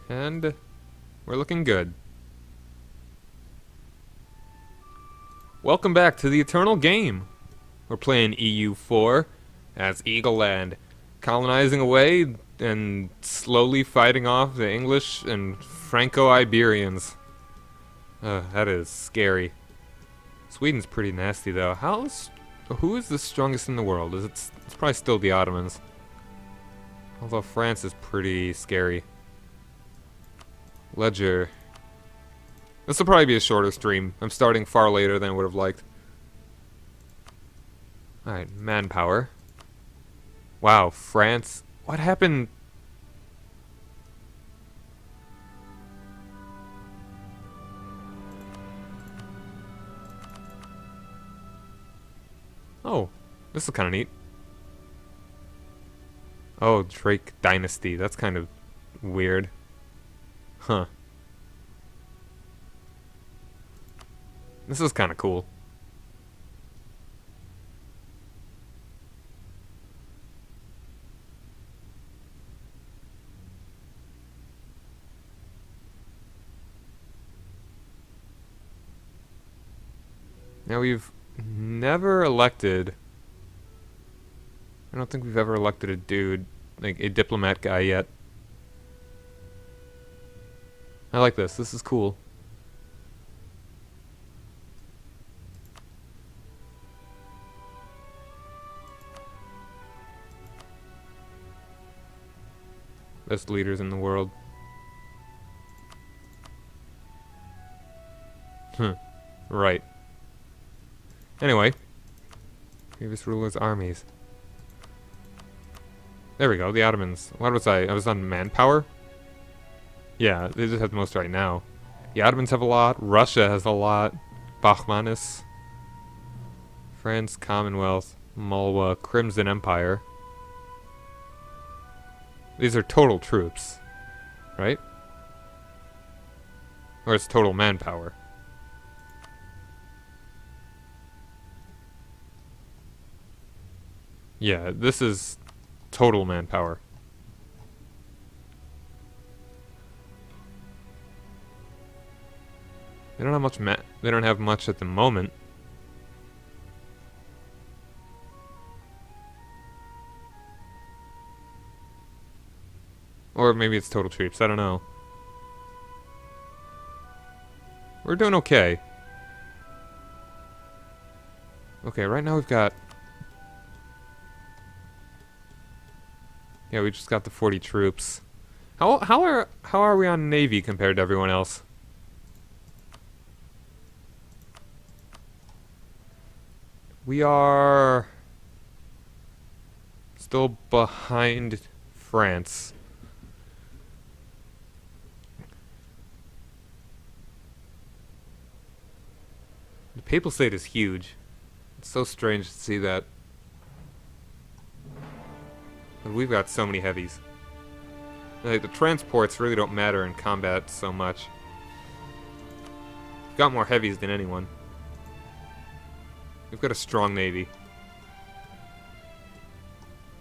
And we're looking good. Welcome back to the Eternal Game. We're playing EU4 as Eagleland, colonizing away and slowly fighting off the English and Franco-Iberians. That is scary. Sweden's pretty nasty though. Who is the strongest in the world? It's probably still the Ottomans. Although France is pretty scary. Ledger. This will probably be a shorter stream. I'm starting far later than I would have liked. Alright, manpower. Wow, France. What happened? Oh, this is kind of neat. Oh, Drake Dynasty. That's kind of weird. Huh. This is kind of cool. Now we've never elected... I don't think we've ever elected a dude, like a diplomat guy yet. I like this. This is cool. Best leaders in the world. Right. Anyway. Previous rulers' armies. There we go, the Ottomans. What was I? I was on manpower? Yeah, they just have the most right now. The Ottomans have a lot. Russia has a lot. Bachmanis. France, Commonwealth. Malwa, Crimson Empire. These are total troops. Right? Or it's total manpower. Yeah, this is total manpower. They don't have much they don't have much at the moment. Or maybe it's total troops, I don't know. We're doing okay. Okay, right now we've got... Yeah, we just got the 40 troops. How are we on Navy compared to everyone else? We are still behind France. The Papal State is huge. It's so strange to see that. But we've got so many heavies. Like, the transports really don't matter in combat so much. We've got more heavies than anyone. We've got a strong navy.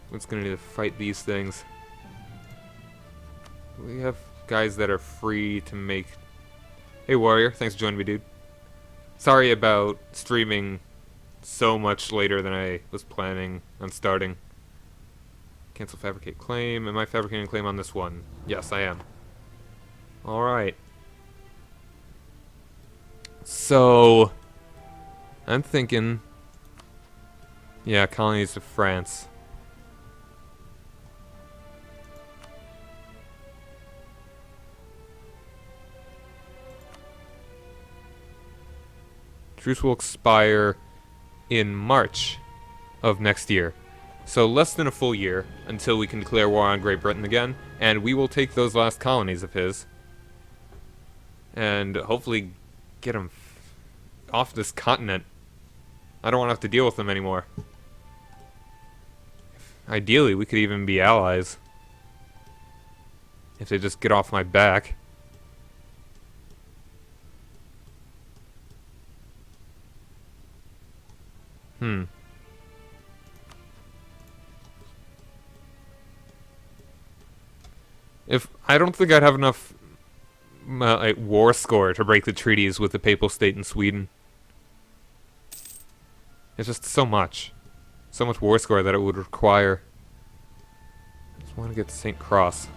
What's gonna need to fight these things? We have guys that are free to make... Hey Warrior, thanks for joining me, dude. Sorry about streaming so much later than I was planning on starting. Cancel fabricate claim. Am I fabricating a claim on this one? Yes, I am. Alright. So... I'm thinking... Yeah, colonies of France. Truce will expire in March of next year. So less than a full year until we can declare war on Great Britain again, and we will take those last colonies of his and hopefully get them off this continent. I don't want to have to deal with them anymore. Ideally, we could even be allies if they just get off my back. If I don't think I'd have enough like war score to break the treaties with the Papal State in Sweden. It's just so much war score that it would require. I just want to get to St. Cross.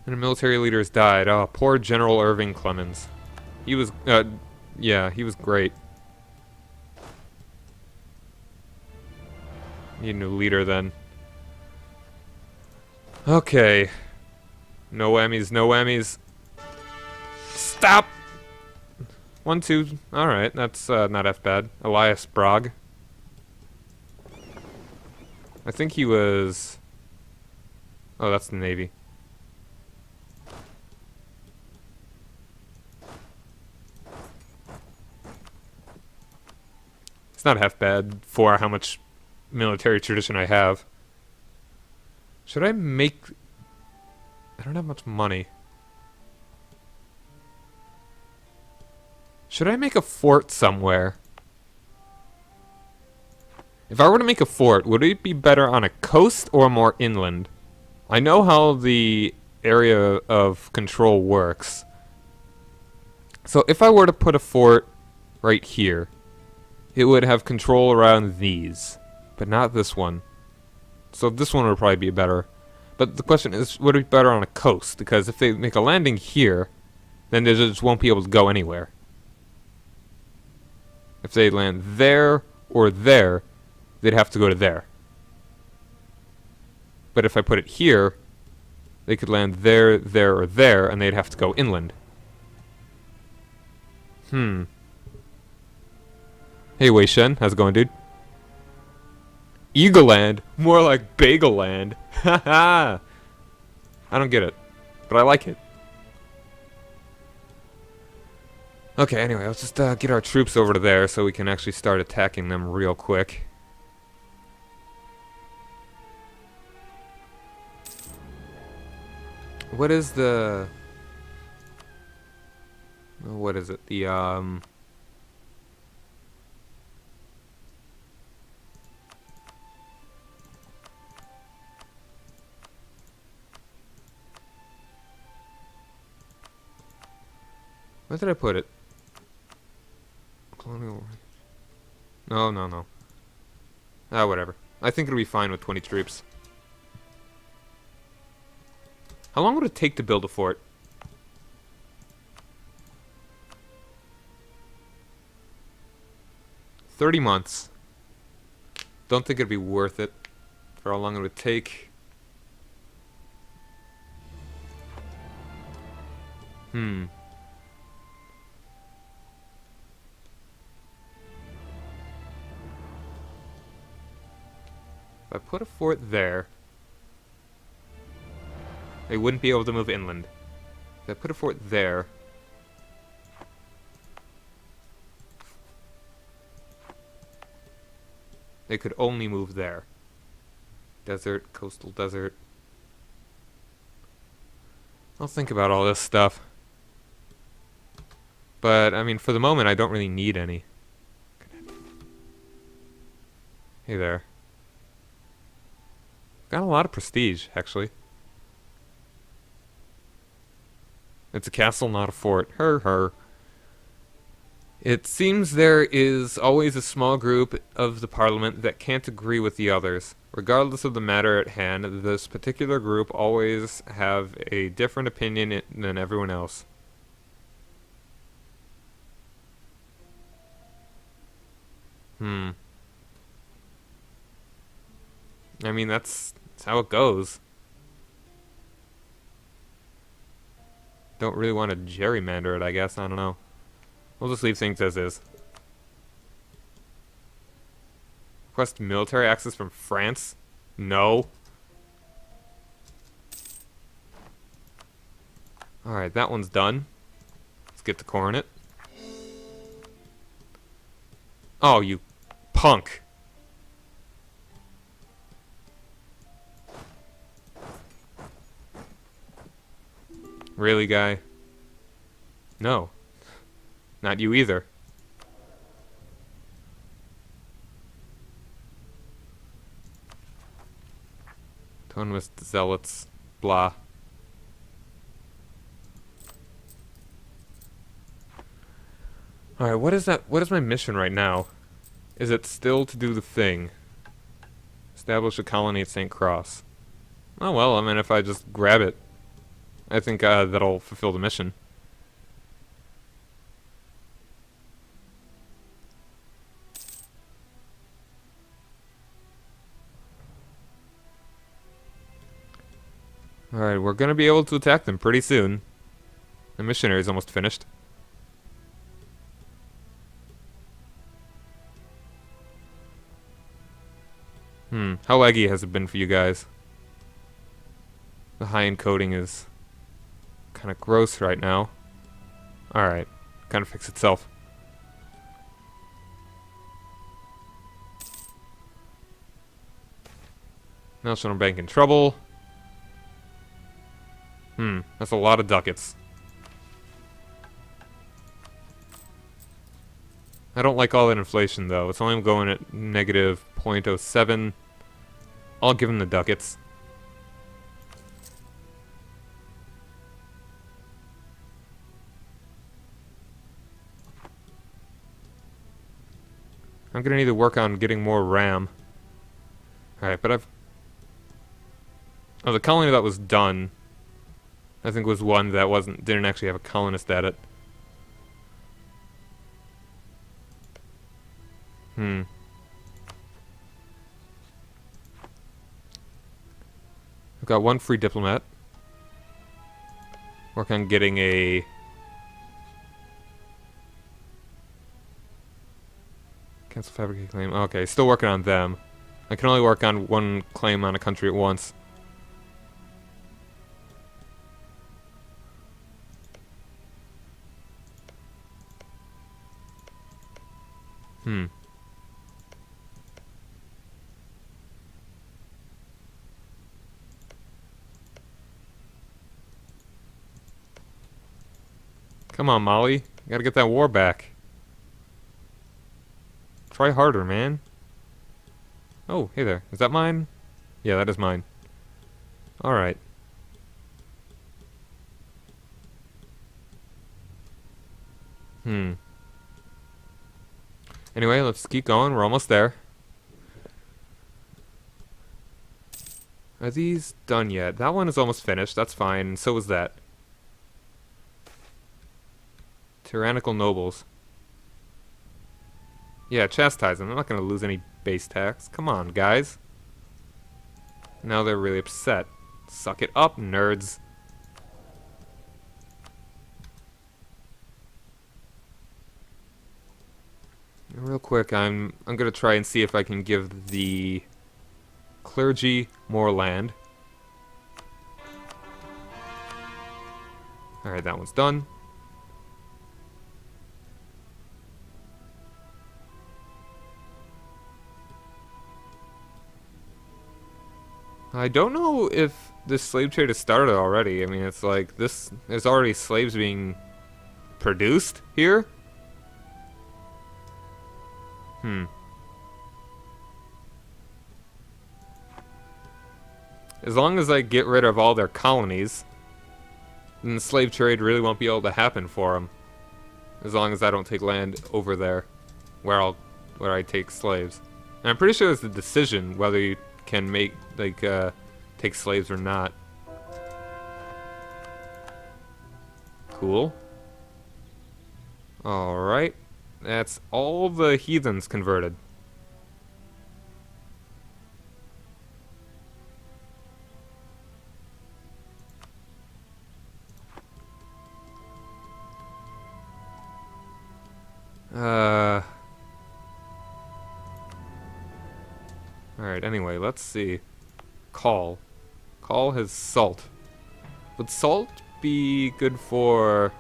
And a military leader has died. Oh, poor General Irving Clemens. He was, yeah, he was great. Need a new leader then. Okay. No whammies, no whammies. Stop! 1, 2. Alright, that's not as bad. Elias Bragg. I think he was... Oh, that's the Navy. It's not half bad for how much military tradition I have. Should I make... I don't have much money. Should I make a fort somewhere? If I were to make a fort, would it be better on a coast or more inland? I know how the area of control works. So if I were to put a fort right here, it would have control around these, but not this one. So this one would probably be better. But the question is, would it be better on a coast? Because if they make a landing here, then they just won't be able to go anywhere. If they land there or there, they'd have to go to there. But if I put it here, they could land there, there, or there, and they'd have to go inland. Hey, Wei Shen, how's it going, dude? Eagleland? More like Bagelland. Haha! I don't get it, but I like it. Okay, anyway, let's just get our troops over to there so we can actually start attacking them real quick. What is the... What is it? The, where did I put it? Colonial... No, no, no. Ah, whatever. I think it'll be fine with 20 troops. How long would it take to build a fort? 30 months. Don't think it'd be worth it for how long it would take. If I put a fort there, they wouldn't be able to move inland. If I put a fort there, they could only move there. Desert, coastal desert. I'll think about all this stuff. But, I mean, for the moment, I don't really need any. Hey there. Got a lot of prestige, actually. It's a castle, not a fort. Her. It seems there is always a small group of the parliament that can't agree with the others. Regardless of the matter at hand, this particular group always have a different opinion than everyone else. I mean, that's how it goes. Don't really want to gerrymander it, I guess. I don't know. We'll just leave things as is. Request military access from France? No. Alright, that one's done. Let's get to Coronet. Oh, you punk. Really, guy? No. Not you either. Economist, zealots, blah. Alright, what is that? What is my mission right now? Is it still to do the thing? Establish a colony at St. Cross. Oh well, I mean, if I just grab it, I think that'll fulfill the mission. Alright, we're gonna be able to attack them pretty soon. The missionary's almost finished. How laggy has it been for you guys? The high encoding is kind of gross right now. Alright, kind of fix itself. National Bank in trouble. That's a lot of ducats. I don't like all that inflation though. It's only going at negative 0.07. I'll give him the ducats. I'm gonna need to work on getting more RAM. Alright, but oh, the colony that was done, I think was one that didn't actually have a colonist at it. I've got one free diplomat. Work on getting a... Cancel fabricate claim. Okay, still working on them. I can only work on one claim on a country at once. Come on, Molly. You gotta get that war back. Try harder, man. Oh, hey there. Is that mine? Yeah, that is mine. Alright. Anyway, let's keep going. We're almost there. Are these done yet? That one is almost finished. That's fine. So is that. Tyrannical nobles. Yeah, chastise them. I'm not going to lose any base tax. Come on, guys. Now they're really upset. Suck it up, nerds. Real quick, I'm going to try and see if I can give the clergy more land. Alright, that one's done. I don't know if this slave trade has started already. I mean, it's like there's already slaves being produced here. As long as I get rid of all their colonies, then the slave trade really won't be able to happen for them. As long as I don't take land over there, where I take slaves. And I'm pretty sure it's the decision whether you can make take slaves or not. Cool. Alright. That's all the heathens converted. Alright, anyway, let's see. Call. Call has salt. Would salt be good for...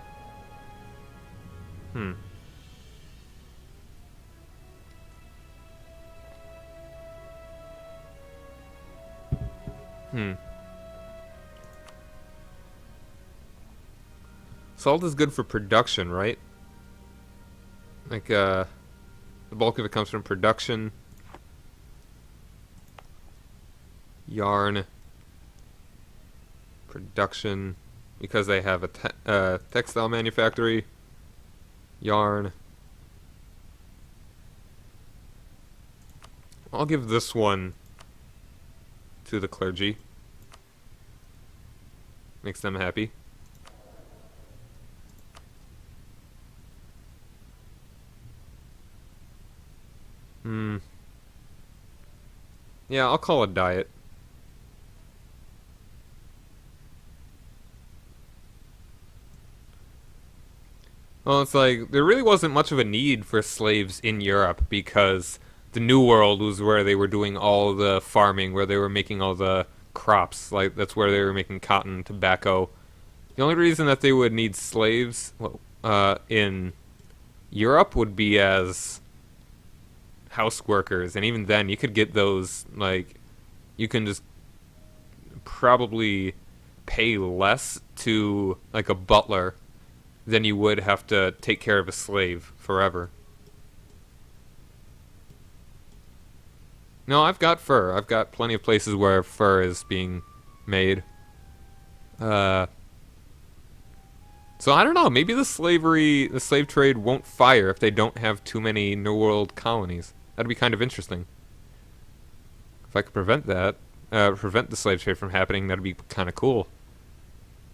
Salt is good for production, right? Like, the bulk of it comes from production. Yarn. Production, because they have a textile manufactory. Yarn. I'll give this one to the clergy. Makes them happy. Yeah, I'll call it diet. Well, it's like, there really wasn't much of a need for slaves in Europe because the New World was where they were doing all the farming, where they were making all the crops. Like, that's where they were making cotton, tobacco. The only reason that they would need slaves in Europe would be as house workers, and even then, you could get those, like, you can just probably pay less to, like, a butler than you would have to take care of a slave forever. No, I've got fur. I've got plenty of places where fur is being made. So I don't know. Maybe the slave trade won't fire if they don't have too many New World colonies. That'd be kind of interesting. If I could prevent that, prevent the slave trade from happening, that'd be kind of cool.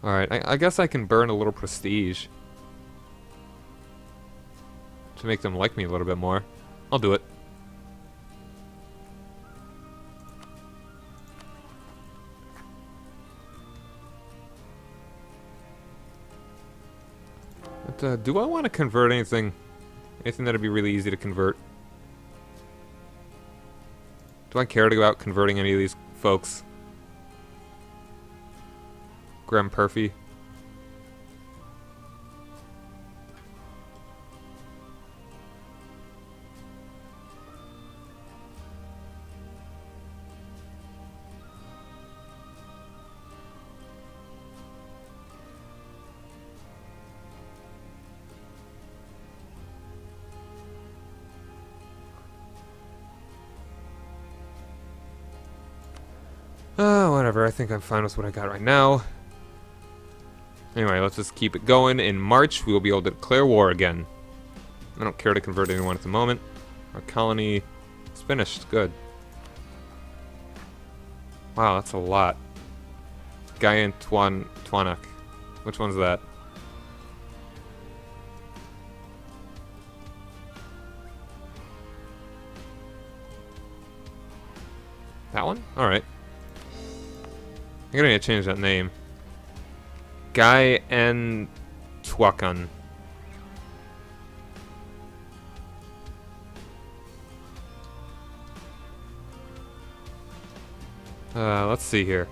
Alright, I guess I can burn a little prestige to make them like me a little bit more. I'll do it. But, do I want to convert anything? Anything that'd be really easy to convert? Do I care about converting any of these folks? Graham Perfy. Whatever, I think I'm fine with what I got right now. Anyway, let's just keep it going. In March, we will be able to declare war again. I don't care to convert anyone at the moment. Our colony is finished. Good. Wow, that's a lot. Guyan Twanak. Which one's that? That one? Alright. I'm gonna need to change that name. Guy N. Twakan. Let's see here.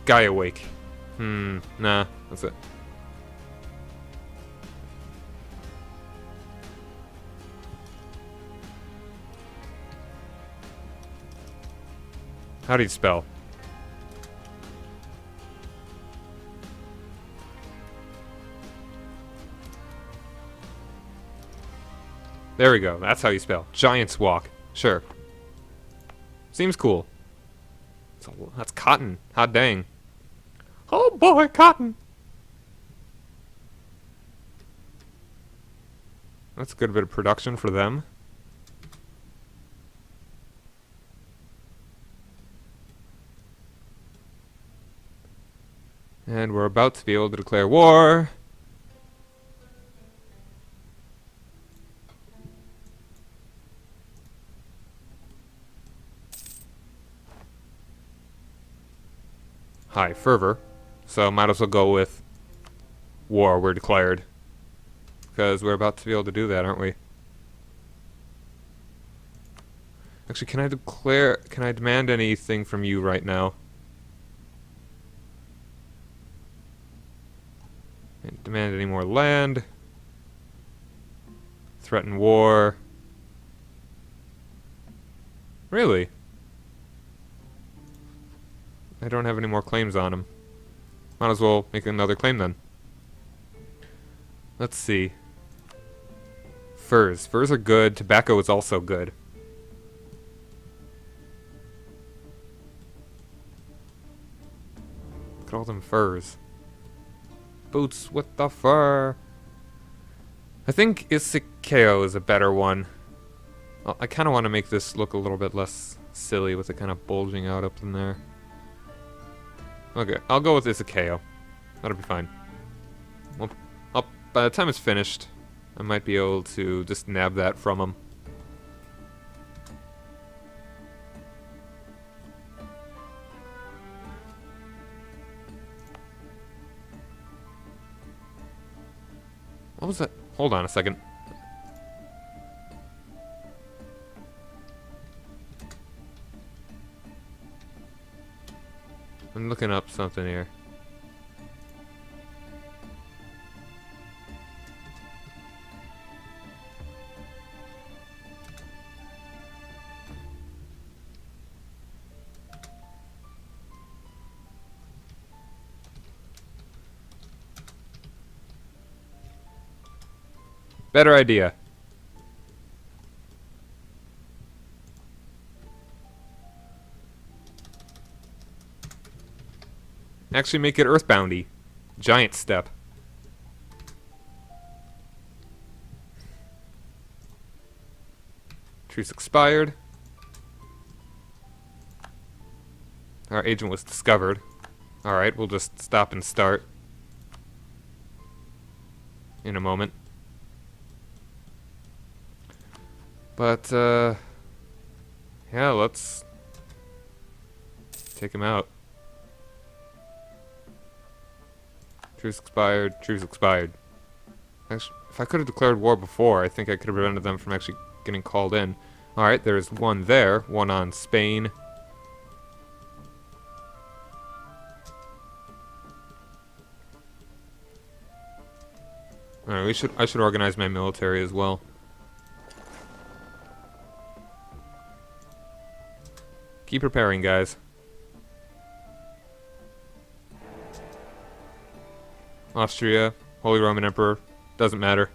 Guy Awake. Nah, that's it. How do you spell? There we go. That's how you spell. Giant's Walk. Sure. Seems cool. That's cotton. Hot dang. Oh boy, cotton. That's a good bit of production for them. And we're about to be able to declare war. High fervor. So might as well go with war, we're declared. Because we're about to be able to do that, aren't we? Actually, can I demand anything from you right now? Demand any more land. Threaten war. Really? I don't have any more claims on him. Might as well make another claim then. Let's see. Furs. Furs are good. Tobacco is also good. Look at all them furs. Boots with the fur. I think Isakeo is a better one. I kind of want to make this look a little bit less silly with it kind of bulging out up in there. Okay, I'll go with Isakeo. That'll be fine. Well, by the time it's finished, I might be able to just nab that from him. What was that? Hold on a second. I'm looking up something here. Better idea. Actually make it earthboundy. Giant step. Truce expired. Our agent was discovered. Alright, we'll just stop and start in a moment. But, yeah, let's take him out. Truce expired, truce expired. Actually, if I could have declared war before, I think I could have prevented them from actually getting called in. Alright, there's one there, one on Spain. Alright, I should organize my military as well. Keep preparing, guys. Austria, Holy Roman Emperor, doesn't matter.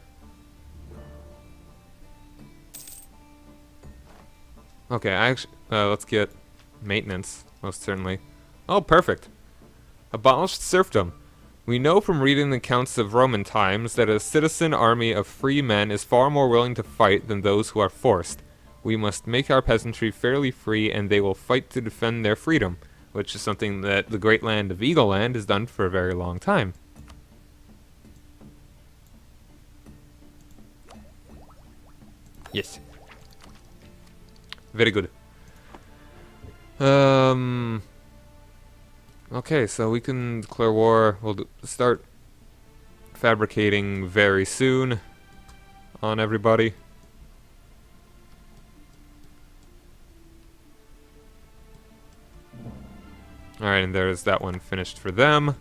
Okay, let's get maintenance, most certainly. Oh, perfect. Abolished serfdom. We know from reading the accounts of Roman times that a citizen army of free men is far more willing to fight than those who are forced. We must make our peasantry fairly free, and they will fight to defend their freedom, which is something that the great land of Eagleland has done for a very long time. Yes. Very good. Okay, so we can declare war. We'll start fabricating very soon on everybody. Alright, and there's that one finished for them.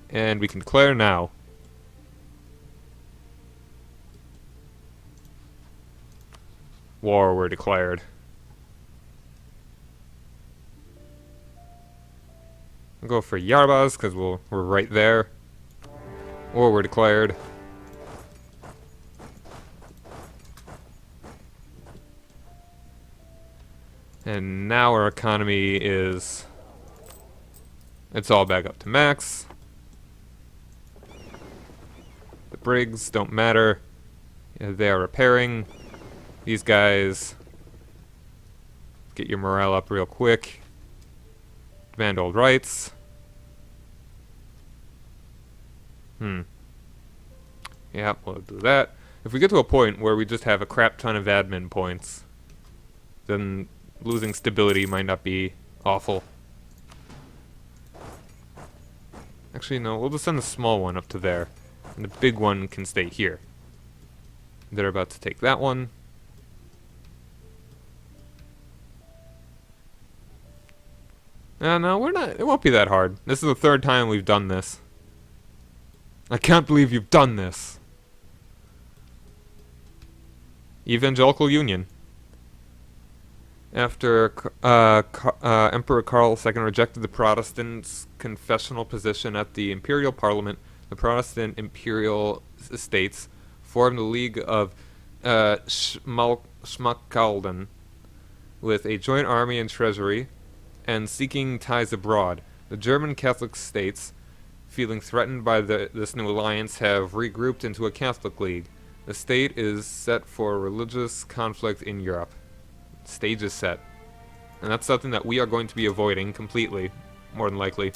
And we can declare now. War were declared. I'll go for Yarbaz, because we're right there. War were declared. And now our economy is... it's all back up to max. The brigs don't matter. They are repairing. These guys, get your morale up real quick. Demand old rights. Yeah, we'll do that. If we get to a point where we just have a crap ton of admin points, then losing stability might not be awful. Actually, no, we'll just send the small one up to there. And the big one can stay here. They're about to take that one. No, we're not. It won't be that hard. This is the third time we've done this. I can't believe you've done this. Evangelical Union. After Emperor Karl II rejected the Protestants' confessional position at the Imperial Parliament, the Protestant Imperial States formed the League of Schmalkalden, with a joint army and treasury, and seeking ties abroad. The German Catholic states, feeling threatened by this new alliance, have regrouped into a Catholic League. The state is set for religious conflict in Europe. Stage is set. And that's something that we are going to be avoiding completely, more than likely.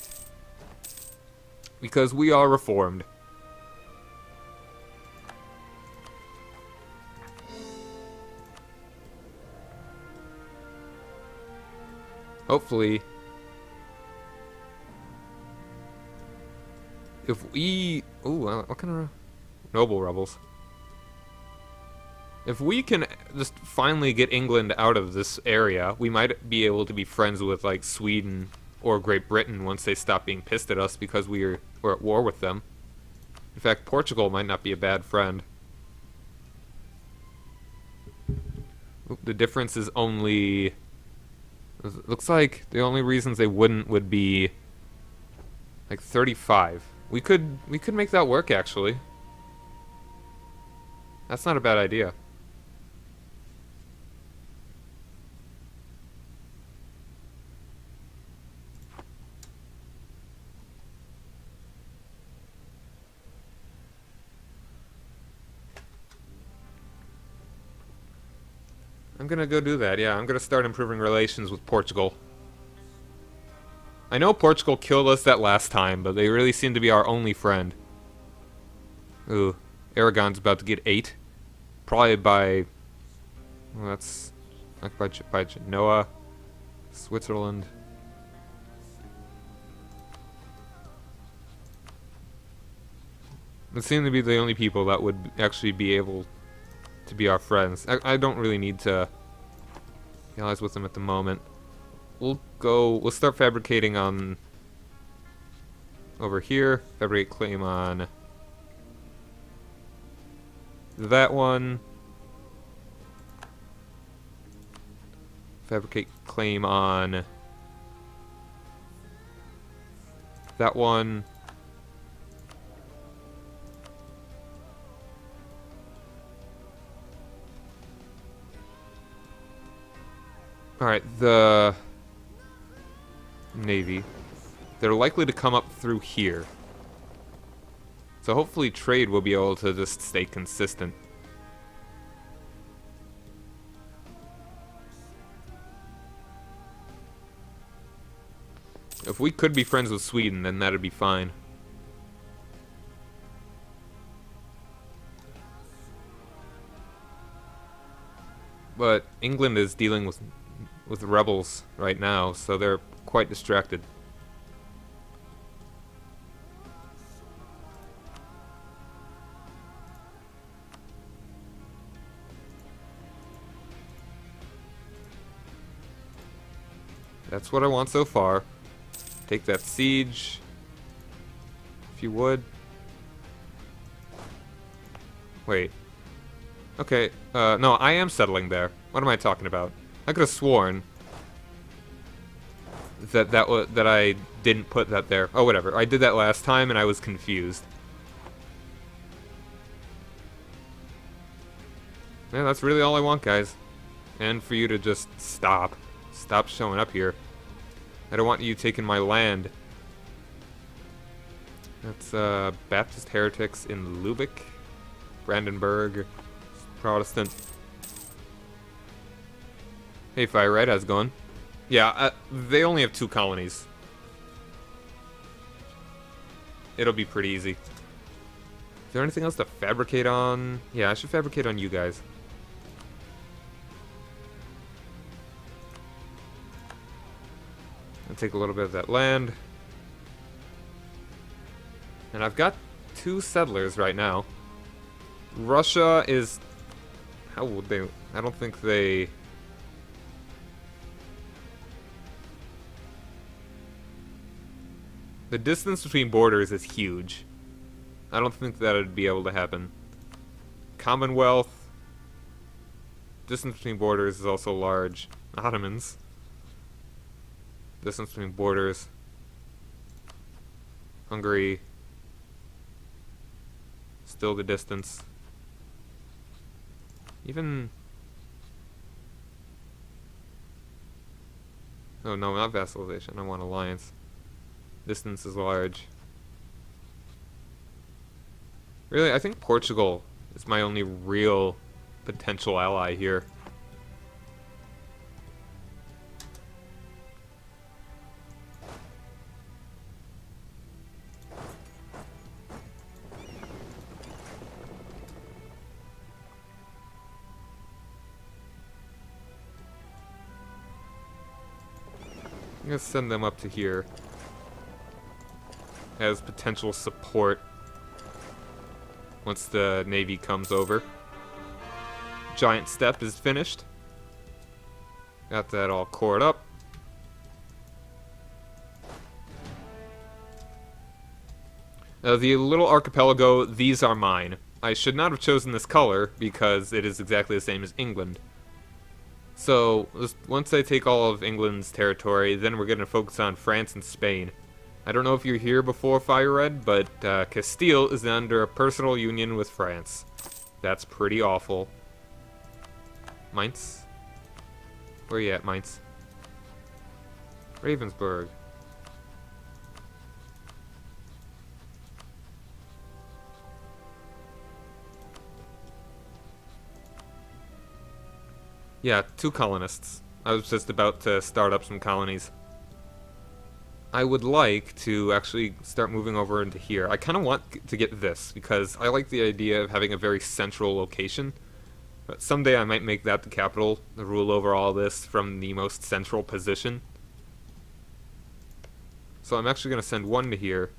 Because we are reformed. Hopefully, if we... Ooh, what kind of... Noble rebels. If we can just finally get England out of this area, we might be able to be friends with, like, Sweden or Great Britain once they stop being pissed at us because we're at war with them. In fact, Portugal might not be a bad friend. Oop, the difference is only... It looks like the only reasons they wouldn't would be like 35. We could make that work, actually. That's not a bad idea. I'm gonna go do that, yeah. I'm gonna start improving relations with Portugal. I know Portugal killed us that last time, but they really seem to be our only friend. Ooh, Aragon's about to get 8. Probably by... Well, that's... Like by Genoa, Switzerland. They seem to be the only people that would actually be able to be our friends. I don't really need to be allies with them at the moment. We'll start fabricating on over here. Fabricate claim on that one. Fabricate claim on that one. Alright, the Navy. They're likely to come up through here. So hopefully trade will be able to just stay consistent. If we could be friends with Sweden, then that'd be fine. But England is dealing with rebels right now, so they're quite distracted. That's what I want so far. Take that siege, if you would. Wait. Okay, no, I am settling there. What am I talking about? I could have sworn that I didn't put that there. Oh, whatever. I did that last time and I was confused. Yeah, that's really all I want, guys. And for you to just stop. Stop showing up here. I don't want you taking my land. That's, Baptist heretics in Lubeck. Brandenburg. Protestant. Hey, Fire Red, how's it going? Yeah, they only have 2 colonies. It'll be pretty easy. Is there anything else to fabricate on? Yeah, I should fabricate on you guys. I'll take a little bit of that land. And I've got 2 settlers right now. Russia is... How would they... I don't think they... The distance between borders is huge. I don't think that would be able to happen. Commonwealth. Distance between borders is also large. Ottomans. Distance between borders. Hungary. Still the distance. Even... Oh no, not vassalization. I want alliance. Distance is large. Really, I think Portugal is my only real potential ally here. I'm gonna send them up to here as potential support once the Navy comes over. Giant step is finished. Got that all cored up. The little archipelago, these are mine. I should not have chosen this color because it is exactly the same as England. So, once I take all of England's territory, then we're going to focus on France and Spain. I don't know if you're here before Fire Red, but Castile is under a personal union with France. That's pretty awful. Mainz? Where you at, Mainz? Ravensburg. Yeah, 2 colonists. I was just about to start up some colonies. I would like to actually start moving over into here. I kind of want to get this, because I like the idea of having a very central location. But someday I might make that the capital, the rule over all this from the most central position. So I'm actually going to send 1 to here.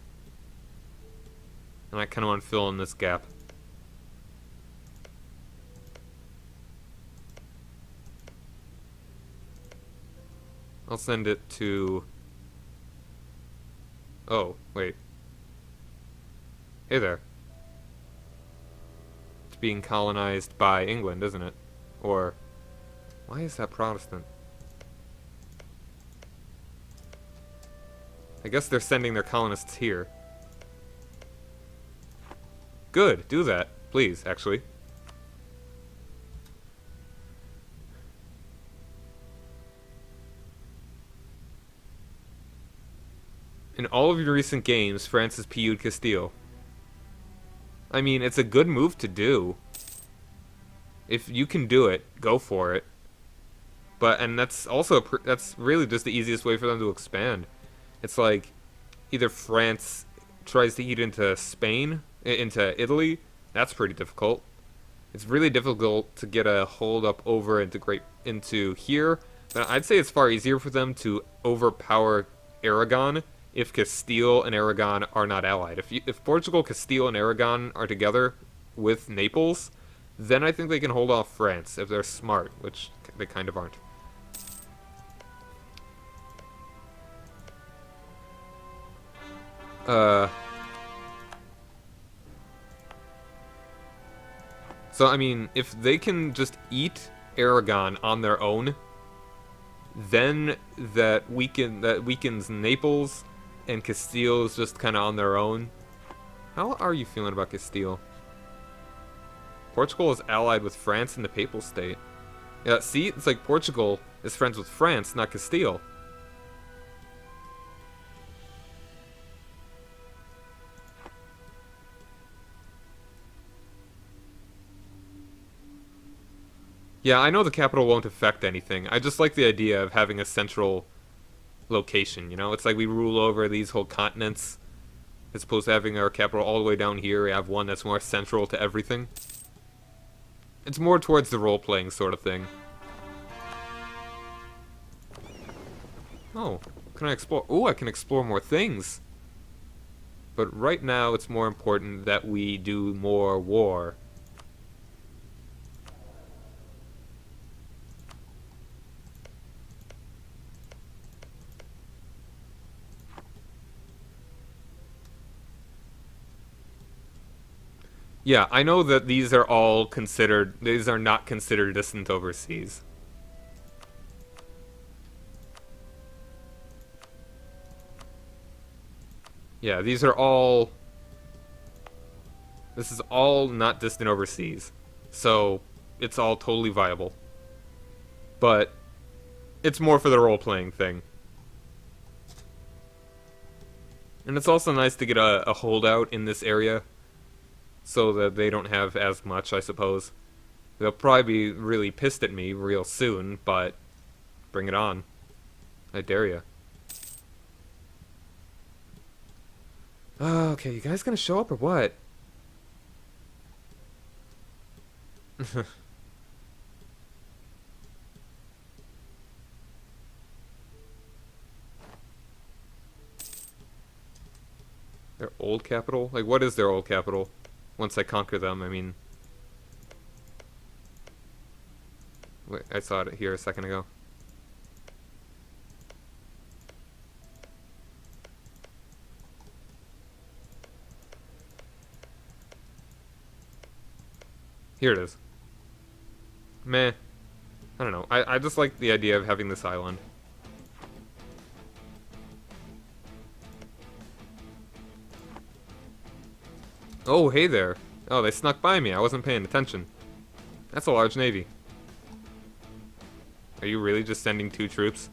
And I kind of want to fill in this gap. I'll send it to... Oh, wait. Hey there. It's being colonized by England, isn't it? Or... Why is that Protestant? I guess they're sending their colonists here. Good, do that. Please, actually. In all of your recent games, France has PU'd Castile. I mean, it's a good move to do. If you can do it, go for it. But, and that's also, that's really just the easiest way for them to expand. It's like, either France tries to eat into Spain, into Italy, that's pretty difficult. It's really difficult to get a hold up over into here, but I'd say it's far easier for them to overpower Aragon if Castile and Aragon are not allied. If Portugal, Castile, and Aragon are together with Naples, then I think they can hold off France if they're smart, which they kind of aren't. So, I mean, if they can just eat Aragon on their own, then that weakens Naples, and Castile is just kind of on their own. How are you feeling about Castile? Portugal is allied with France and the Papal State. Yeah, see? It's like Portugal is friends with France, not Castile. Yeah, I know the capital won't affect anything. I just like the idea of having a central location, you know? It's like we rule over these whole continents, as opposed to having our capital all the way down here. We have one that's more central to everything. It's more towards the role-playing sort of thing. Oh, can I explore? Oh, I can explore more things. But right now, it's more important that we do more war. Yeah, I know that these are all considered, these are not considered distant overseas. Yeah, these are all, this is all not distant overseas. So, it's all totally viable. But it's more for the role-playing thing. And it's also nice to get a holdout in this area so that they don't have as much, I suppose. They'll probably be really pissed at me real soon, but bring it on. I dare ya. Okay, you guys gonna show up or what? Their old capital? Like, what is their old capital? Once I conquer them, I mean... Wait, I saw it here a second ago. Here it is. Meh. I don't know. I just like the idea of having this island. Oh, hey there. Oh, they snuck by me. I wasn't paying attention. That's a large navy. Are you really just sending 2 troops?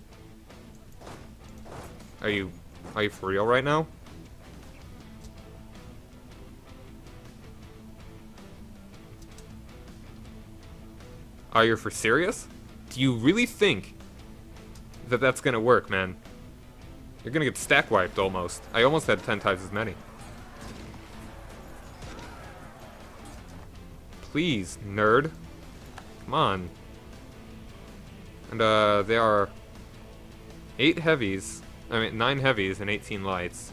Are you for real right now? Are you for serious? Do you really think that that's gonna work, man? You're gonna get stack wiped almost. I almost had 10 times as many. Please, nerd. Come on. And there are 8 heavies. I mean, 9 heavies and 18 lights.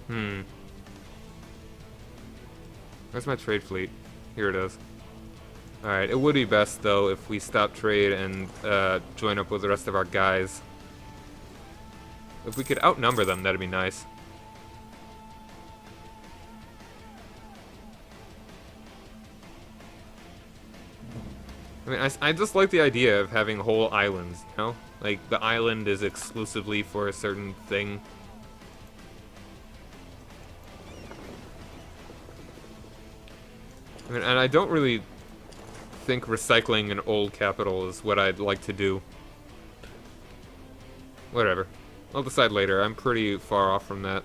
Where's my trade fleet? Here it is. Alright, it would be best, though, if we stop trade and join up with the rest of our guys. If we could outnumber them, that'd be nice. I mean, I just like the idea of having whole islands, you know? Like, the island is exclusively for a certain thing. I mean, and I don't really think recycling an old capital is what I'd like to do. Whatever. I'll decide later. I'm pretty far off from that.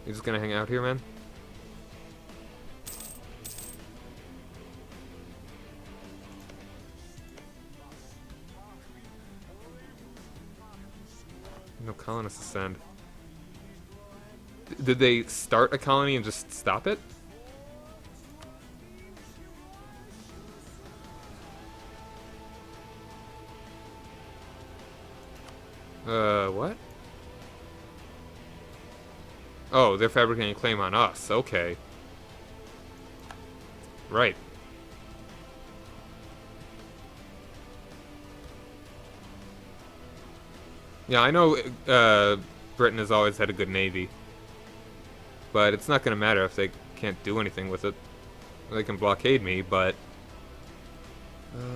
You just gonna hang out here, man? No colonists ascend. Did they start a colony and just stop it? What? Oh, they're fabricating a claim on us. Okay. Right. Yeah, I know Britain has always had a good navy. But it's not going to matter if they can't do anything with it. They can blockade me, but...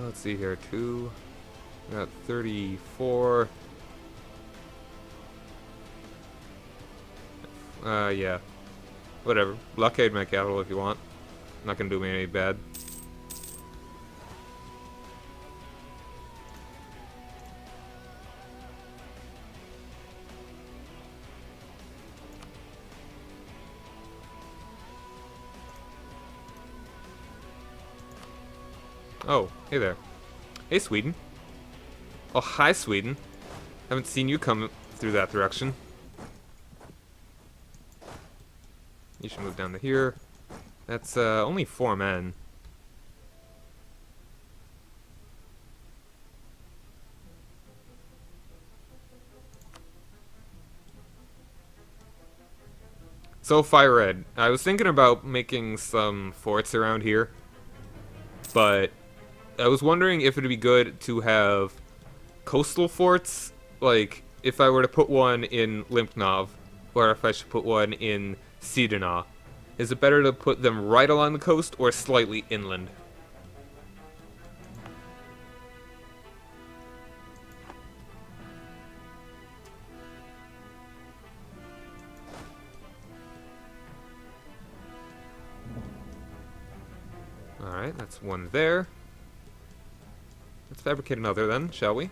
let's see here. 2... We got 34... yeah. Whatever. Blockade my capital if you want. Not gonna do me any bad. Oh, hey there. Hey, Sweden. Oh, hi, Sweden. Haven't seen you come through that direction. You should move down to here. That's only 4 men. So, Fire Red. I was thinking about making some forts around here. But I was wondering if it'd be good to have coastal forts. Like, if I were to put one in Limpnov, or if I should put one in Sidena. Is it better to put them right along the coast or slightly inland? that's one there. Let's fabricate another then, shall we?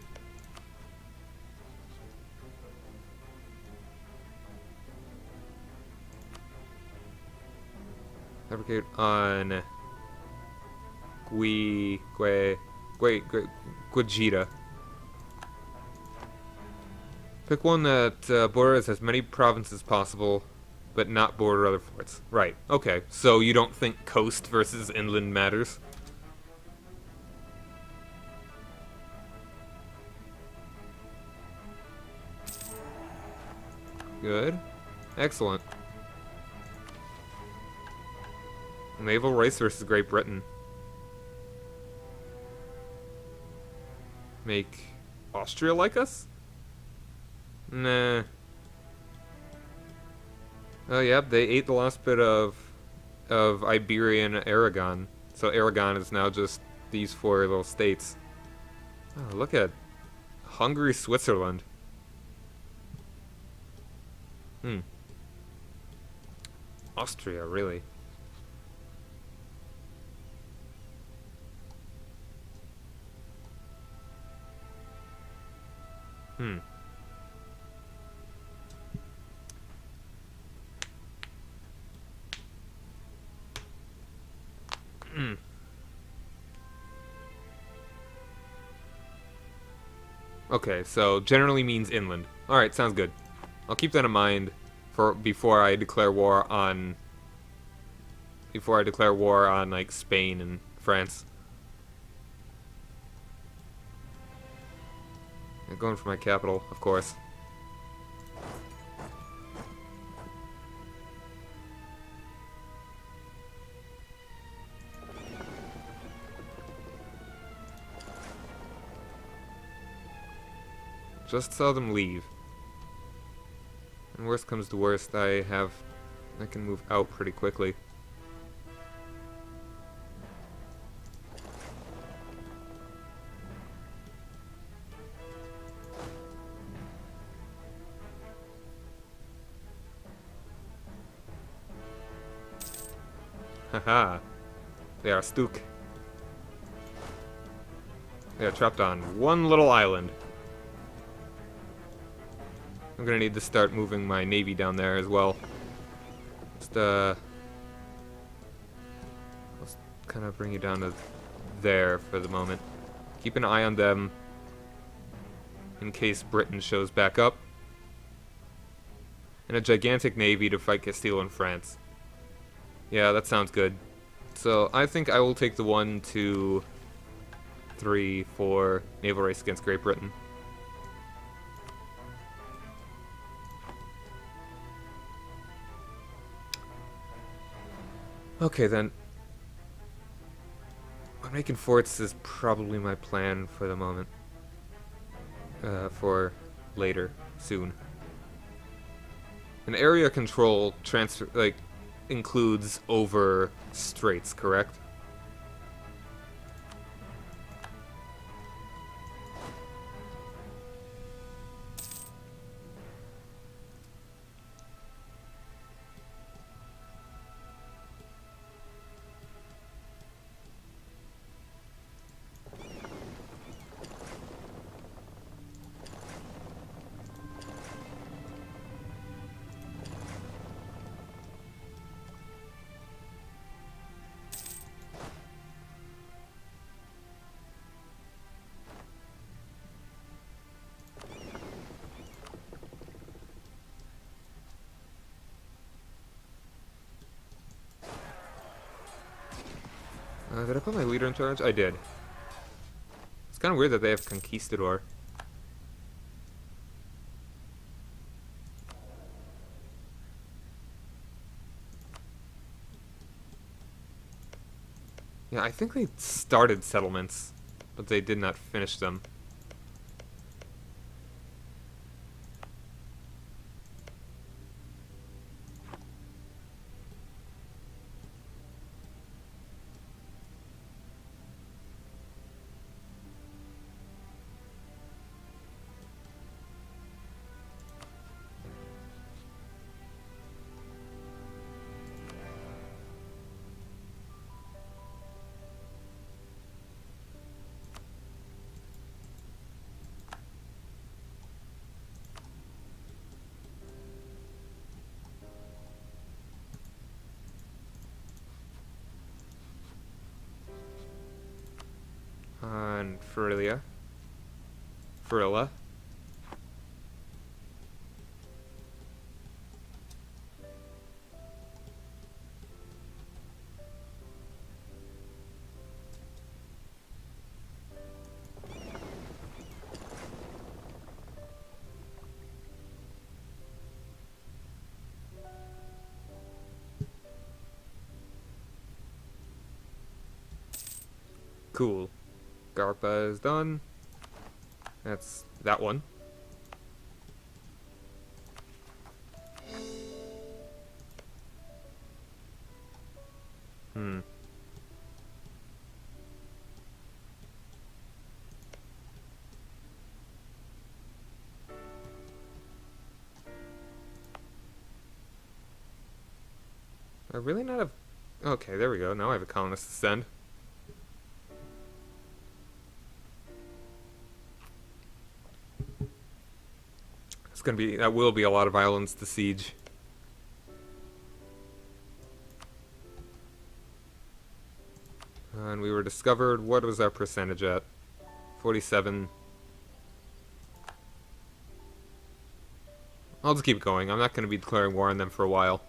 Fabricate on Guajira. Pick one that borders as many provinces as possible, but not border other forts. Right, okay. So you don't think coast versus inland matters? Good. Excellent. Naval race versus Great Britain. Make Austria like us? Nah. Oh, yep, they ate the last bit of Iberian Aragon. So Aragon is now just these four little states. Oh, look at Hungary, Switzerland. Austria, really? Okay, so generally means inland. Alright, sounds good. I'll keep that in mind for before I declare war on like Spain and France. I'm going for my capital, of course. Just saw them leave. And worst comes to worst, I can move out pretty quickly. Haha. They are stuck. They are trapped on one little island. I'm gonna need to start moving my navy down there as well. Let's kind of bring you down to there for the moment. Keep an eye on them in case Britain shows back up. And a gigantic navy to fight Castile and France. Yeah, that sounds good. So I think I will take the 1, 2, 3, 4 naval race against Great Britain. Okay then. Making forts is probably my plan for the moment. For later, soon. An area control transfer, like, includes over straits, correct? Did I put my leader in charge? I did. It's kind of weird that they have Conquistador. Yeah, I think they started settlements, but they did not finish them. And Frilla. Frilla. Cool. Garpa is done. That's that one. I really not have... Okay, there we go. Now I have a colonist to send. It's gonna be... That will be a lot of islands to siege. And we were discovered. What was our percentage at? 47. I'll just keep going. I'm not going to be declaring war on them for a while.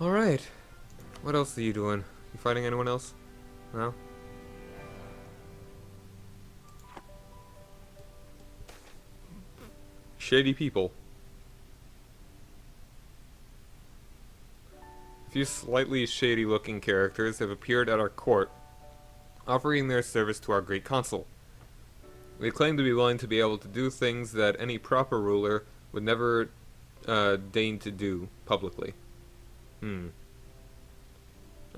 Alright. What else are you doing? You fighting anyone else? No? Shady people. A few slightly shady looking characters have appeared at our court, offering their service to our great consul. They claim to be willing to be able to do things that any proper ruler would never deign to do publicly. I'm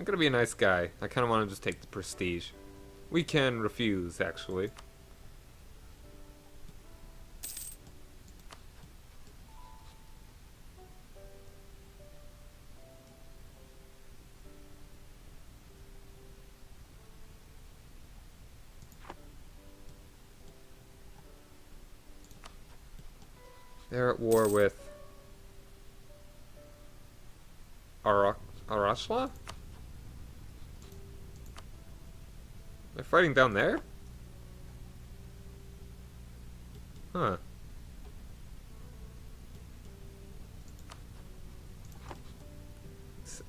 gonna be a nice guy. I kinda wanna just take the prestige. We can refuse, actually. They're at war with Arashla? They're fighting down there? Huh.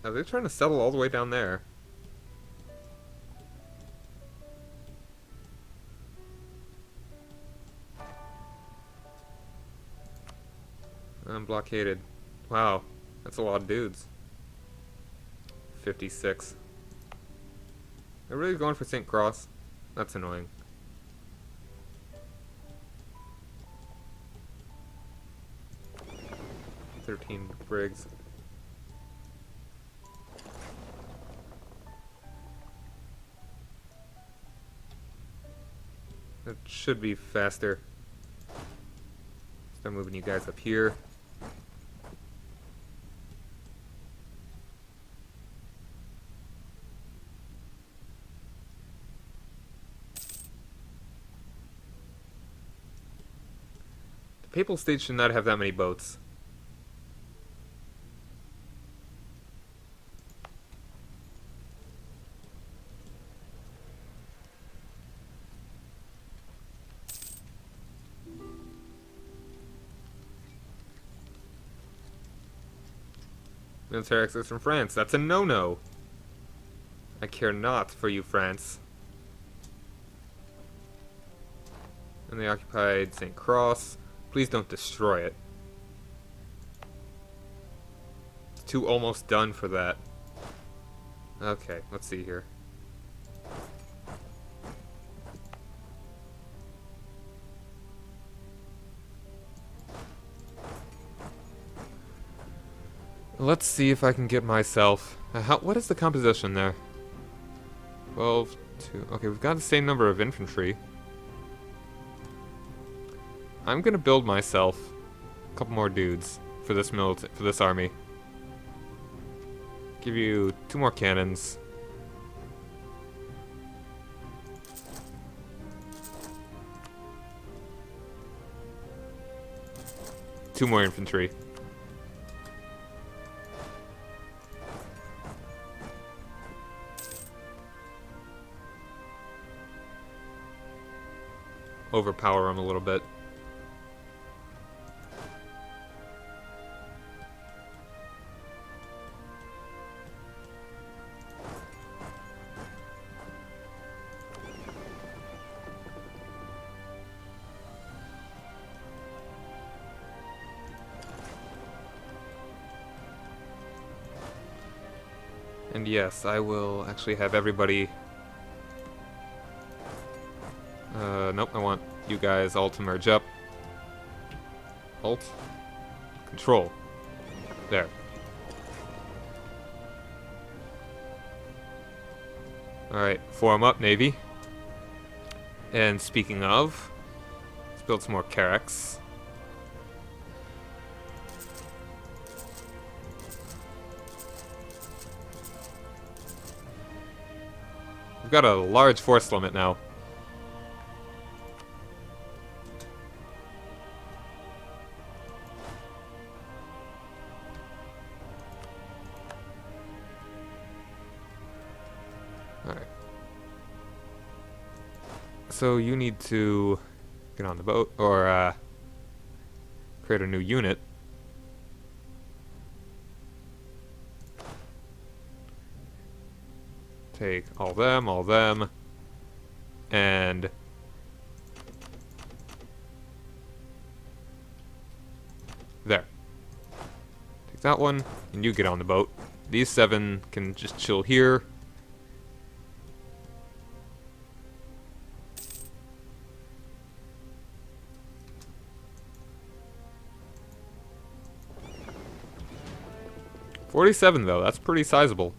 Are they trying to settle all the way down there? I'm blockaded. Wow, that's a lot of dudes. 56. They're really going for St. Cross? That's annoying. "13 brigs. That should be faster. Start moving you guys up here. The Papal State should not have that many boats. Military access from France. That's a no-no. I care not for you, France. And they occupied St. Cross. Please don't destroy it. It's too almost done for that. Okay, let's see here. Let's see if I can get myself... what is the composition there? 12, 2... Okay, we've got the same number of infantry. I'm gonna build myself a couple more dudes for this army. Give you 2 more cannons. Two more infantry. Overpower them a little bit. And yes, I will actually have everybody... nope, I want you guys all to merge up. Alt. Control. There. Alright, form up, Navy. And speaking of, let's build some more carracks. We've got a large force limit now. Alright. So you need to get on the boat, or create a new unit. Take all them, and there. Take that one, and you get on the boat. These 7 can just chill here. $47 though, that's pretty sizable.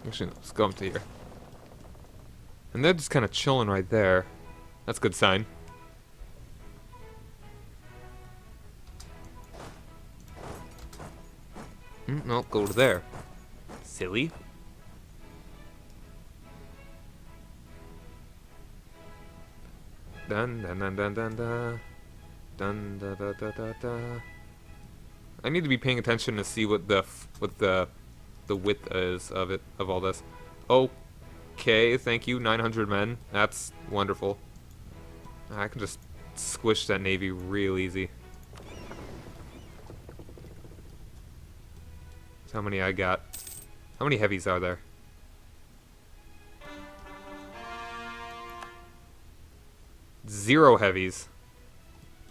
Actually, no, let's go up to here. And they're just kind of chilling right there. That's a good sign. No, go to there. Silly. Dun dun dun dun dun dun. Dun da da da da da. I need to be paying attention to see what the width is of all this. Okay, thank you, 900 men. That's wonderful. I can just squish that navy real easy. That's how many I got. How many heavies are there? Zero heavies.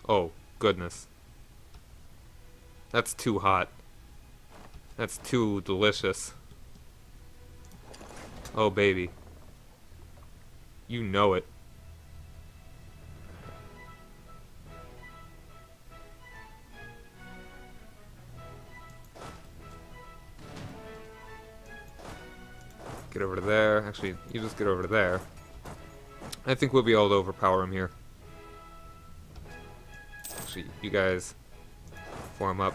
Oh, goodness. That's too hot. That's too delicious. Oh, baby. You know it. Get over to there. Actually, you just get over to there. I think we'll be able to overpower him here. Actually, you guys form up.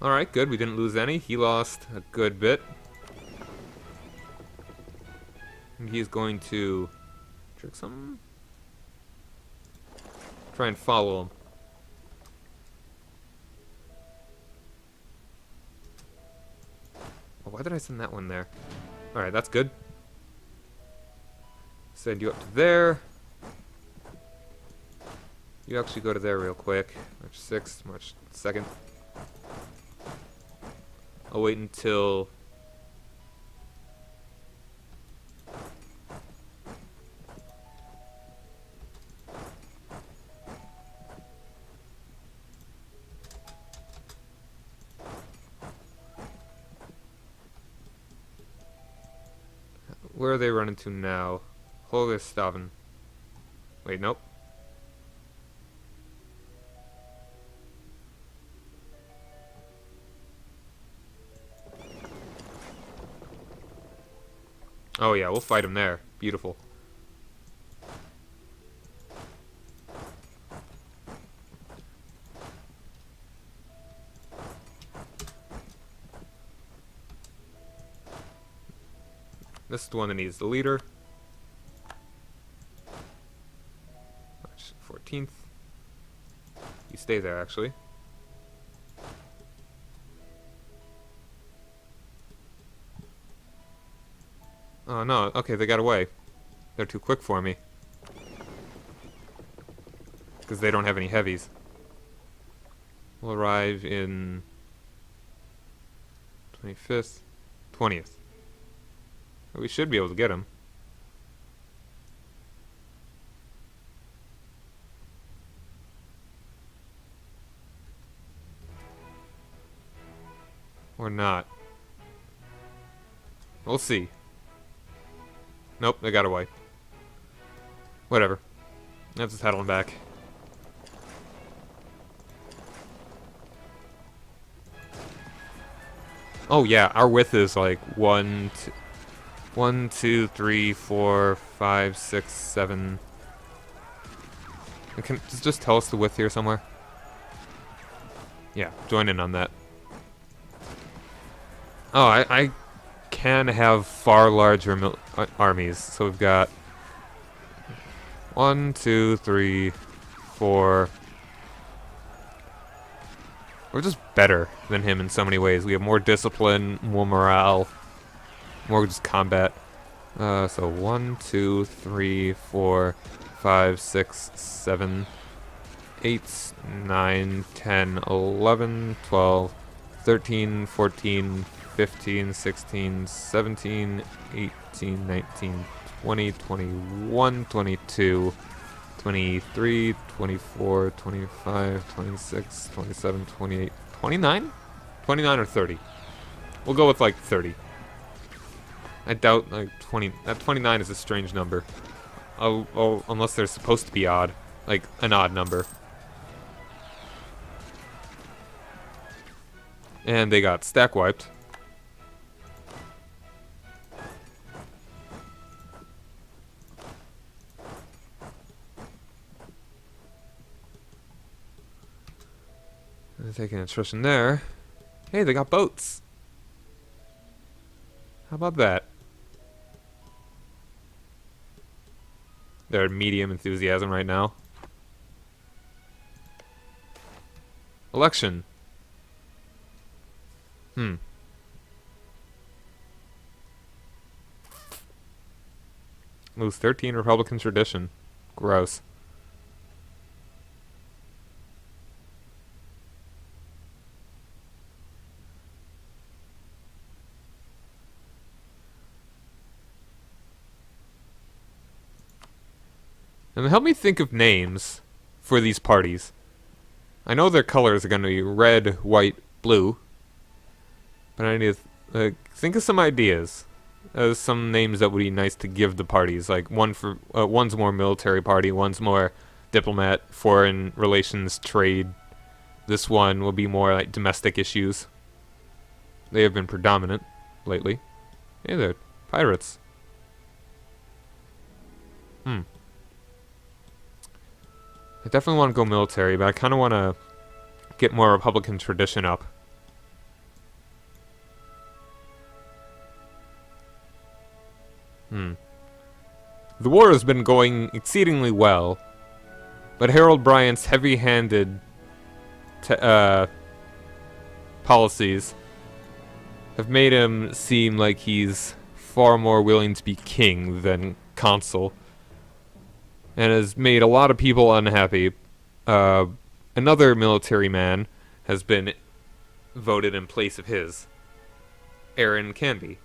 Alright, good. We didn't lose any. He lost a good bit. And he's going to trick some. Try and follow him. Oh, why did I send that one there? Alright, that's good. Send you up to there. You actually go to there real quick. March 6th, March 2nd. I'll wait until... Where are they running to now? Hogerstaven. Wait, nope. Oh yeah, we'll fight him there. Beautiful. This is the one that needs the leader. March 14th. You stay there, actually. Oh no, okay, they got away. They're too quick for me. Because they don't have any heavies. We'll arrive in 25th, 20th. We should be able to get him. Or not. We'll see. Nope, they got away. Whatever. Let's just head on back. Oh yeah, our width is like 1, 2, 3, 4, 5, 6, 7. Can just tell us the width here somewhere? Yeah, join in on that. Oh, I can have far larger armies. So we've got 1, 2, 3, 4. We're just better than him in so many ways. We have more discipline, more morale, more just combat. So 1, 2, 3, 4, 5, 6, 7, 8, 9, 10, 11, 12, 13, 14, 15, 16, 17, 18, 19, 20, 21, 22, 23, 24, 25, 26, 27, 28, 29? 29 or 30? We'll go with like 30. I doubt like 20. That 29 is a strange number. Oh, unless they're supposed to be odd. Like an odd number. And they got stack wiped. They're taking attrition there. Hey, they got boats. How about that? They're at medium enthusiasm right now. Election. Lose 13 Republican tradition. Gross. And help me think of names for these parties. I know their colors are going to be red, white, blue. But I need to think of some ideas. Some names that would be nice to give the parties. Like one's more military party, one's more diplomat, foreign relations, trade. This one will be more like domestic issues. They have been predominant lately. Hey there, pirates. I definitely want to go military, but I kind of want to get more Republican tradition up. The war has been going exceedingly well, but Harold Bryant's heavy-handed policies have made him seem like he's far more willing to be king than consul, and has made a lot of people unhappy. Another military man has been voted in place of his, Aaron Canby.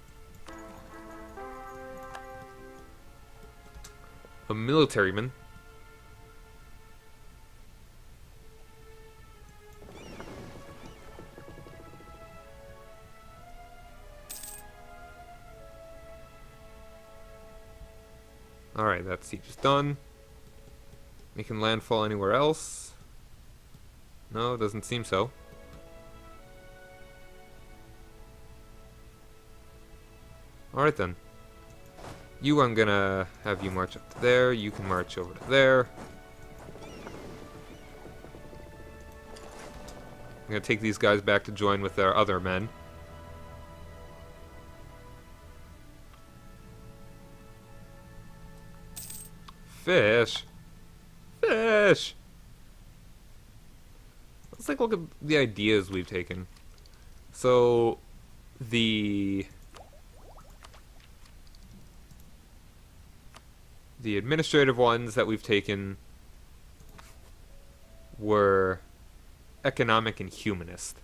A military man. Alright, that siege is done. Making landfall anywhere else? No, it doesn't seem so. Alright then. You, I'm gonna have you march up to there. You can march over to there. I'm gonna take these guys back to join with their other men. Fish. Fish! Let's take a look at the ideas we've taken. So, the administrative ones that we've taken were economic and humanist.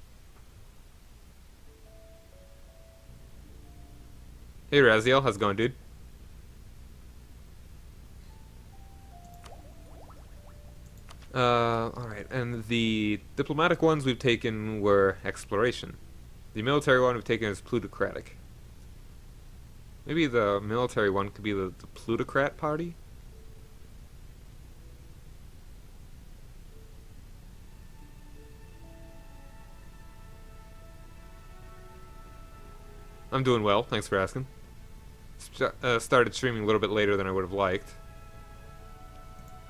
Hey Raziel, how's it going, dude? Alright, and the diplomatic ones we've taken were exploration. The military one we've taken is plutocratic. Maybe the military one could be the plutocrat party? I'm doing well, thanks for asking. Started streaming a little bit later than I would have liked.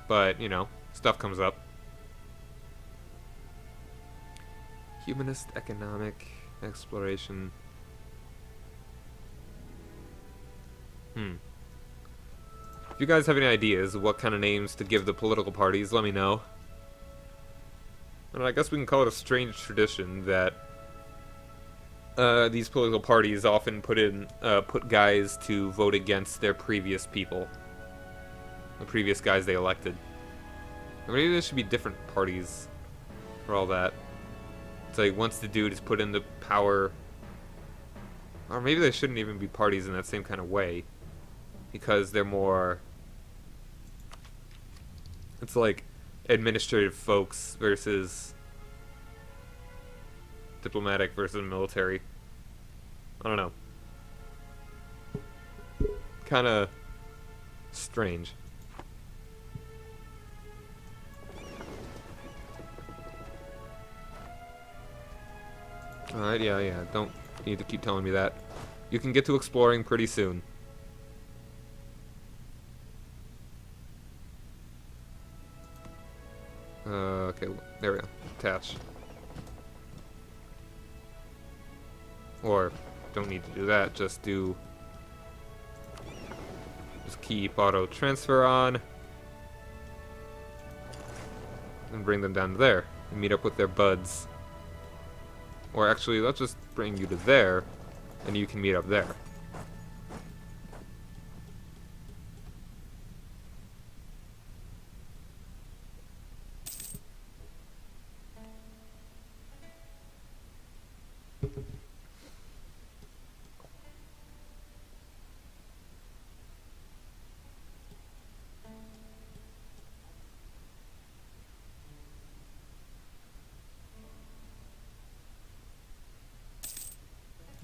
But, you know, stuff comes up. Humanist, economic, exploration. If you guys have any ideas of what kind of names to give the political parties, let me know. And I guess we can call it a strange tradition that these political parties often put guys to vote against their previous people. The previous guys they elected. Or maybe there should be different parties for all that. It's like once the dude is put into power, or maybe they shouldn't even be parties in that same kind of way, because they're more, it's like administrative folks versus diplomatic versus military. I don't know. Kind of strange. Alright, yeah, don't need to keep telling me that. You can get to exploring pretty soon. Okay, there we go. Attach. Or, don't need to do that, just keep auto transfer on. And bring them down to there. And meet up with their buds. Or actually, let's just bring you to there, and you can meet up there.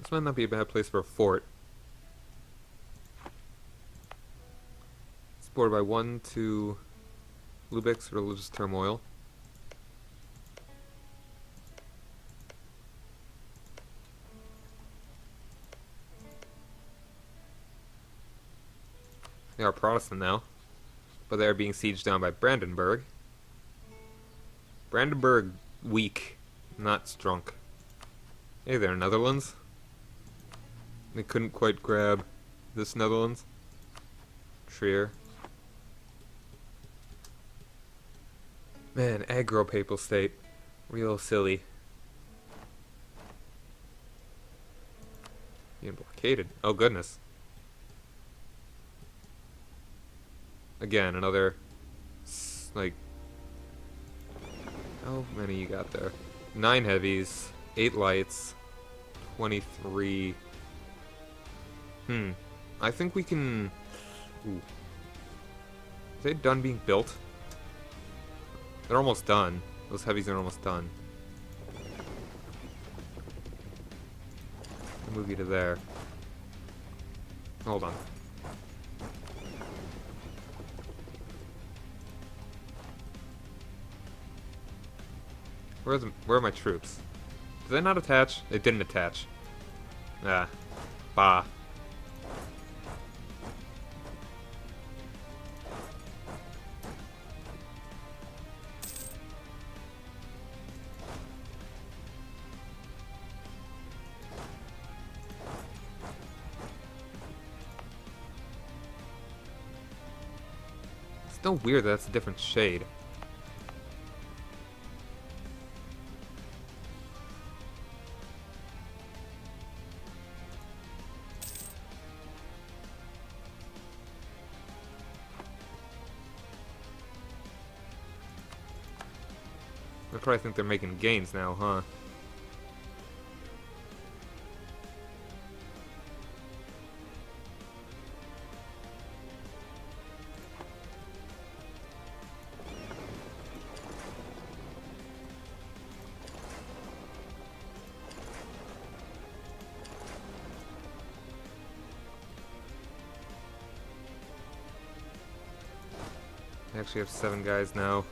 This might not be a bad place for a fort. Supported by 1, 2 Lubek's religious turmoil. They are Protestant now, but they are being sieged down by Brandenburg. Brandenburg weak, not strong. Hey there, Netherlands. They couldn't quite grab this Netherlands. Trier. Man, aggro-papal state. Real silly. Being blockaded. Oh goodness. Again, another, like, how many you got there? 9 heavies, 8 lights, 23. I think we can... Ooh. Are they done being built? They're almost done. Those heavies are almost done. I'll move you to there. Hold on. Where are my troops? Did they not attach? They didn't attach. Ah. Bah. Still weird that that's a different shade. I probably think they're making gains now, huh? I actually have 7 guys now.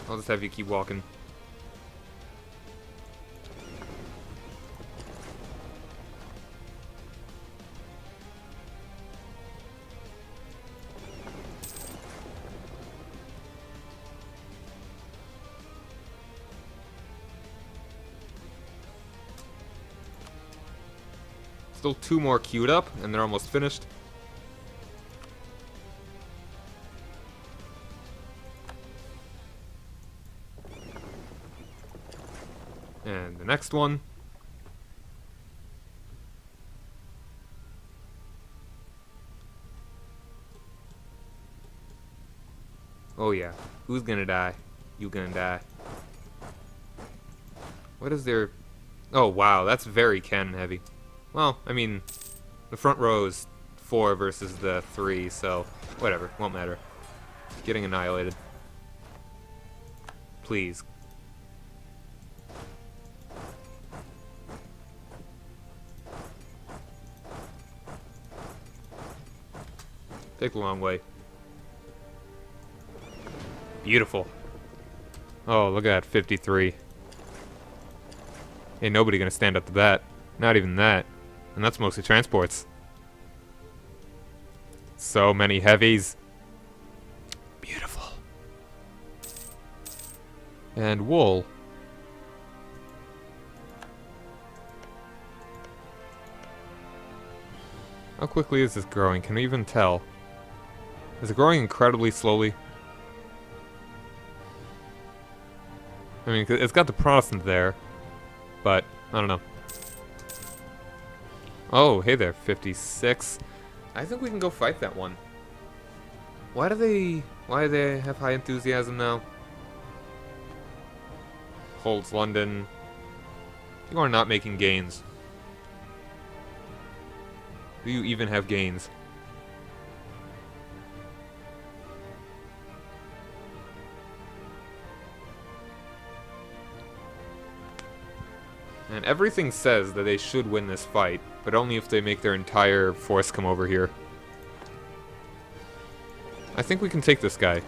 I'll just have you keep walking. Still 2 more queued up, and they're almost finished. And the next one. Oh yeah. Who's gonna die? You gonna die. What is their... Oh wow, that's very cannon heavy. Well, I mean, the front row is 4 versus the 3, so whatever, won't matter. Getting annihilated. Please. Take the long way. Beautiful. Oh, look at that, 53. Ain't nobody gonna stand up to that. Not even that. And that's mostly transports. So many heavies. Beautiful. And wool. How quickly is this growing? Can we even tell? Is it growing incredibly slowly? I mean, it's got the Protestant there, but I don't know. Oh, hey there, 56. I think we can go fight that one. Why do they have high enthusiasm now? Holds London. You are not making gains. Do you even have gains? And everything says that they should win this fight, but only if they make their entire force come over here. I think we can take this guy.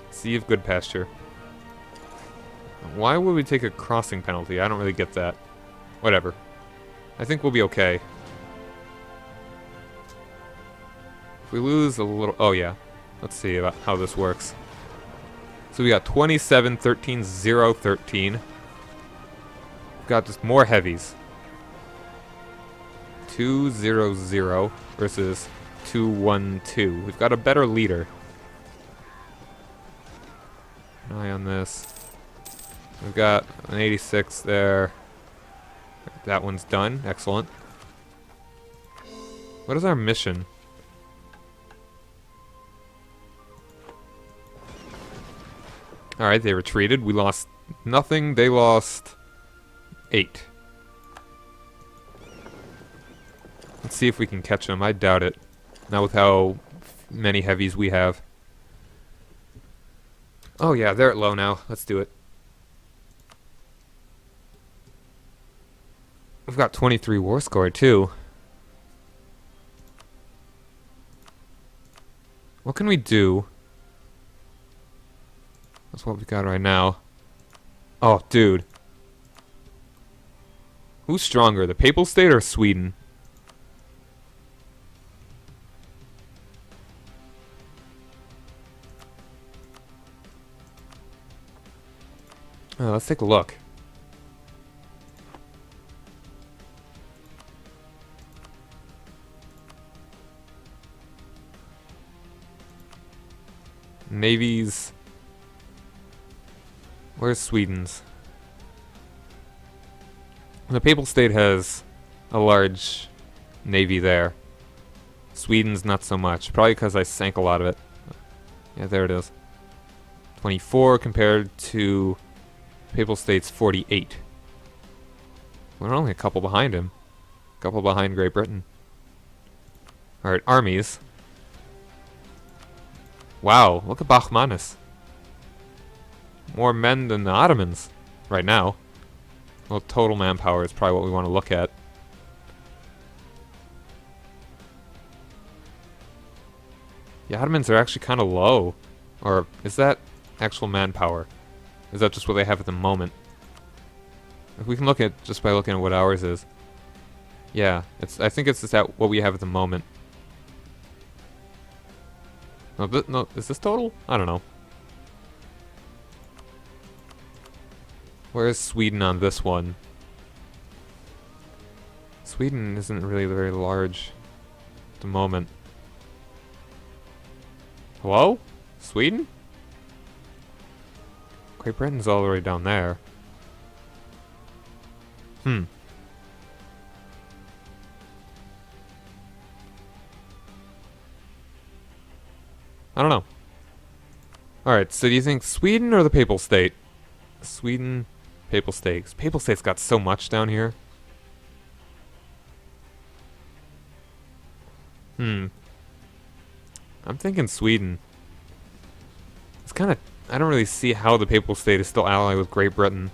Sea of Good Pasture. Why would we take a crossing penalty? I don't really get that. Whatever. I think we'll be okay. If we lose a little... Oh, yeah. Let's see about how this works. So we got 27, 13, 0, 13. We've got just more heavies. 2, 0, 0 versus 2, 1, 2. We've got a better leader. An eye on this. We've got an 86 there. That one's done. Excellent. What is our mission? Alright, they retreated. We lost nothing. They lost 8. Let's see if we can catch them. I doubt it. Not with how many heavies we have. Oh yeah, they're at low now. Let's do it. We've got 23 war score too. What can we do? That's what we got right now. Oh, dude. Who's stronger, the Papal State or Sweden? Let's take a look. navies. Where's Sweden's? The Papal State has a large navy there. Sweden's not so much. Probably because I sank a lot of it. Yeah, there it is. 24 compared to Papal State's 48. We're only a couple behind him. A couple behind Great Britain. Alright, armies. Wow, look at Bachmanis. More men than the Ottomans right now. Well, total manpower is probably what we want to look at. The Ottomans are actually kind of low. Or is that actual manpower? Is that just what they have at the moment? If we can look at just by looking at what ours is. Yeah, I think it's just at what we have at the moment. No, is this total? I don't know. Where is Sweden on this one? Sweden isn't really very large at the moment. Hello? Sweden? Great Britain's all the way down there. I don't know. Alright, so do you think Sweden or the Papal State? Sweden, Papal State. Papal State's got so much down here. I'm thinking Sweden. It's kind of... I don't really see how the Papal State is still allied with Great Britain.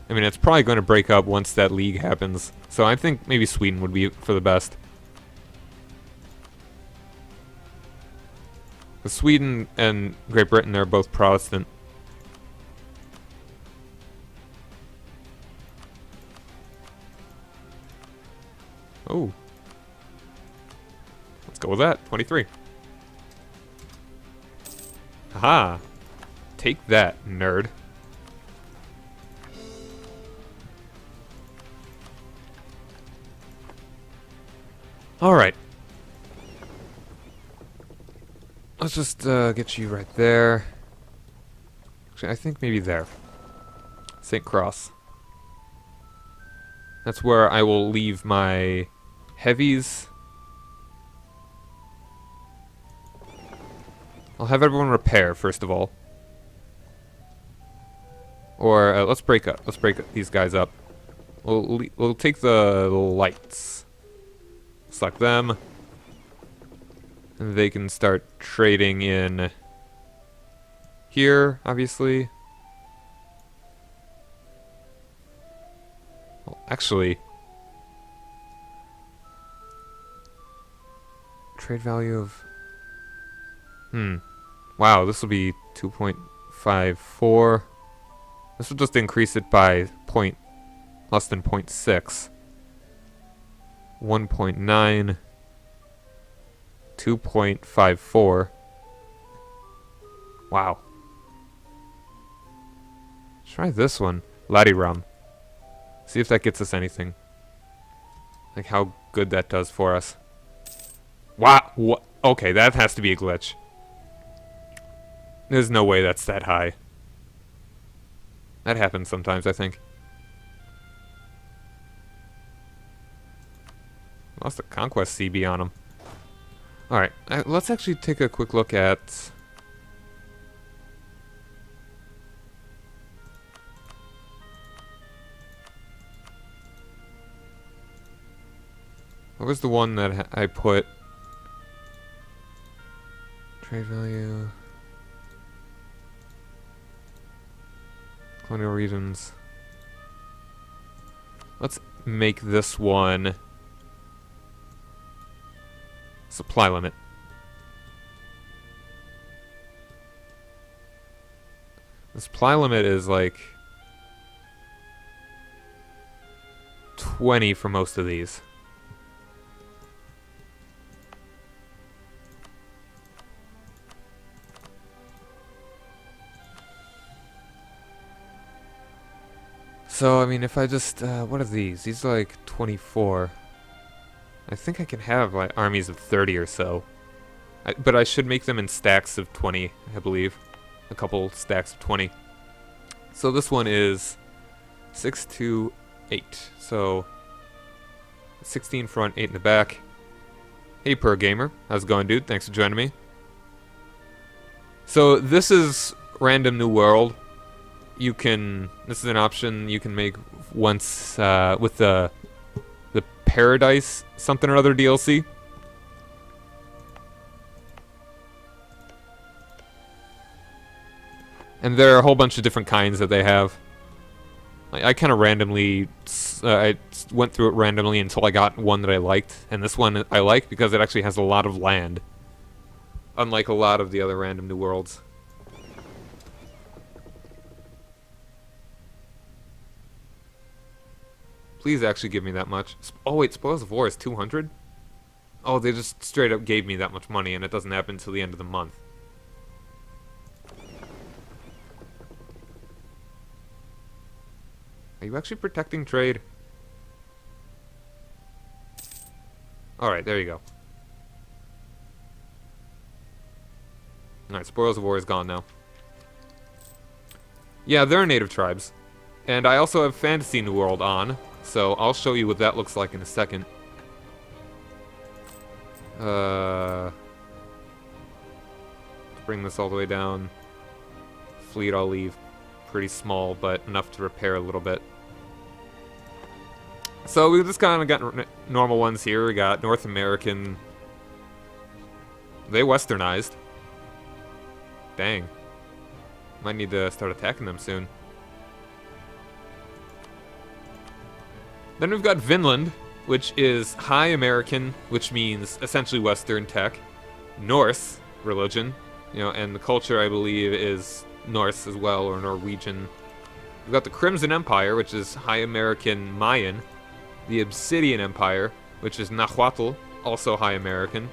I mean, it's probably going to break up once that league happens. So I think maybe Sweden would be for the best. But Sweden and Great Britain, they're both Protestant. Oh. Let's go with that. 23. Haha. Take that, nerd. Alright. Let's just get you right there. Actually, I think maybe there. St. Cross. That's where I will leave my heavies. I'll have everyone repair, first of all. Or, let's break these guys up. We'll take the lights. Select them. And they can start trading in here, obviously. Well, actually, trade value of... Wow, this will be 2.54. This will just increase it by less than 0.6. 1.9. 2.54. Wow. Try this one. Ladiram. See if that gets us anything. Like how good that does for us. Wow. Okay, that has to be a glitch. There's no way that's that high. That happens sometimes, I think. Lost a Conquest CB on him. Alright, let's actually take a quick look at... What was the one that I put? Trade value... Colonial regions. Let's make this one... Supply limit. The supply limit is like 20 for most of these. So, I mean, if I just, what are these? These are like 24. I think I can have like armies of 30 or so. But I should make them in stacks of 20, I believe. A couple stacks of 20. So this one is 6, 2, 8. So 16 front, 8 in the back. Hey, Per Gamer. How's it going, dude? Thanks for joining me. So this is Random New World. This is an option you can make once with the Paradise something or other DLC. And there are a whole bunch of different kinds that they have. I kind of randomly, I went through it randomly until I got one that I liked. And this one I like because it actually has a lot of land. Unlike a lot of the other Random New Worlds. Please actually give me that much. Oh wait, Spoils of War is 200? Oh, they just straight up gave me that much money and it doesn't happen until the end of the month. Are you actually protecting trade? Alright, there you go. Alright, Spoils of War is gone now. Yeah, there are native tribes. And I also have Fantasy New World on, so I'll show you what that looks like in a second. Bring this all the way down. Fleet I'll leave pretty small, but enough to repair a little bit. So we just kind of got normal ones here. We got North American. They westernized. Dang. Might need to start attacking them soon. Then we've got Vinland, which is High American, which means essentially Western tech. Norse religion, and the culture I believe is Norse as well, or Norwegian. We've got the Crimson Empire, which is High American Mayan. The Obsidian Empire, which is Nahuatl, also High American.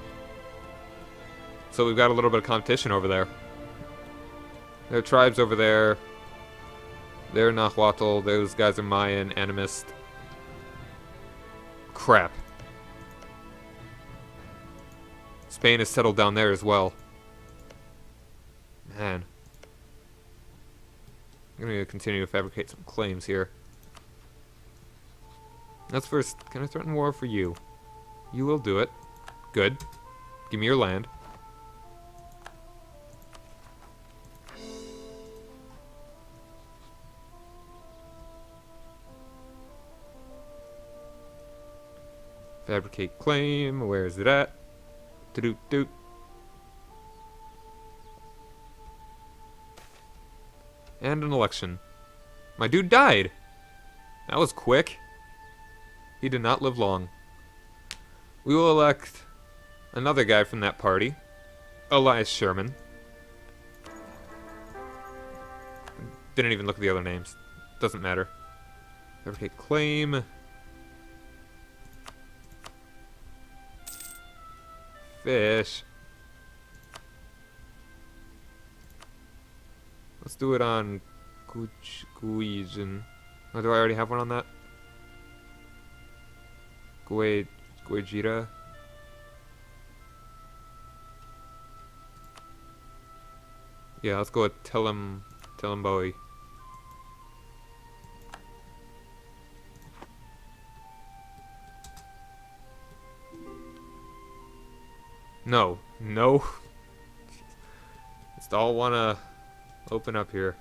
So we've got a little bit of competition over there. There are tribes over there. They're Nahuatl. Those guys are Mayan, Animist. Crap. Spain is settled down there as well. Man. I'm going to continue to fabricate some claims here. Let's first, can I threaten war for you? You will do it. Good. Give me your land. Fabricate claim. Where is it at? Doot. And an election. My dude died. That was quick. He did not live long. We will elect another guy from that party. Elias Sherman. Didn't even look at the other names. Doesn't matter. Fabricate claim. Fish. Let's do it on Guijin. Oh, do I already have one on that? Guejira. Yeah, let's go with Telemboy. No. Just all wanna open up here.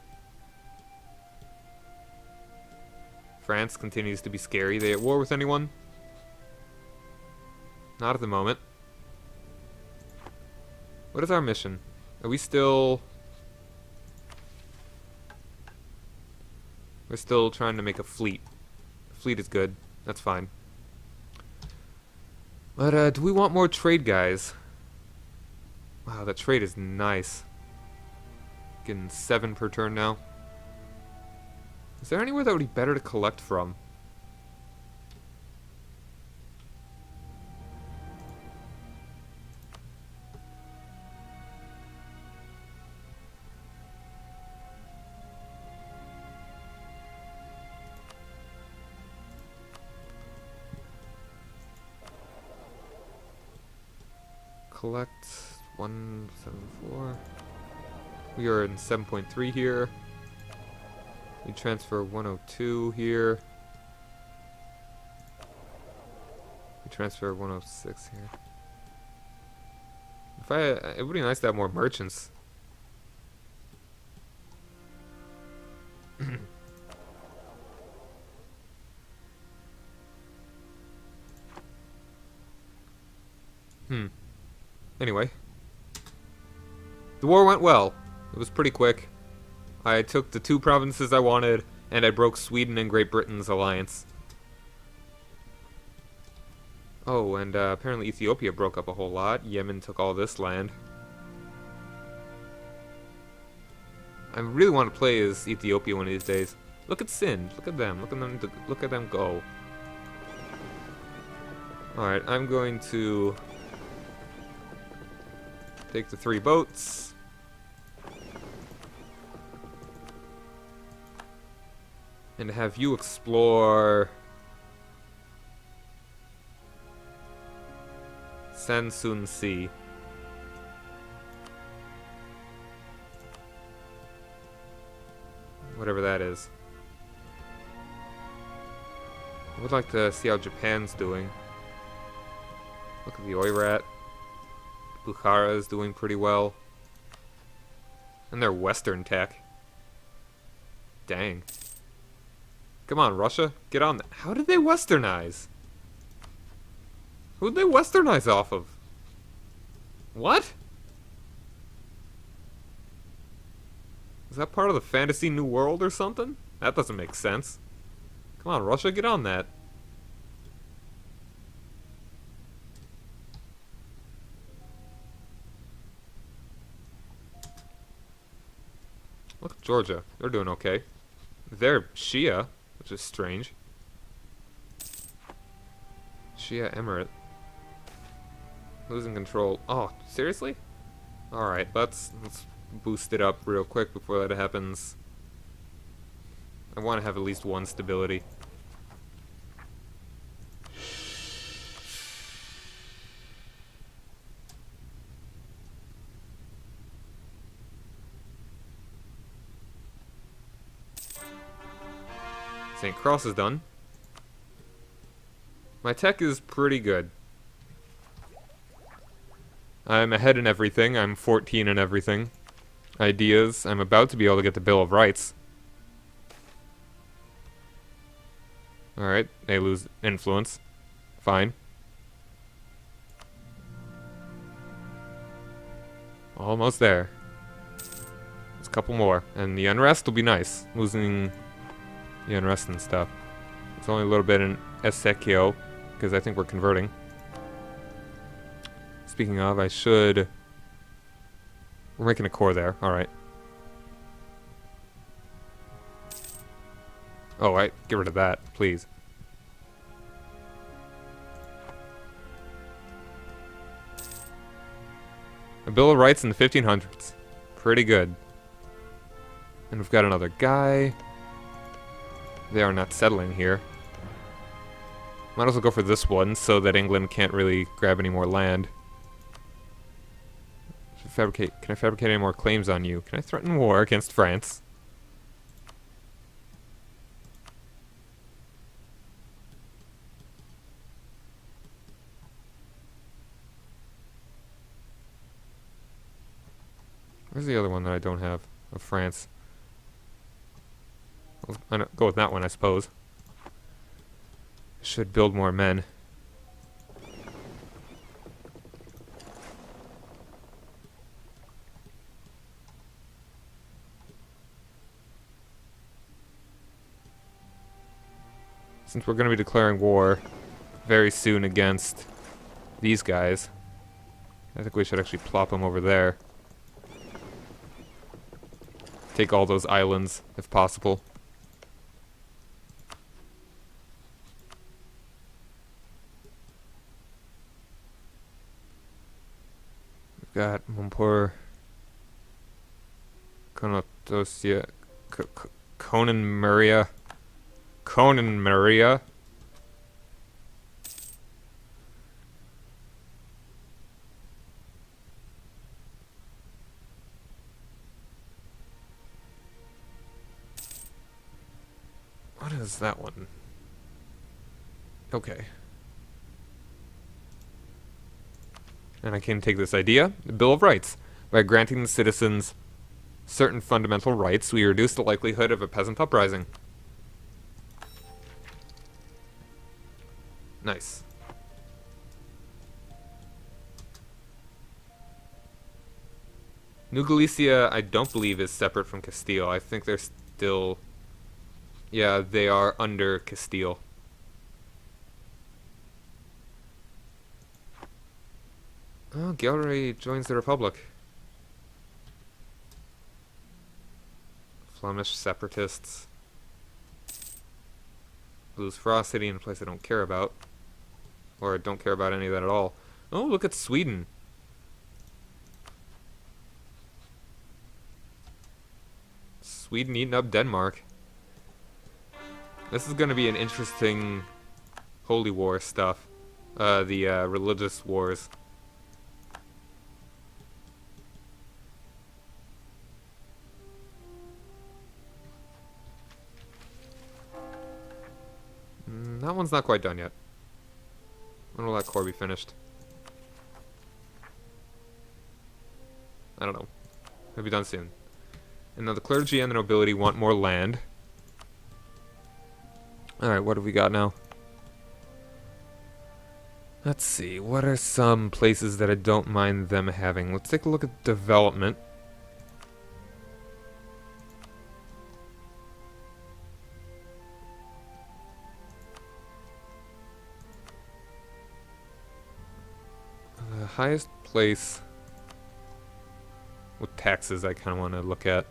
France continues to be scary. They at war with anyone? Not at the moment. What is our mission? Are we still... We're still trying to make a fleet. Fleet is good. That's fine. But, do we want more trade guys? Wow, that trade is nice. Getting 7 per turn now. Is there anywhere that would be better to collect from? Collect 174. We are in 7.3 here. We transfer 102 here. We transfer 106 here. It would be nice to have more merchants. Anyway. The war went well. It was pretty quick. I took the 2 provinces I wanted, and I broke Sweden and Great Britain's alliance. Oh, and apparently Ethiopia broke up a whole lot. Yemen took all this land. I really want to play as Ethiopia one of these days. Look at Sind. Look at them. Look at them go. Alright, I'm going to take the 3 boats. And have you explore Sansun Sea. Whatever that is. I would like to see how Japan's doing. Look at the Oirat. Bukhara is doing pretty well. And their Western tech. Dang. Come on, Russia. Get on that. How did they Westernize? Who'd they Westernize off of? What? Is that part of the Fantasy New World or something? That doesn't make sense. Come on, Russia, get on that. Look at Georgia. They're doing okay. They're Shia, which is strange. Shia Emirate. Losing control. Oh, seriously? Alright, let's boost it up real quick before that happens. I want to have at least one stability. St. Cross is done. My tech is pretty good. I'm ahead in everything. I'm 14 in everything. Ideas. I'm about to be able to get the Bill of Rights. Alright, they lose influence. Fine. Almost there. There's a couple more. And the unrest will be nice. Losing the unrest and stuff. It's only a little bit in Ezekiel, because I think we're converting. Speaking of, I should... We're making a core there. Alright. Oh, right. Get rid of that, please. A Bill of Rights in the 1500s. Pretty good. And we've got another guy. They are not settling here. Might as well go for this one so that England can't really grab any more land. Can I fabricate any more claims on you? Can I threaten war against France? Where's the other one that I don't have of France? I'll go with that one, I suppose. Should build more men. Since we're going to be declaring war very soon against these guys, I think we should actually plop them over there. Take all those islands, if possible. We've got Montpur, Konotosia, Conan Maria. Conan Maria. that one? Okay. And I can take this idea, the Bill of Rights. By granting the citizens certain fundamental rights, we reduce the likelihood of a peasant uprising. Nice. New Galicia, I don't believe, is separate from Castile. I think they're still... Yeah, they are under Castile. Oh, Gallery joins the Republic. Flemish separatists. Lose ferocity in a place I don't care about. Or I don't care about any of that at all. Oh, look at Sweden. Sweden eating up Denmark. This is going to be an interesting Holy War stuff. The religious wars. That one's not quite done yet. When will that core be finished? I don't know. It'll be done soon. And now the clergy and the nobility want more land. Alright, what have we got now? Let's see, what are some places that I don't mind them having? Let's take a look at development. The highest place with taxes I kind of want to look at.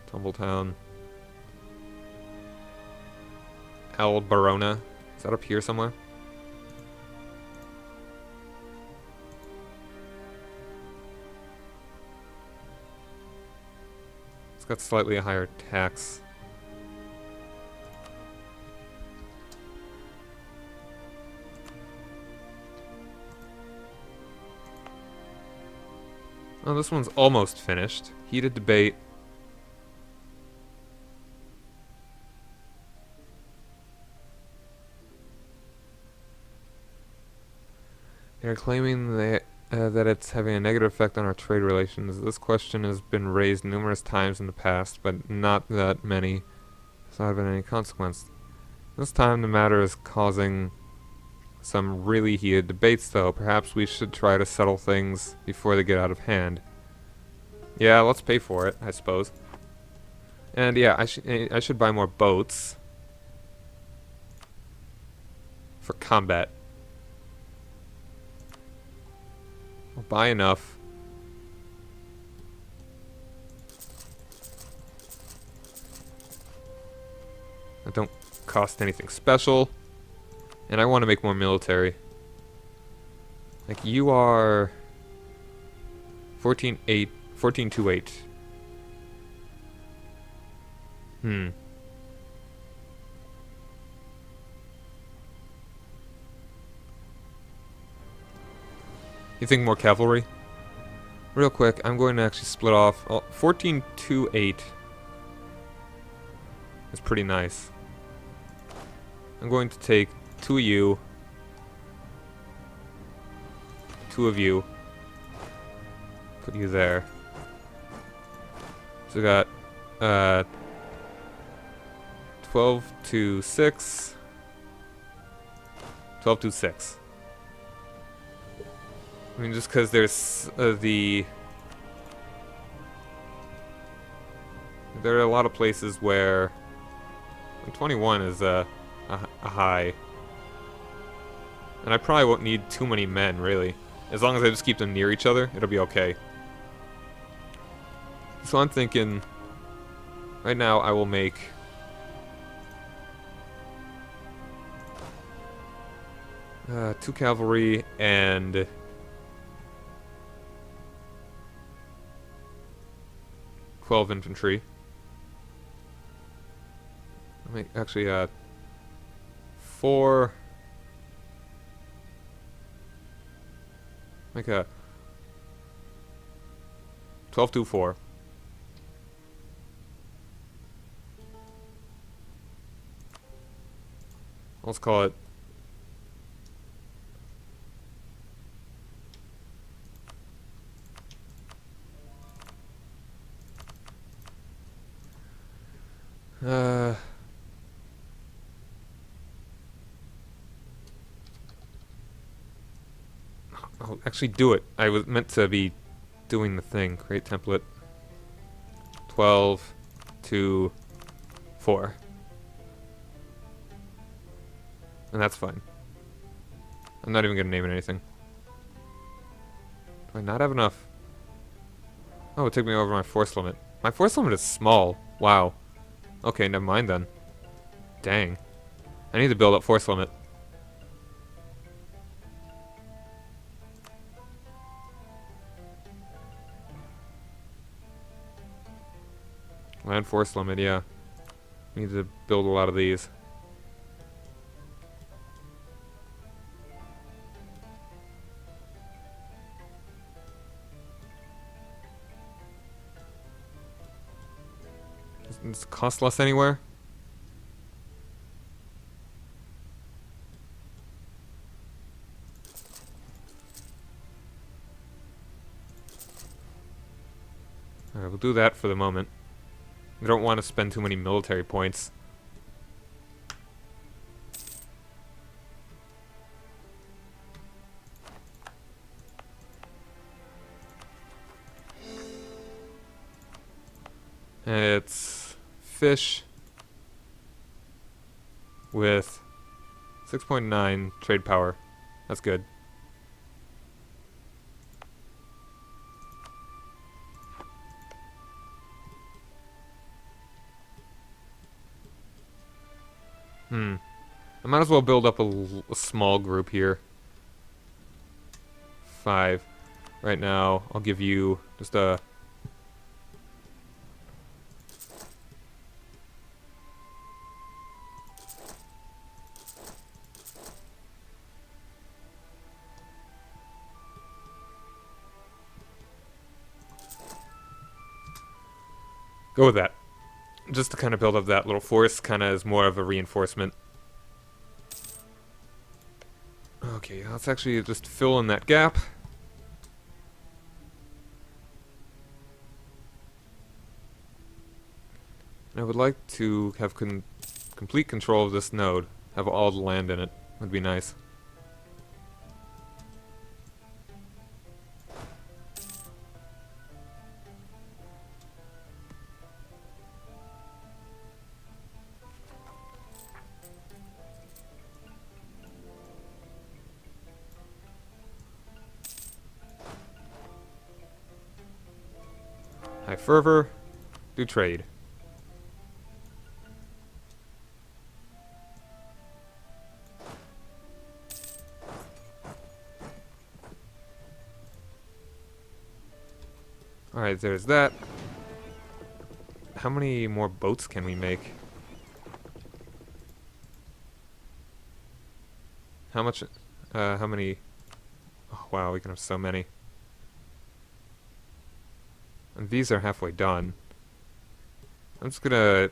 Tumbletown. El Barona. Is that up here somewhere? It's got slightly a higher tax. Oh, this one's almost finished. Heated debate. They're claiming that it's having a negative effect on our trade relations. This question has been raised numerous times in the past, but not that many has not been any consequence. This time the matter is causing some really heated debates, though. Perhaps we should try to settle things before they get out of hand. Yeah, let's pay for it, I suppose. And yeah, I should buy more boats for combat. I'll buy enough. That don't cost anything special. And I want to make more military. Like, you are 14.8, 14.28. You think more cavalry? Real quick, I'm going to actually split off. Oh, 14.28 is pretty nice. I'm going to take 2 of you, 2 of you, put you there. So we got 12 to 6, 12 to 6. I mean, just because there's there are a lot of places where 21 is a high. And I probably won't need too many men, really. As long as I just keep them near each other, it'll be okay. So I'm thinking, right now I will make two cavalry and 12 infantry. I'll make actually 4. Make a 12 to 4. Let's call it. I'll actually do it. I was meant to be doing the thing. Create template. 12, 2, 4. And that's fine. I'm not even gonna name it anything. Do I not have enough? Oh, it took me over my force limit. My force limit is small. Wow. Okay, never mind then. Dang. I need to build up force limit. Land force limit, yeah. Need to build a lot of these. Does it cost less anywhere? Alright, we'll do that for the moment. We don't want to spend too many military points. It's fish with 6.9 trade power. That's good. I might as well build up a small group here. 5. Right now, I'll give you just a... Go with that. Just to kind of build up that little force, kind of as more of a reinforcement. Okay, let's actually just fill in that gap. I would like to have complete control of this node. Have all the land in it. Would be nice. High fervor, do trade. Alright, there's that. How many more boats can we make? How much, how many? Oh, wow, we can have so many. And these are halfway done. I'm just gonna...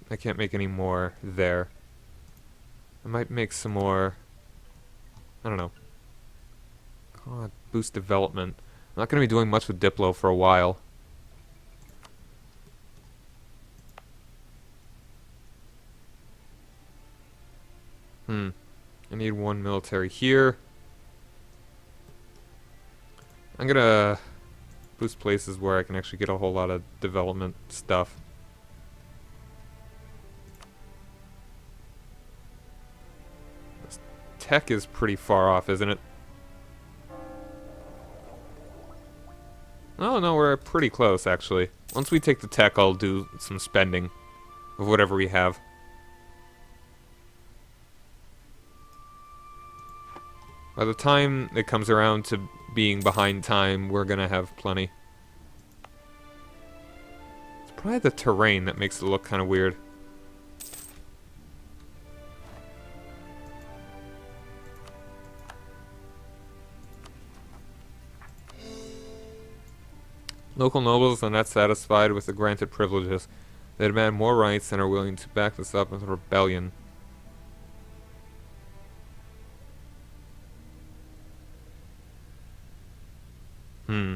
I can't make any more there. I might make some more... I don't know. God, boost development. I'm not gonna be doing much with Diplo for a while. I need one military here. I'm gonna boost places where I can actually get a whole lot of development stuff. This tech is pretty far off, isn't it? Oh no, we're pretty close actually. Once we take the tech, I'll do some spending of whatever we have. By the time it comes around to being behind time, we're gonna have plenty. It's probably the terrain that makes it look kind of weird. Local nobles are not satisfied with the granted privileges. They demand more rights and are willing to back this up with a rebellion. Hmm.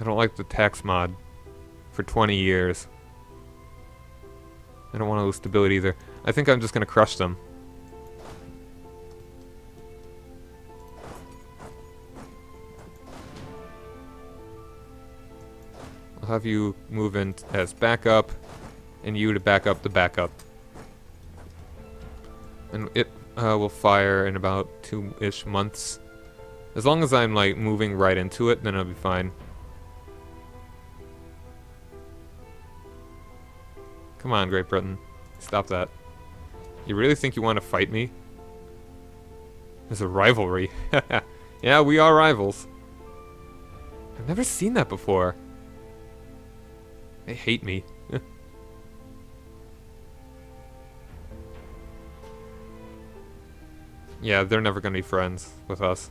I don't like the tax mod for 20 years. I don't want to lose stability either. I think I'm just going to crush them. I'll have you move in as backup, and you to back up the backup. And it will fire in about 2-ish months. As long as I'm, like, moving right into it, then it'll be fine. Come on, Great Britain. Stop that. You really think you want to fight me? There's a rivalry. Yeah, we are rivals. I've never seen that before. They hate me. Yeah, they're never gonna be friends with us.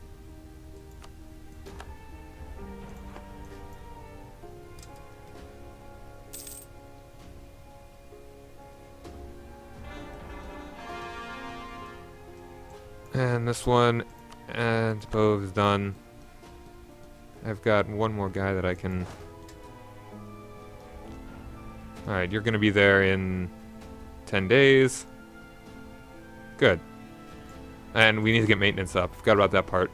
And this one, and both is done. I've got one more guy that I can... Alright, you're gonna be there in 10 days. Good. And we need to get maintenance up. Forgot about that part.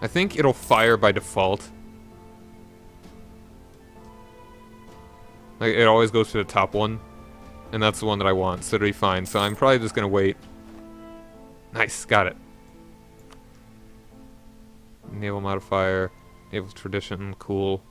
I think it'll fire by default. Like, it always goes to the top one. And that's the one that I want, so it'll be fine. So I'm probably just gonna wait. Nice, got it. Naval modifier, naval tradition, cool.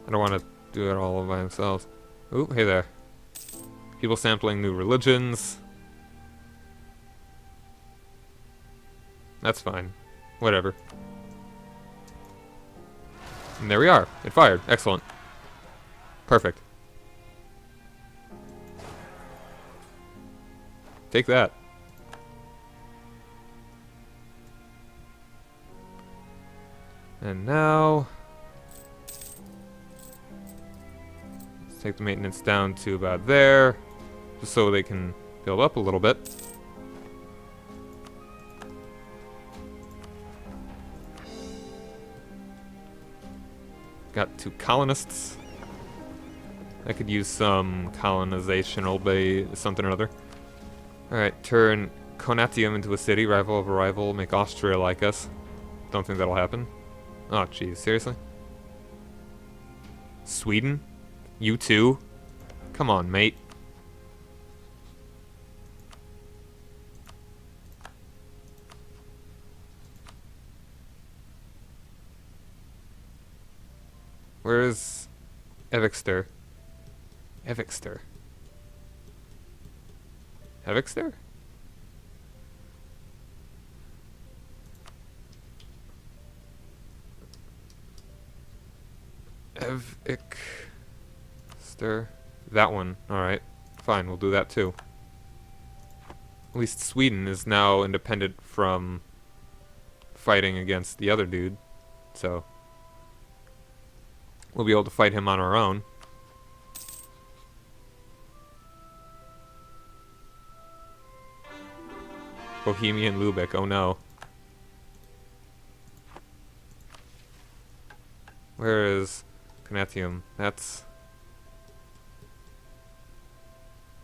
I don't want to do it all by themselves. Ooh, hey there. People sampling new religions. That's fine. Whatever. And there we are. It fired. Excellent. Perfect. Take that. And now... let's take the maintenance down to about there, just so they can build up a little bit. Got 2 colonists. I could use some colonization, obey something or other. Alright, turn Conatium into a city, rival of a rival, make Austria like us. Don't think that'll happen. Oh, jeez, seriously? Sweden? You too? Come on, mate. Where's Evixter? Evixter? Evixter? Evixter. That one. Alright. Fine, we'll do that too. At least Sweden is now independent from fighting against the other dude. So we'll be able to fight him on our own. Bohemian Lubeck, oh no. Where is Conatium? That's...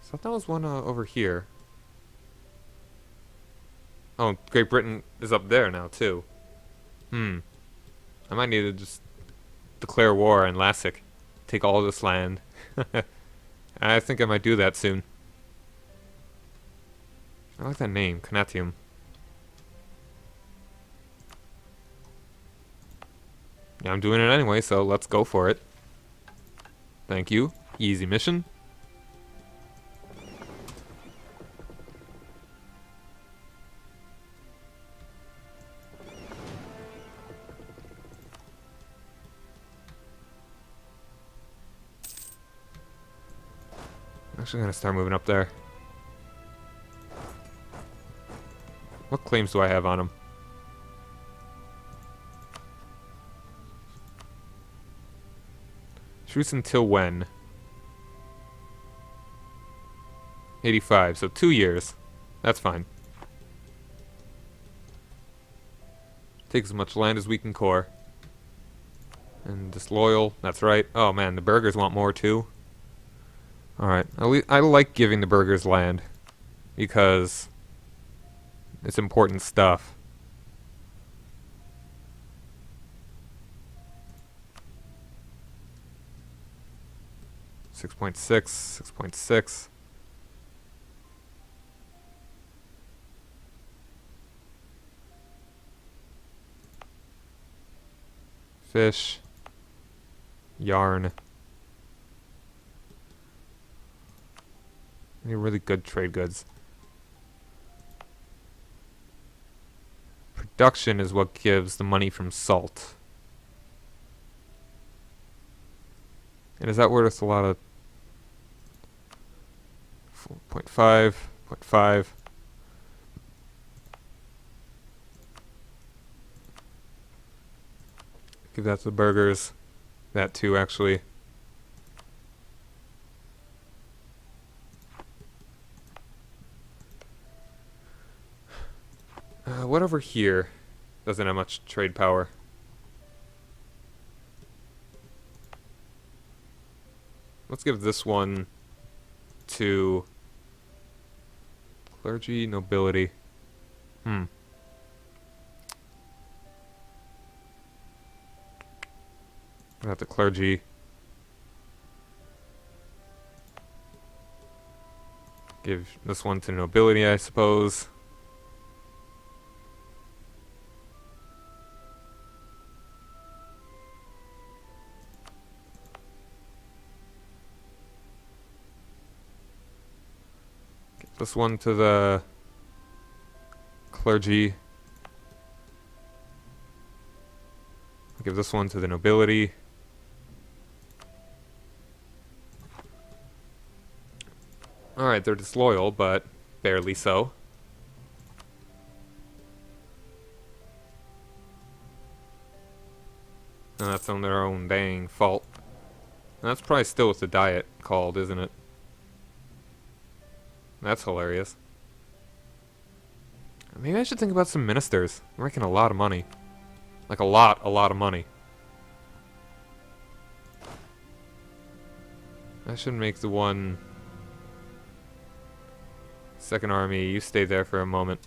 I thought that was one over here. Oh, Great Britain is up there now, too. I might need to just declare war on Lassic. Take all this land. I think I might do that soon. I like that name, Conatium. Yeah, I'm doing it anyway, so let's go for it. Thank you. Easy mission. Actually gonna start moving up there. What claims do I have on him? Truce until when? 85, so 2 years. That's fine. Take as much land as we can core. And disloyal, that's right. Oh man, the burghers want more too. Alright, I like giving the burghers land. Because it's important stuff. .6, 6.6. Fish. Yarn. Any really good trade goods. Production is what gives the money from salt. And is that worth a lot of 0.5, 0.5. Give that to the burgers. That too, actually. What over here doesn't have much trade power? Let's give this one to clergy, nobility. Not the clergy. Give this one to nobility, I suppose. Give this one to the clergy. Give this one to the nobility. Alright, they're disloyal, but barely so. And that's on their own dang fault. And that's probably still what the diet called, isn't it? That's hilarious. Maybe I should think about some ministers. I'm making a lot of money. Like a lot of money. I should make the one... Second army, you stay there for a moment.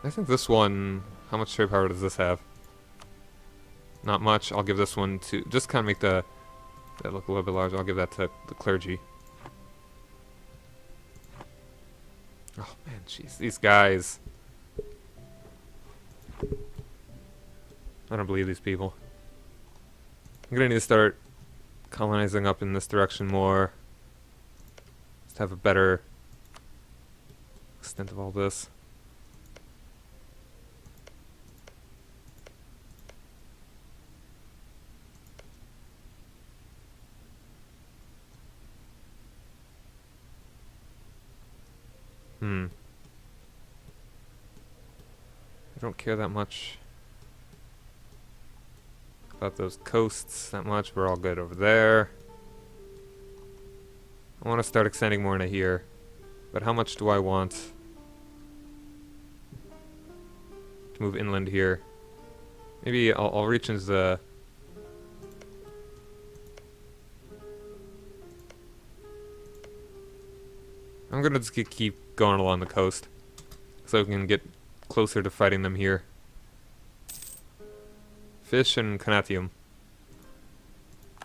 I think this one... How much trade power does this have? Not much. I'll give this one to... Just kind of make that look a little bit larger. I'll give that to the clergy. Oh man, jeez. These guys... I don't believe these people. I'm gonna need to start colonizing up in this direction more. Just have a better extent of all this. I don't care that much about those coasts that much. We're all good over there. I want to start extending more into here. But how much do I want to move inland here? Maybe I'll reach into the... I'm gonna just keep going along the coast so we can get closer to fighting them here. Fish and Canatium.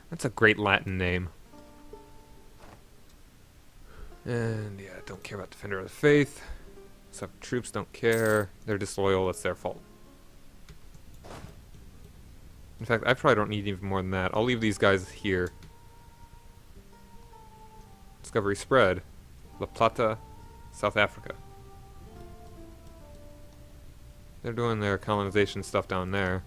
That's a great Latin name. And yeah, don't care about Defender of the Faith. Except troops don't care. They're disloyal, it's their fault. In fact, I probably don't need even more than that. I'll leave these guys here. Discovery spread. La Plata, South Africa. They're doing their colonization stuff down there.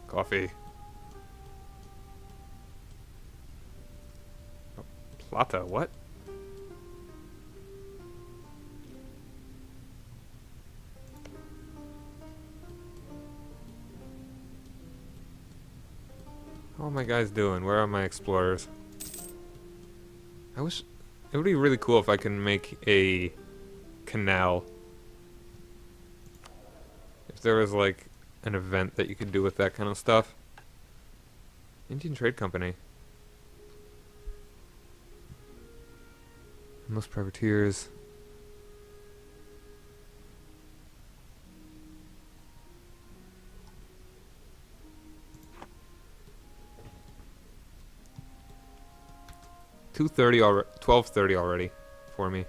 Coffee. Oh, Plata, what? How are my guys doing? Where are my explorers? I wish... It would be really cool if I can make a canal. If there was, like, an event that you could do with that kind of stuff. Indian Trade Company. Most privateers. $2:30 already. 12:30 already for me.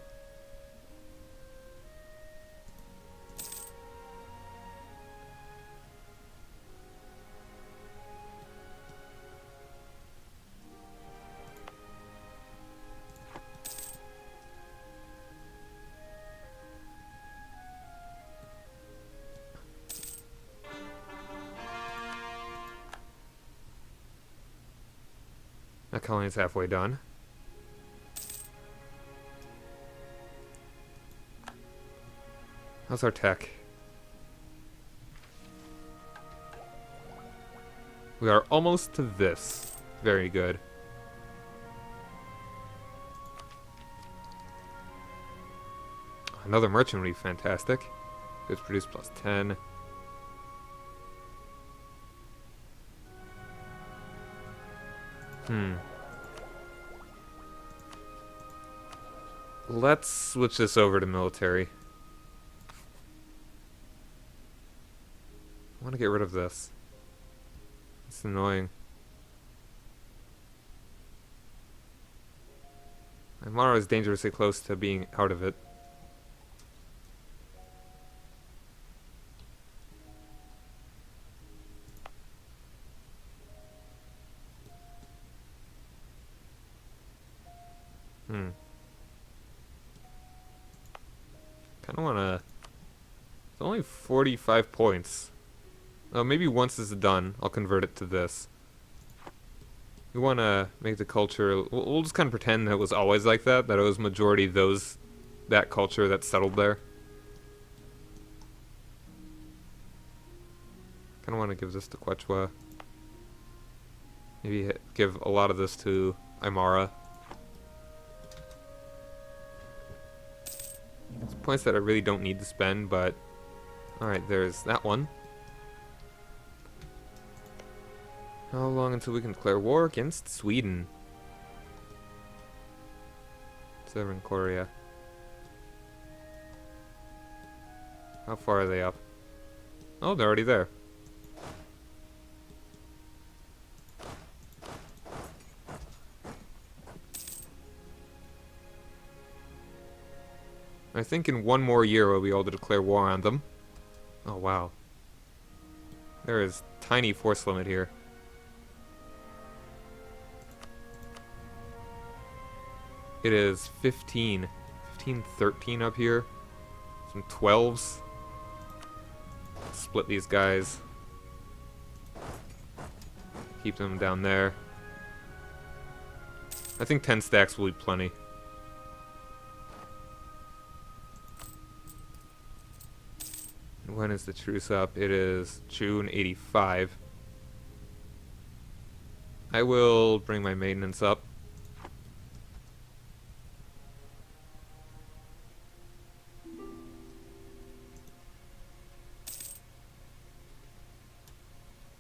That colony is halfway done. How's our tech? We are almost to this. Very good. Another merchant would be fantastic. Goods produced plus 10. Let's switch this over to military. I want to get rid of this. It's annoying. Aymara is dangerously close to being out of it. Kinda wanna... It's only 45 points. Oh, maybe once this is done, I'll convert it to this. We wanna make the culture... We'll just kinda pretend that it was always like that it was majority that culture that settled there. Kinda wanna give this to Quechua. Maybe give a lot of this to Aymara. It's points that I really don't need to spend, but... Alright, there's that one. How long until we can declare war against Sweden? Southern Korea. How far are they up? Oh, they're already there. I think in one more year we'll be able to declare war on them. Oh, wow. There is tiny force limit here. It is 15. 15, 13 up here. Some 12s. Split these guys. Keep them down there. I think 10 stacks will be plenty. When is the truce up? It is June 85. I will bring my maintenance up.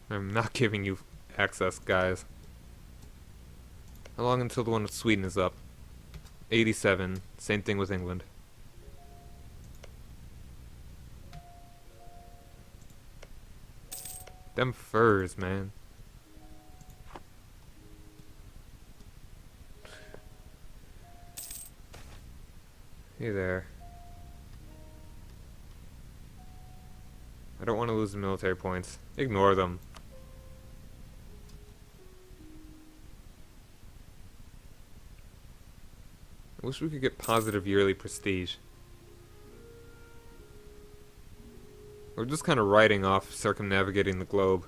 I'm not giving you access, guys. How long until the one with Sweden is up? 87. Same thing with England. Them furs, man. Hey there. I don't want to lose the military points. Ignore them. I wish we could get positive yearly prestige. We're just kind of riding off, circumnavigating the globe.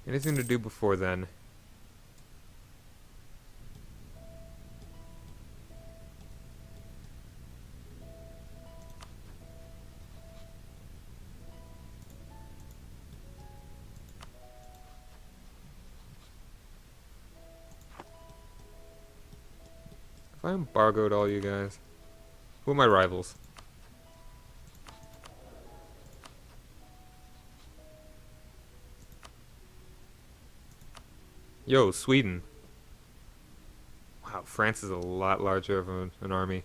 Anything to do before then? If I embargoed all you guys, who are my rivals? Yo, Sweden. Wow, France is a lot larger of an army.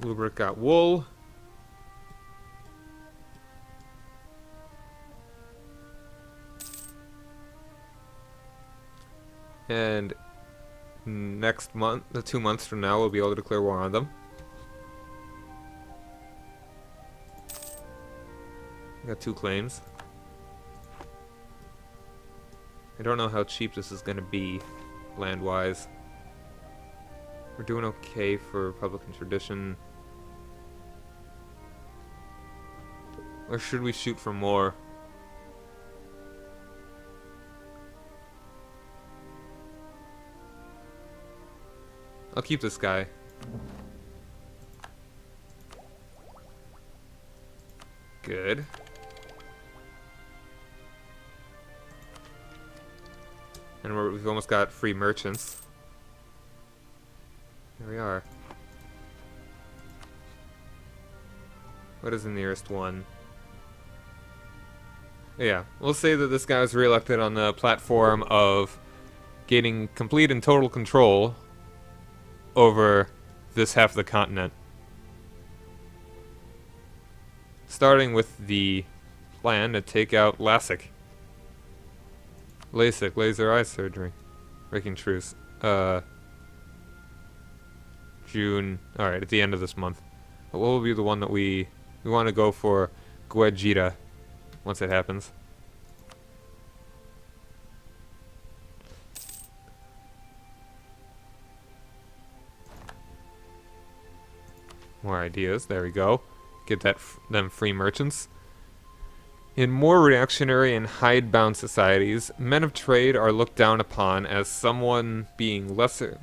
Lubric got wool. And next month, 2 months from now, we'll be able to declare war on them. Got 2 claims. I don't know how cheap this is going to be, land-wise. We're doing okay for Republican tradition. Or should we shoot for more? I'll keep this guy. Good. And we've almost got free merchants. Here we are. What is the nearest one? Yeah, we'll say that this guy was reelected on the platform of gaining complete and total control over this half of the continent. Starting with the plan to take out LASIK. LASIK, laser eye surgery. Breaking truce. June. Alright, at the end of this month. But what will be the one that we want to go for Guajira once it happens. More ideas. There we go. Get them free merchants. In more reactionary and hidebound societies, men of trade are looked down upon as somehow being lesser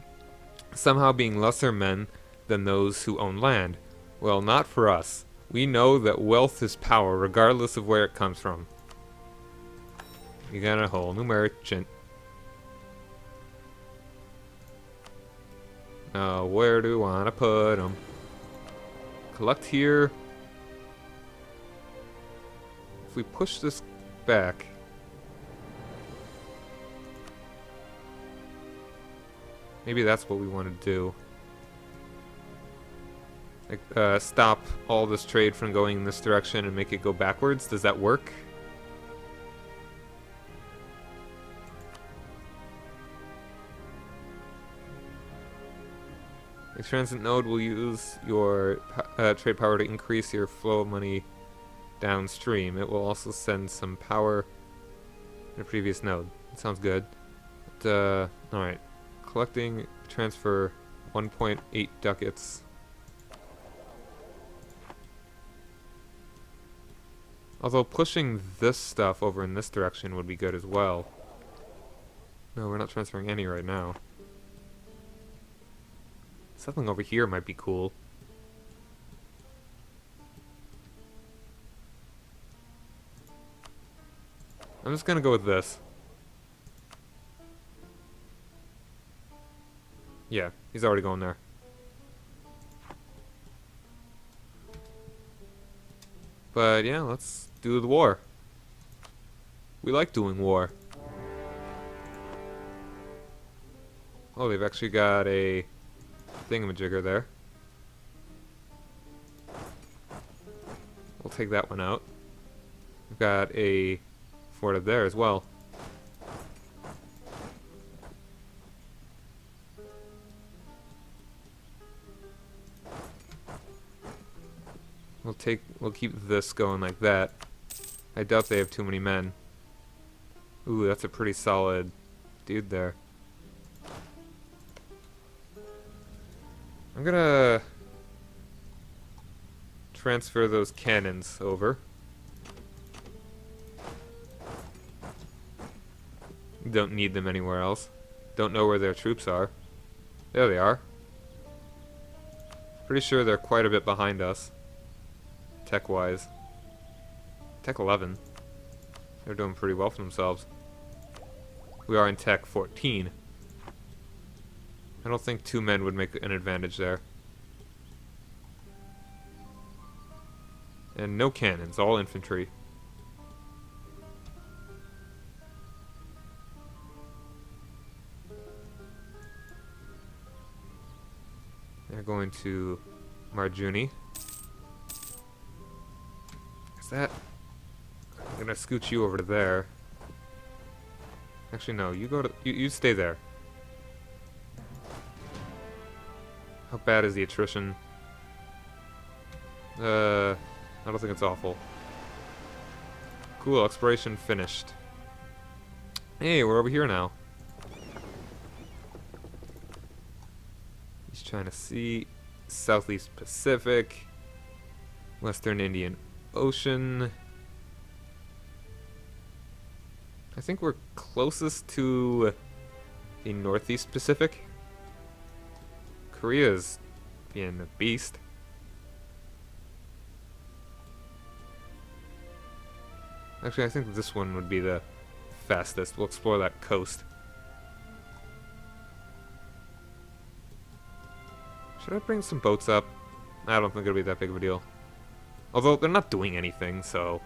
men than those who own land. Well, not for us. We know that wealth is power, regardless of where it comes from. You got a whole new merchant. Now, where do we want to put them? Collect here. If we push this back... maybe that's what we want to do. Like, stop all this trade from going in this direction and make it go backwards. Does that work? The transit node will use your trade power to increase your flow of money downstream. It will also send some power in a previous node. Sounds good. Alright. Collecting, transfer 1.8 ducats. Although pushing this stuff over in this direction would be good as well. No, we're not transferring any right now. Something over here might be cool. I'm just gonna go with this. Yeah, he's already going there. But yeah, let's do the war. We like doing war. Oh, they've actually got a thingamajigger there. We'll take that one out. We've got a fort up there as well. We'll keep this going like that. I doubt they have too many men. Ooh, that's a pretty solid dude there. I'm gonna transfer those cannons over. Don't need them anywhere else. Don't know where their troops are. There they are. Pretty sure they're quite a bit behind us. Tech-wise. Tech 11. They're doing pretty well for themselves. We are in Tech 14. I don't think 2 men would make an advantage there. And no cannons, all infantry. They're going to Marjuni. Is that... I'm gonna scooch you over to there. Actually, no, you go to... You stay there. How bad is the attrition? I don't think it's awful. Cool, exploration finished. Hey, we're over here now. He's trying to see Southeast Pacific, Western Indian Ocean. I think we're closest to the Northeast Pacific. Korea's being a beast. Actually, I think this one would be the fastest. We'll explore that coast. Should I bring some boats up? I don't think it'll be that big of a deal. Although, they're not doing anything, so...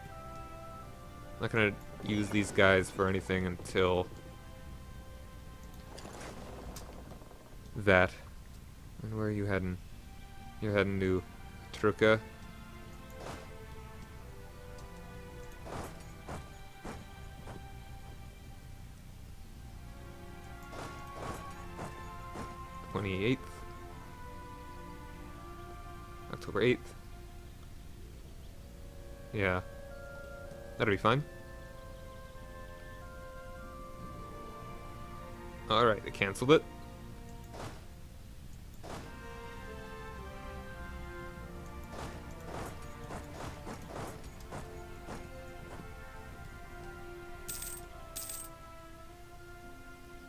I'm not gonna use these guys for anything until... that. And where are you heading? You're heading to Truca. October 8th. Yeah. That'll be fine. Alright, I canceled it.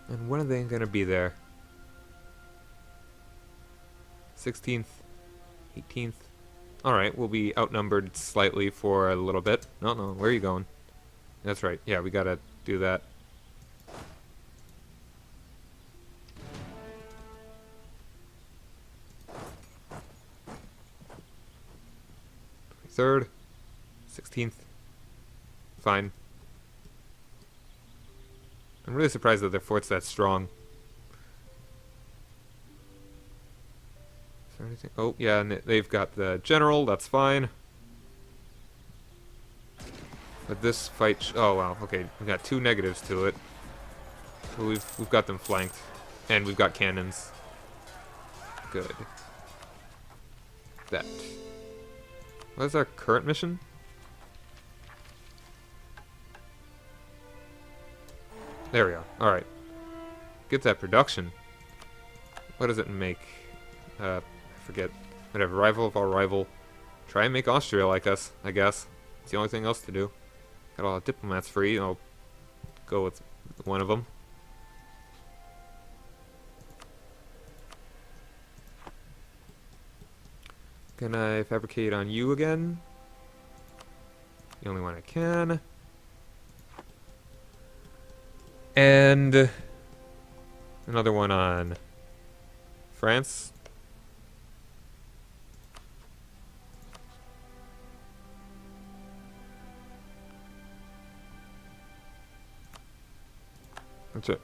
And when are they gonna be there? 16th, 18th. Alright, we'll be outnumbered slightly for a little bit. No, where are you going? That's right. Yeah, we gotta do that. 3rd, 16th. Fine. I'm really surprised that their fort's that strong. Is there anything? Oh, yeah, and they've got the general, that's fine. But this fight... oh, wow, okay. We've got 2 negatives to it. So we've got them flanked. And we've got cannons. Good. That. What is our current mission? There we are. Alright. Get that production. What does it make? I forget. Whatever. Rival of our rival. Try and make Austria like us, I guess. It's the only thing else to do. Got all the diplomats free. I'll go with one of them. Can I fabricate on you again? The only one I can. And another one on France.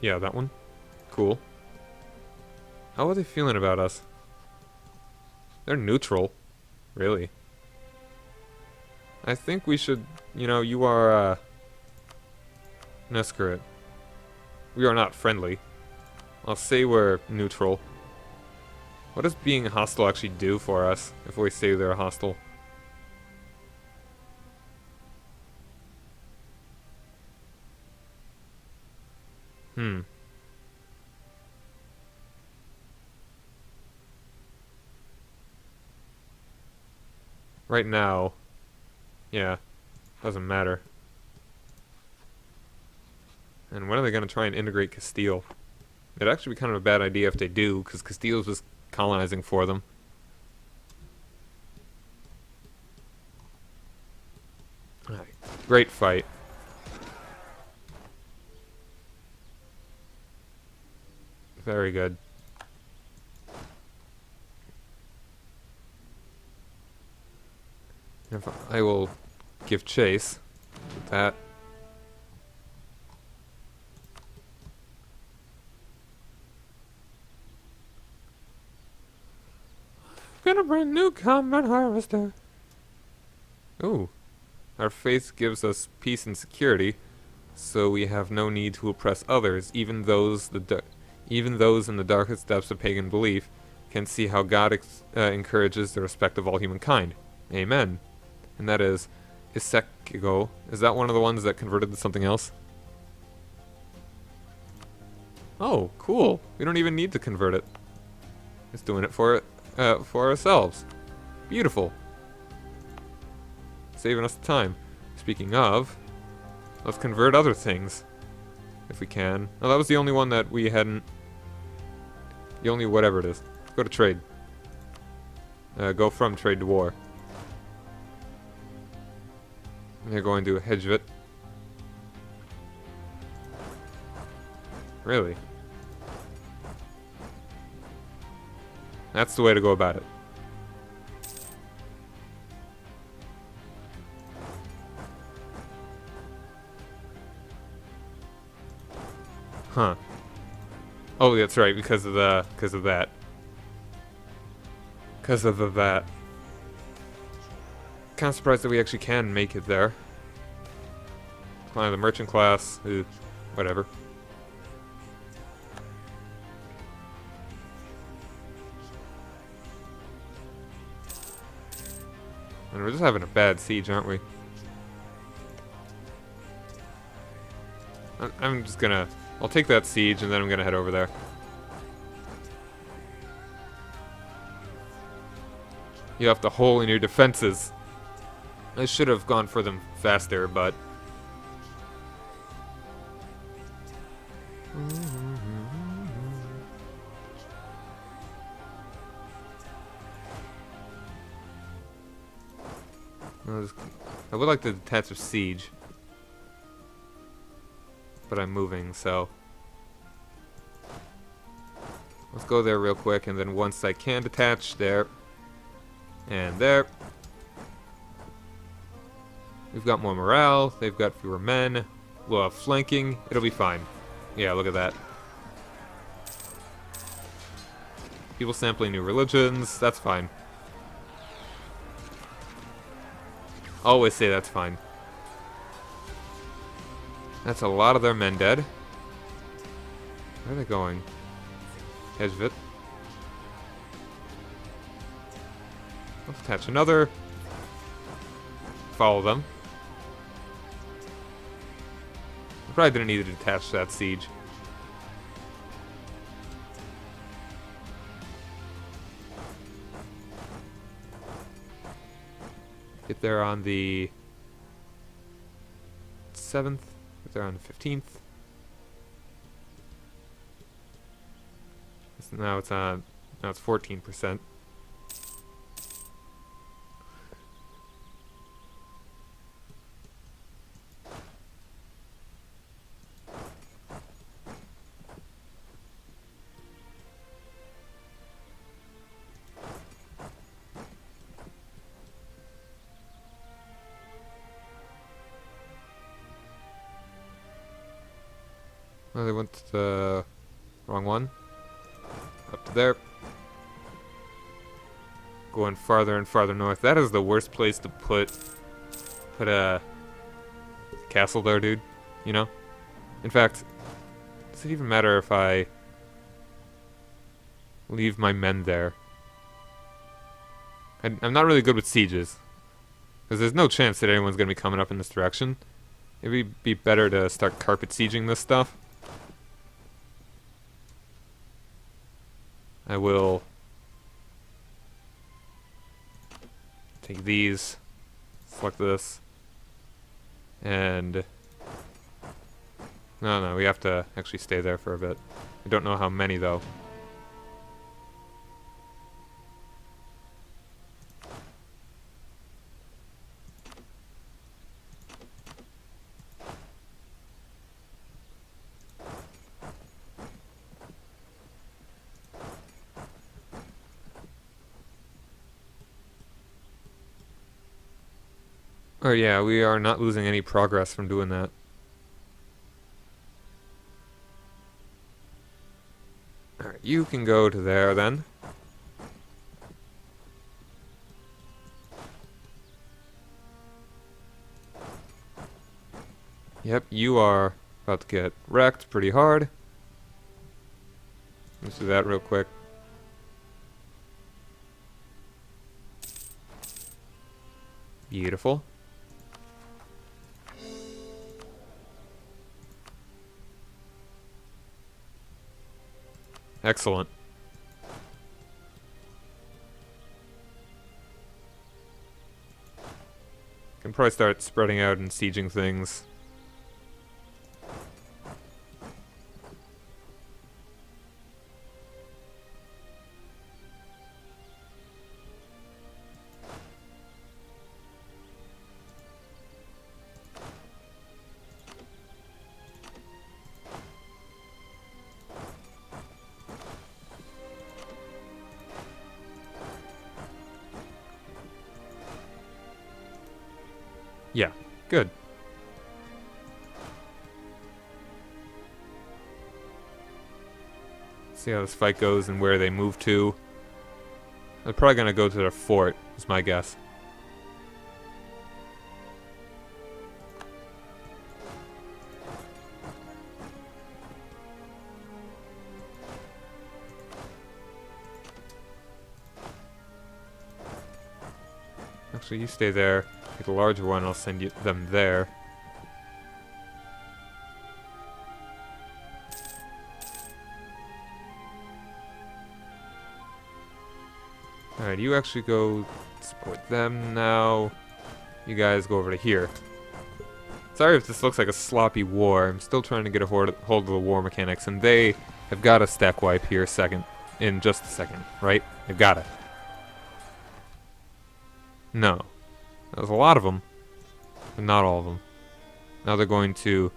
Yeah, that one. Cool. How are they feeling about us? They're neutral. Really. I think we should, you know, you are, no, screw it. We are not friendly. I'll say we're neutral. What does being hostile actually do for us if we say they're hostile? Right now, yeah, doesn't matter. And when are they going to try and integrate Castile? It'd actually be kind of a bad idea if they do, because Castile's just colonizing for them. Alright, great fight. Very good. If I will give chase with that. Gonna bring new combat harvester. Ooh. Our faith gives us peace and security, so we have no need to oppress others, even those in the darkest depths of pagan belief can see how God encourages the respect of all humankind. Amen. And that is Isekigo. Is that one of the ones that converted to something else? Oh, cool. We don't even need to convert it. It's doing it for ourselves. Beautiful. Saving us the time. Speaking of, let's convert other things. If we can. Oh, that was the only one that we hadn't... The only whatever it is. Go to trade. Go from trade to war. They're going to hedge it. Really? That's the way to go about it. Huh. Oh, that's right, because of that. Because of that. Kind of surprised that we actually can make it there. Climb the merchant class. Whatever. And we're just having a bad siege, aren't we? I'm just gonna... I'll take that siege and then I'm gonna head over there. You have the hole in your defenses. I should have gone for them faster, but... I would like to detach a siege. But I'm moving, so... Let's go there real quick, and then once I can detach, there. And there. We've got more morale, they've got fewer men. We'll have flanking, it'll be fine. Yeah, look at that. People sampling new religions, that's fine. Always say that's fine. That's a lot of their men dead. Where are they going? Hezvit. Let's attach another. Follow them. Probably didn't need to detach that siege. Get there on the 7th. Get there on the 15th. Now it's on. Now it's 14%. Oh, they went to the wrong one. Up to there. Going farther and farther north. That is the worst place to put a castle there, dude. You know? In fact, does it even matter if I leave my men there? I'm not really good with sieges. Because there's no chance that anyone's going to be coming up in this direction. Maybe it'd be better to start carpet sieging this stuff. I will take these, select this, and no, we have to actually stay there for a bit. I don't know how many though. Oh yeah, we are not losing any progress from doing that. Alright, you can go to there then. Yep, you are about to get wrecked pretty hard. Let's do that real quick. Beautiful. Excellent. Can probably start spreading out and sieging things. Yeah, good. See how this fight goes and where they move to. They're probably gonna go to their fort, is my guess. Actually, you stay there. Take a larger one, I'll send you them there. Alright, you actually go support them now. You guys go over to here. Sorry if this looks like a sloppy war. I'm still trying to get a hold of the war mechanics, and they have got a stack wipe here in just a second, right? They've got it. No. There's a lot of them, but not all of them. Now they're going to...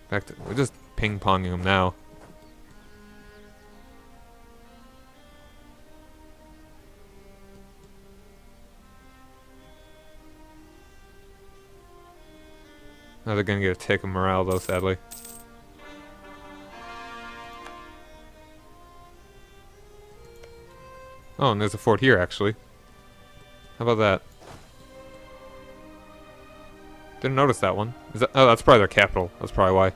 we're just ping-ponging them now. Now they're going to get a tick of morale, though, sadly. Oh, and there's a fort here, actually. How about that? Didn't notice that one. Is that, oh, that's probably their capital. That's probably why.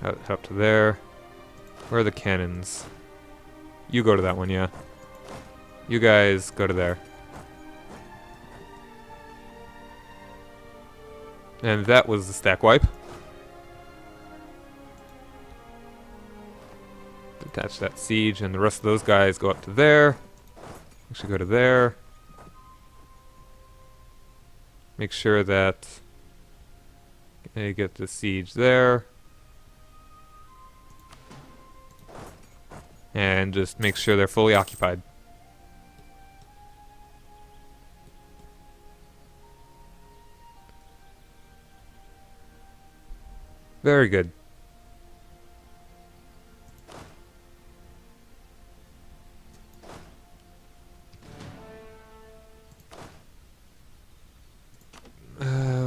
Head up to there. Where are the cannons? You go to that one, yeah. You guys go to there. And that was the stack wipe. Detach that siege, and the rest of those guys go up to there. Actually go to there. Make sure that they get the siege there. And just make sure they're fully occupied. Very good.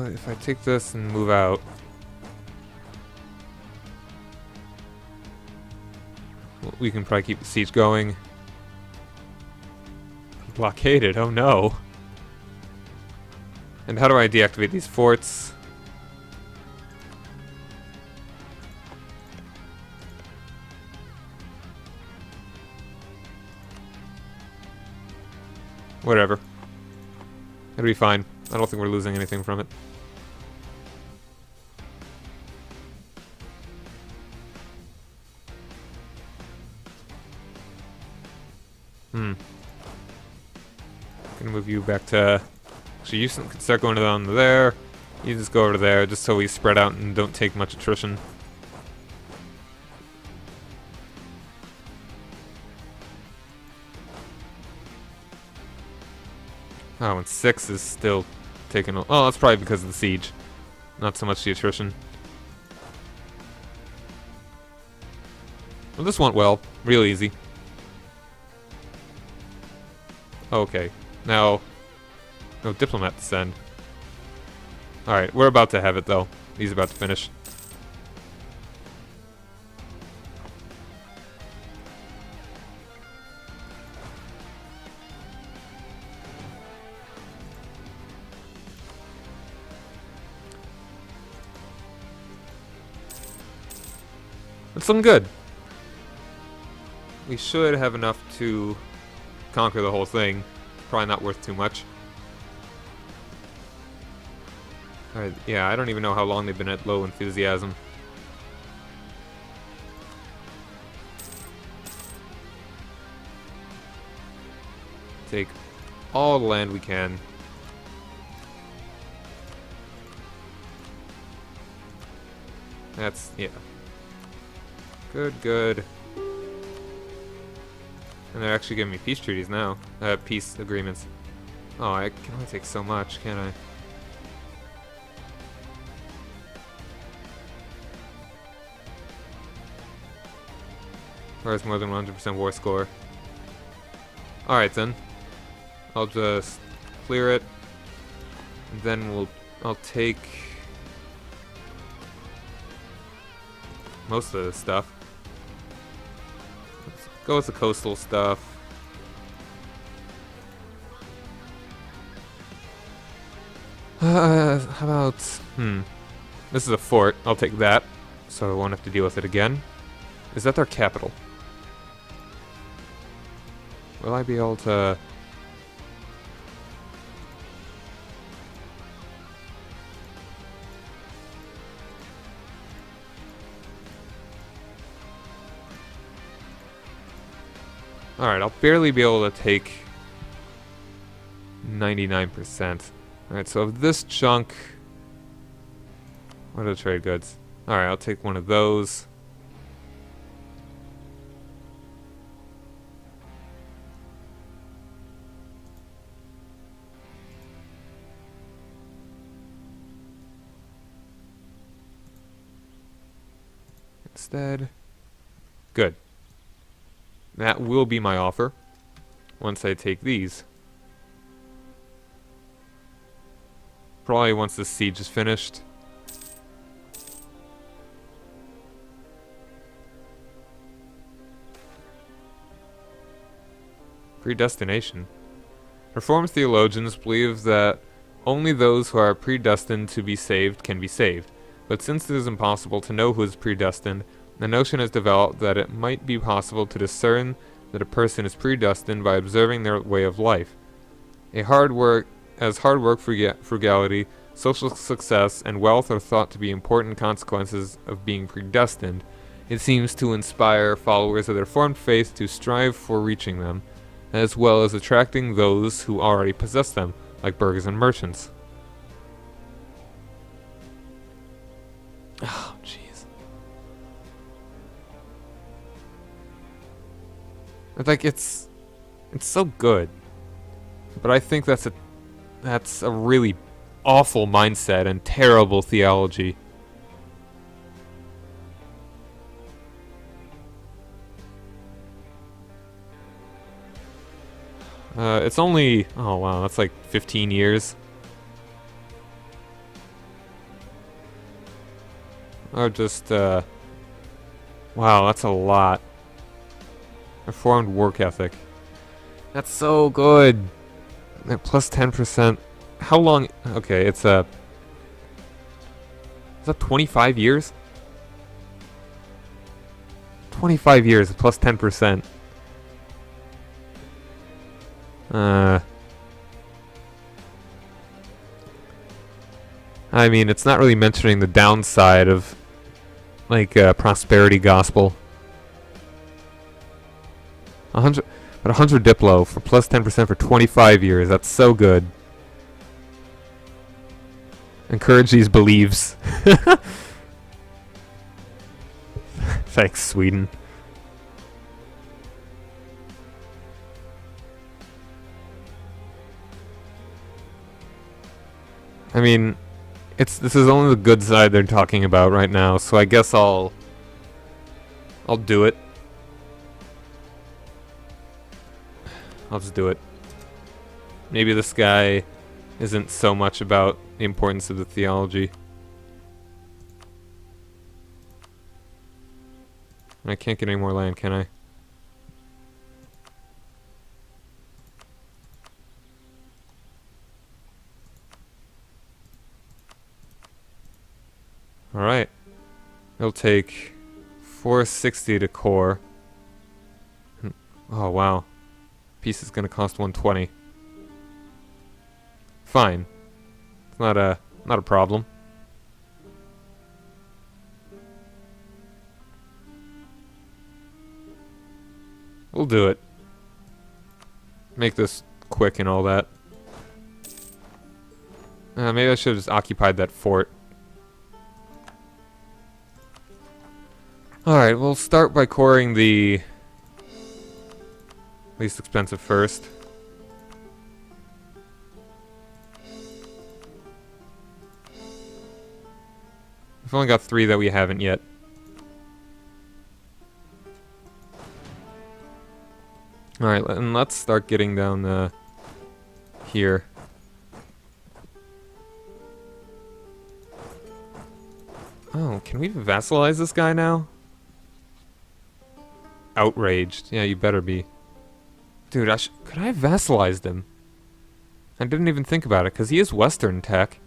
If I take this and move out, we can probably keep the siege going. Blockaded, oh no. And how do I deactivate these forts? Whatever. It'll be fine. I don't think we're losing anything from it. Gonna move you back to... Actually, you can start going down to there. You just go over to there, just so we spread out and don't take much attrition. Oh, and 6 is still taking... Oh, that's probably because of the siege. Not so much the attrition. Well, this went well. Real easy. Okay. Now... No diplomat to send. Alright, we're about to have it, though. He's about to finish. It's looking good. We should have enough to conquer the whole thing. Probably not worth too much. Alright, yeah, I don't even know how long they've been at low enthusiasm. Take all the land we can. That's, yeah. Good, good. And they're actually giving me peace treaties now. Peace agreements. Oh, I can only take so much, can't I? Or it's more than 100% war score. Alright then. I'll just clear it. And then I'll take most of the stuff. Let's go with the coastal stuff. How about... This is a fort. I'll take that. So I won't have to deal with it again. Is that their capital? Will I be able to... Alright, I'll barely be able to take 99%. Alright, so of this chunk... What are the trade goods? Alright, I'll take one of those. Instead. Good. That will be my offer once I take these. Probably once the siege is finished. Predestination. Reformed theologians believe that only those who are predestined to be saved can be saved. But since it is impossible to know who is predestined, the notion has developed that it might be possible to discern that a person is predestined by observing their way of life. Hard work frugality social success, and wealth are thought to be important consequences of being predestined, it seems to inspire followers of the Reformed faith to strive for reaching them, as well as attracting those who already possess them, like burghers and merchants. Oh, jeez. Like, it's so good. But I think that's a really awful mindset and terrible theology. It's only, oh wow, that's like 15 years. Or just, wow, that's a lot. Reformed work ethic. That's so good. At plus 10%. How long? Okay, it's is that 25 years? 25 years at plus 10%. I mean, it's not really mentioning the downside of, like, prosperity gospel. 100, but 100 Diplo for plus 10% for 25 years. That's so good. Encourage these beliefs. Thanks, Sweden. I mean, this is only the good side they're talking about right now, so I guess I'll do it. I'll just do it. Maybe this guy isn't so much about the importance of the theology. I can't get any more land, can I? Alright. It'll take 460 to core. Oh, wow. Piece is gonna cost 120. Fine. It's not a problem. We'll do it. Make this quick and all that. Maybe I should have just occupied that fort. Alright, we'll start by coring the least expensive first. We've only got 3 that we haven't yet. Alright, and let's start getting down here. Oh, can we vassalize this guy now? Outraged. Yeah, you better be. Dude, could I have vassalized him? I didn't even think about it, because he is Western tech.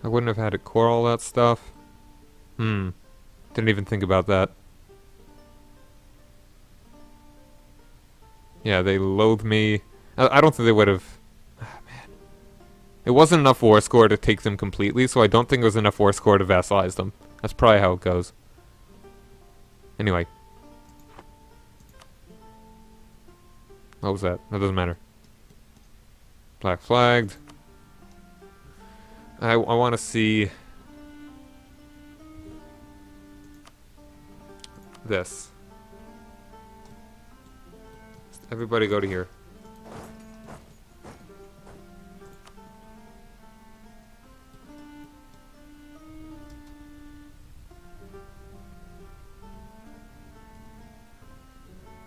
I wouldn't have had to core all that stuff. Didn't even think about that. Yeah, they loathe me. I don't think they would have... Ah, man. It wasn't enough war score to take them completely, so I don't think it was enough war score to vassalize them. That's probably how it goes. Anyway. What was that? That doesn't matter. Black flagged. I want to see... this. Everybody go to here.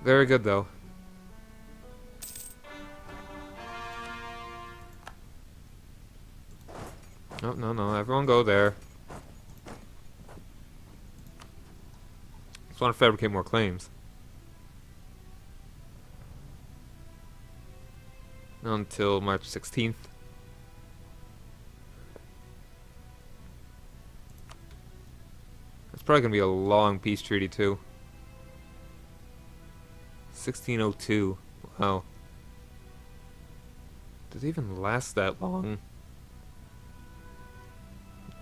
Very good, though. Oh, no, everyone go there. Just want to fabricate more claims. Until March 16th. probably gonna be a long peace treaty too. 1602. Wow. Does it even last that long?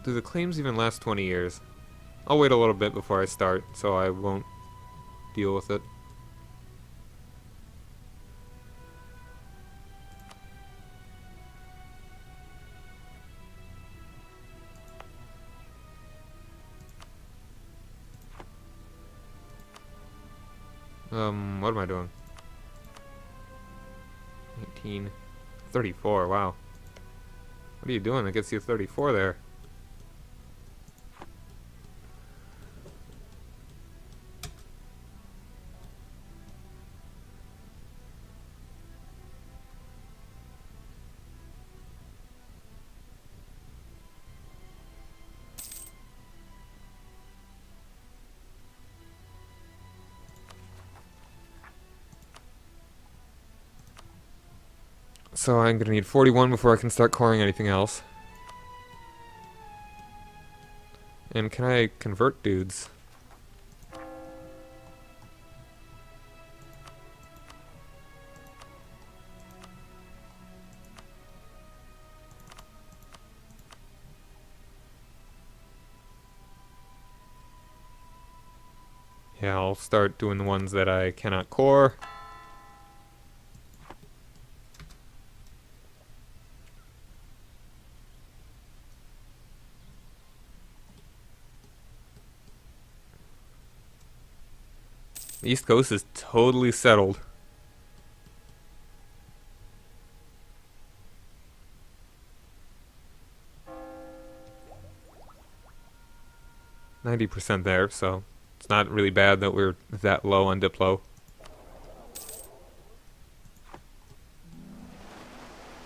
Do the claims even last 20 years? I'll wait a little bit before I start, so I won't deal with it. What am I doing? 34, wow. What are you doing that gets you 34 there? So I'm gonna need 41 before I can start coring anything else. And can I convert dudes? Yeah, I'll start doing the ones that I cannot core. The East Coast is totally settled. %90 there, so it's not really bad that we're that low on Diplo.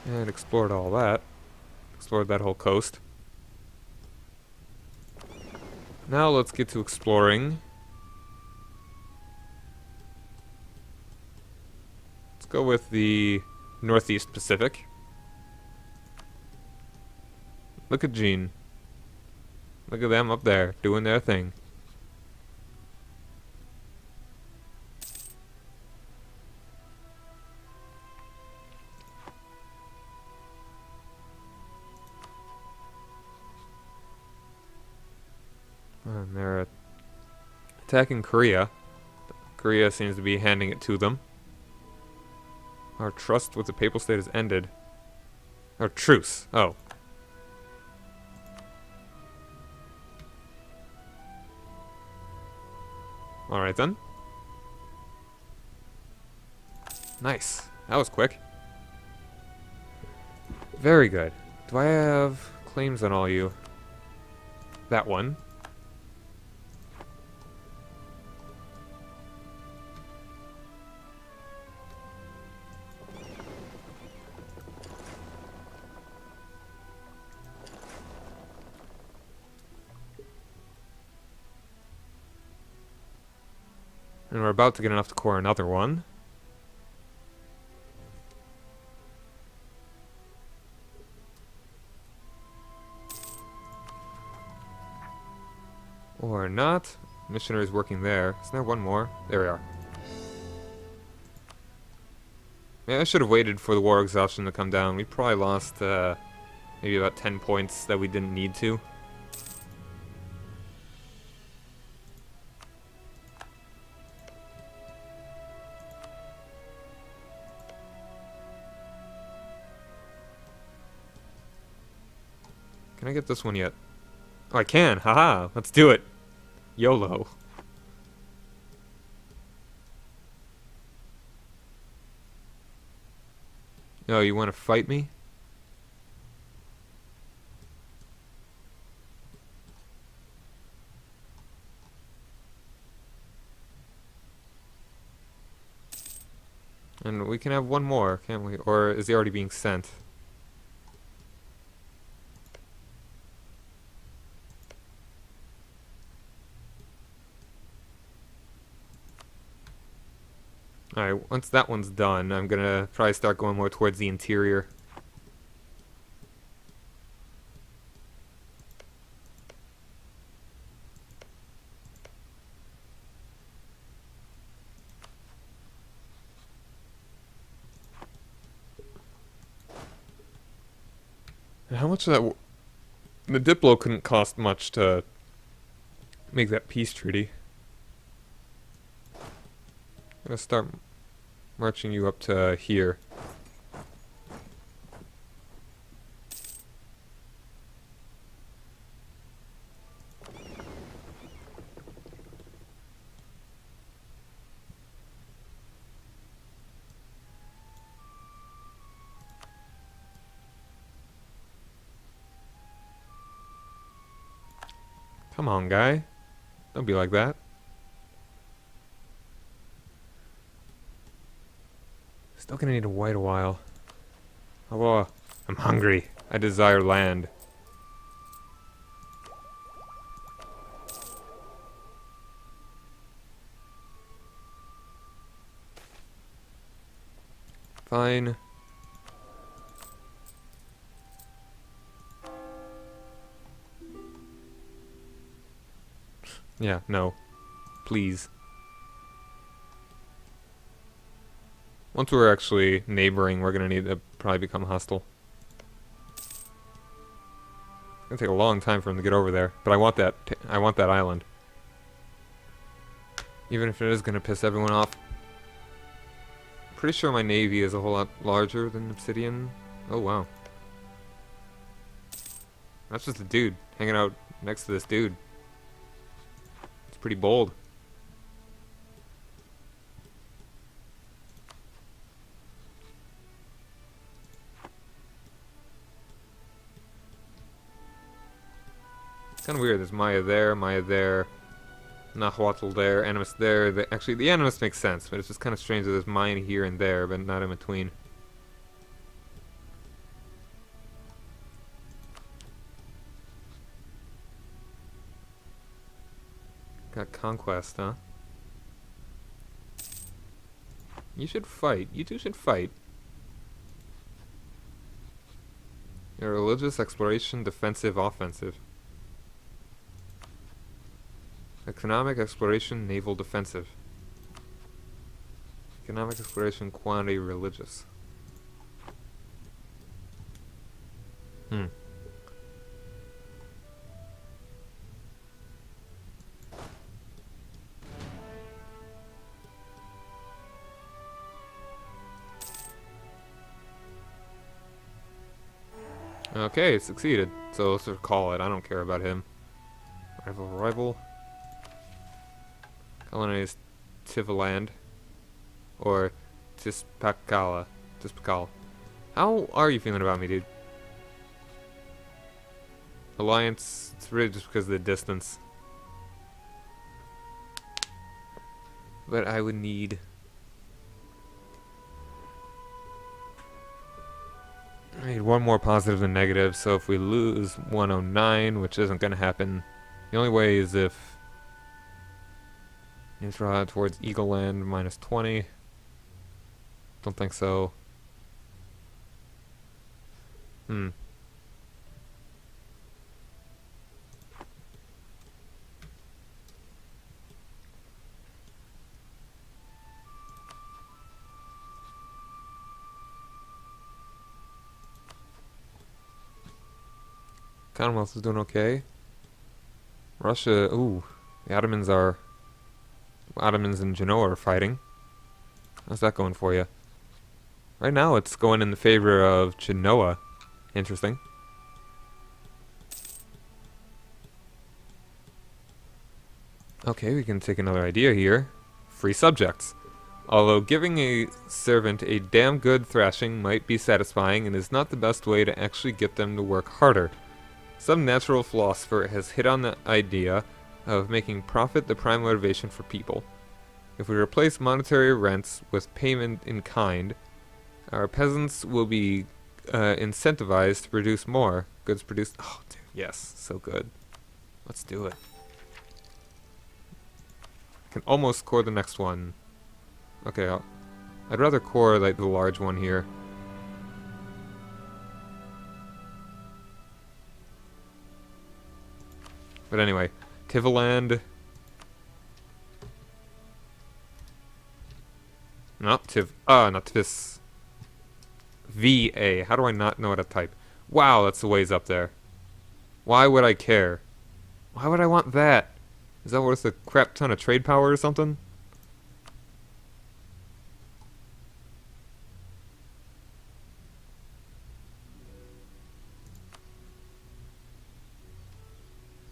And explored all that. Explored that whole coast. Now let's get to exploring. Let's go with the Northeast Pacific. Look at Gene. Look at them up there, doing their thing. And they're attacking Korea. Korea seems to be handing it to them. Our trust with the Papal State has ended. Our truce. Oh. Alright then. Nice. That was quick. Very good. Do I have claims on all you? That one. And we're about to get enough to core another one. Or not. Missionaries working there. Isn't there one more? There we are. Yeah, I should have waited for the war exhaustion to come down. We probably lost maybe about 10 points that we didn't need to. Can I get this one yet? Oh, I can! Haha! Let's do it! YOLO. Oh, you want to fight me? And we can have one more, can't we? Or is he already being sent? Alright, once that one's done, I'm gonna probably start going more towards the interior. How much of that... The Diplo couldn't cost much to make that peace treaty. I'm gonna start marching you up to here. Come on, guy. Don't be like that. Still gonna need to wait a while. Oh, I'm hungry. I desire land. Fine. Yeah, no. Please. Once we're actually neighboring, we're gonna need to probably become hostile. It's gonna take a long time for him to get over there, but I want that. I want that island, even if it is gonna piss everyone off. Pretty sure my navy is a whole lot larger than Obsidian. Oh wow, that's just a dude hanging out next to this dude. It's pretty bold. It's kind of weird. There's Maya there, Nahuatl there, Animus there. Actually, the Animus makes sense, but it's just kind of strange that there's Maya here and there, but not in between. Got conquest, huh? You should fight. You two should fight. Your religious exploration, defensive, offensive. Economic exploration, naval defensive. Economic exploration, quantity, religious. Okay, succeeded. So let's just call it. I don't care about him. Rival. Colonize Tivaland. Or Tispakala. How are you feeling about me, dude? Alliance, it's really just because of the distance. But I would need... I need one more positive than negative, so if we lose 109, which isn't going to happen, the only way is if neutral towards Eagleland minus 20. Don't think so. Commonwealth is doing okay. Russia, ooh, the Ottomans and Genoa are fighting. How's that going for you? Right now it's going in the favor of Genoa. Interesting. Okay, we can take another idea here. Free subjects. Although giving a servant a damn good thrashing might be satisfying, and is not the best way to actually get them to work harder. Some natural philosopher has hit on the idea of making profit the prime motivation for people. If we replace monetary rents with payment in kind, our peasants will be incentivized to produce more goods produced. Oh, dude, yes, so good. Let's do it. Can almost core the next one. Okay, I'd rather core like the large one here. But anyway, Tivaland. Not Tiv. Not Tis. VA. How do I not know how to type? Wow, that's the ways up there. Why would I care? Why would I want that? Is that worth a crap ton of trade power or something?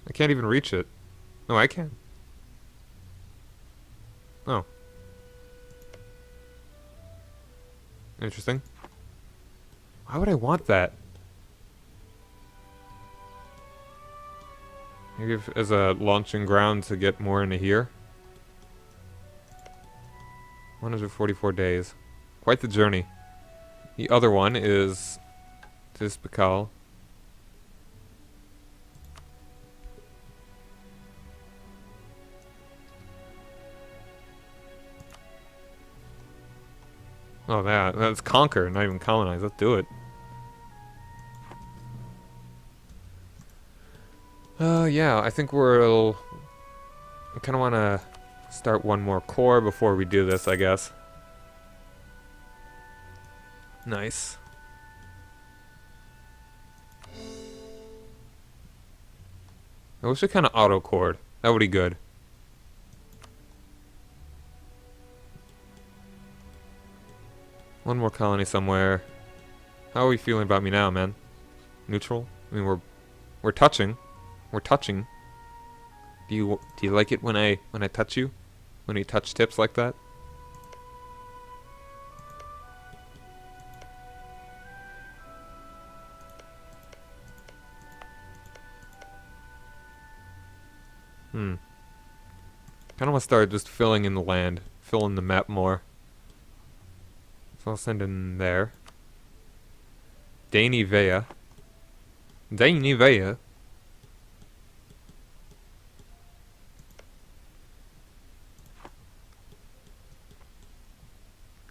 I can't even reach it. No, I can. Oh. Interesting. Why would I want that? Maybe as a launching ground to get more into here. 144 days. Quite the journey. The other one is Tispikal. Oh, that's conquer, not even colonize. Let's do it. Yeah, I think I kind of want to start one more core before we do this, I guess. Nice. I wish it kind of auto-cored. That would be good. One more colony somewhere. How are we feeling about me now, man? Neutral? I mean, we're touching. We're touching. Do you like it when I touch you? When we touch tips like that? Kind of want to start just filling in the land, filling the map more. So I'll send in there. Danivea. Danivea.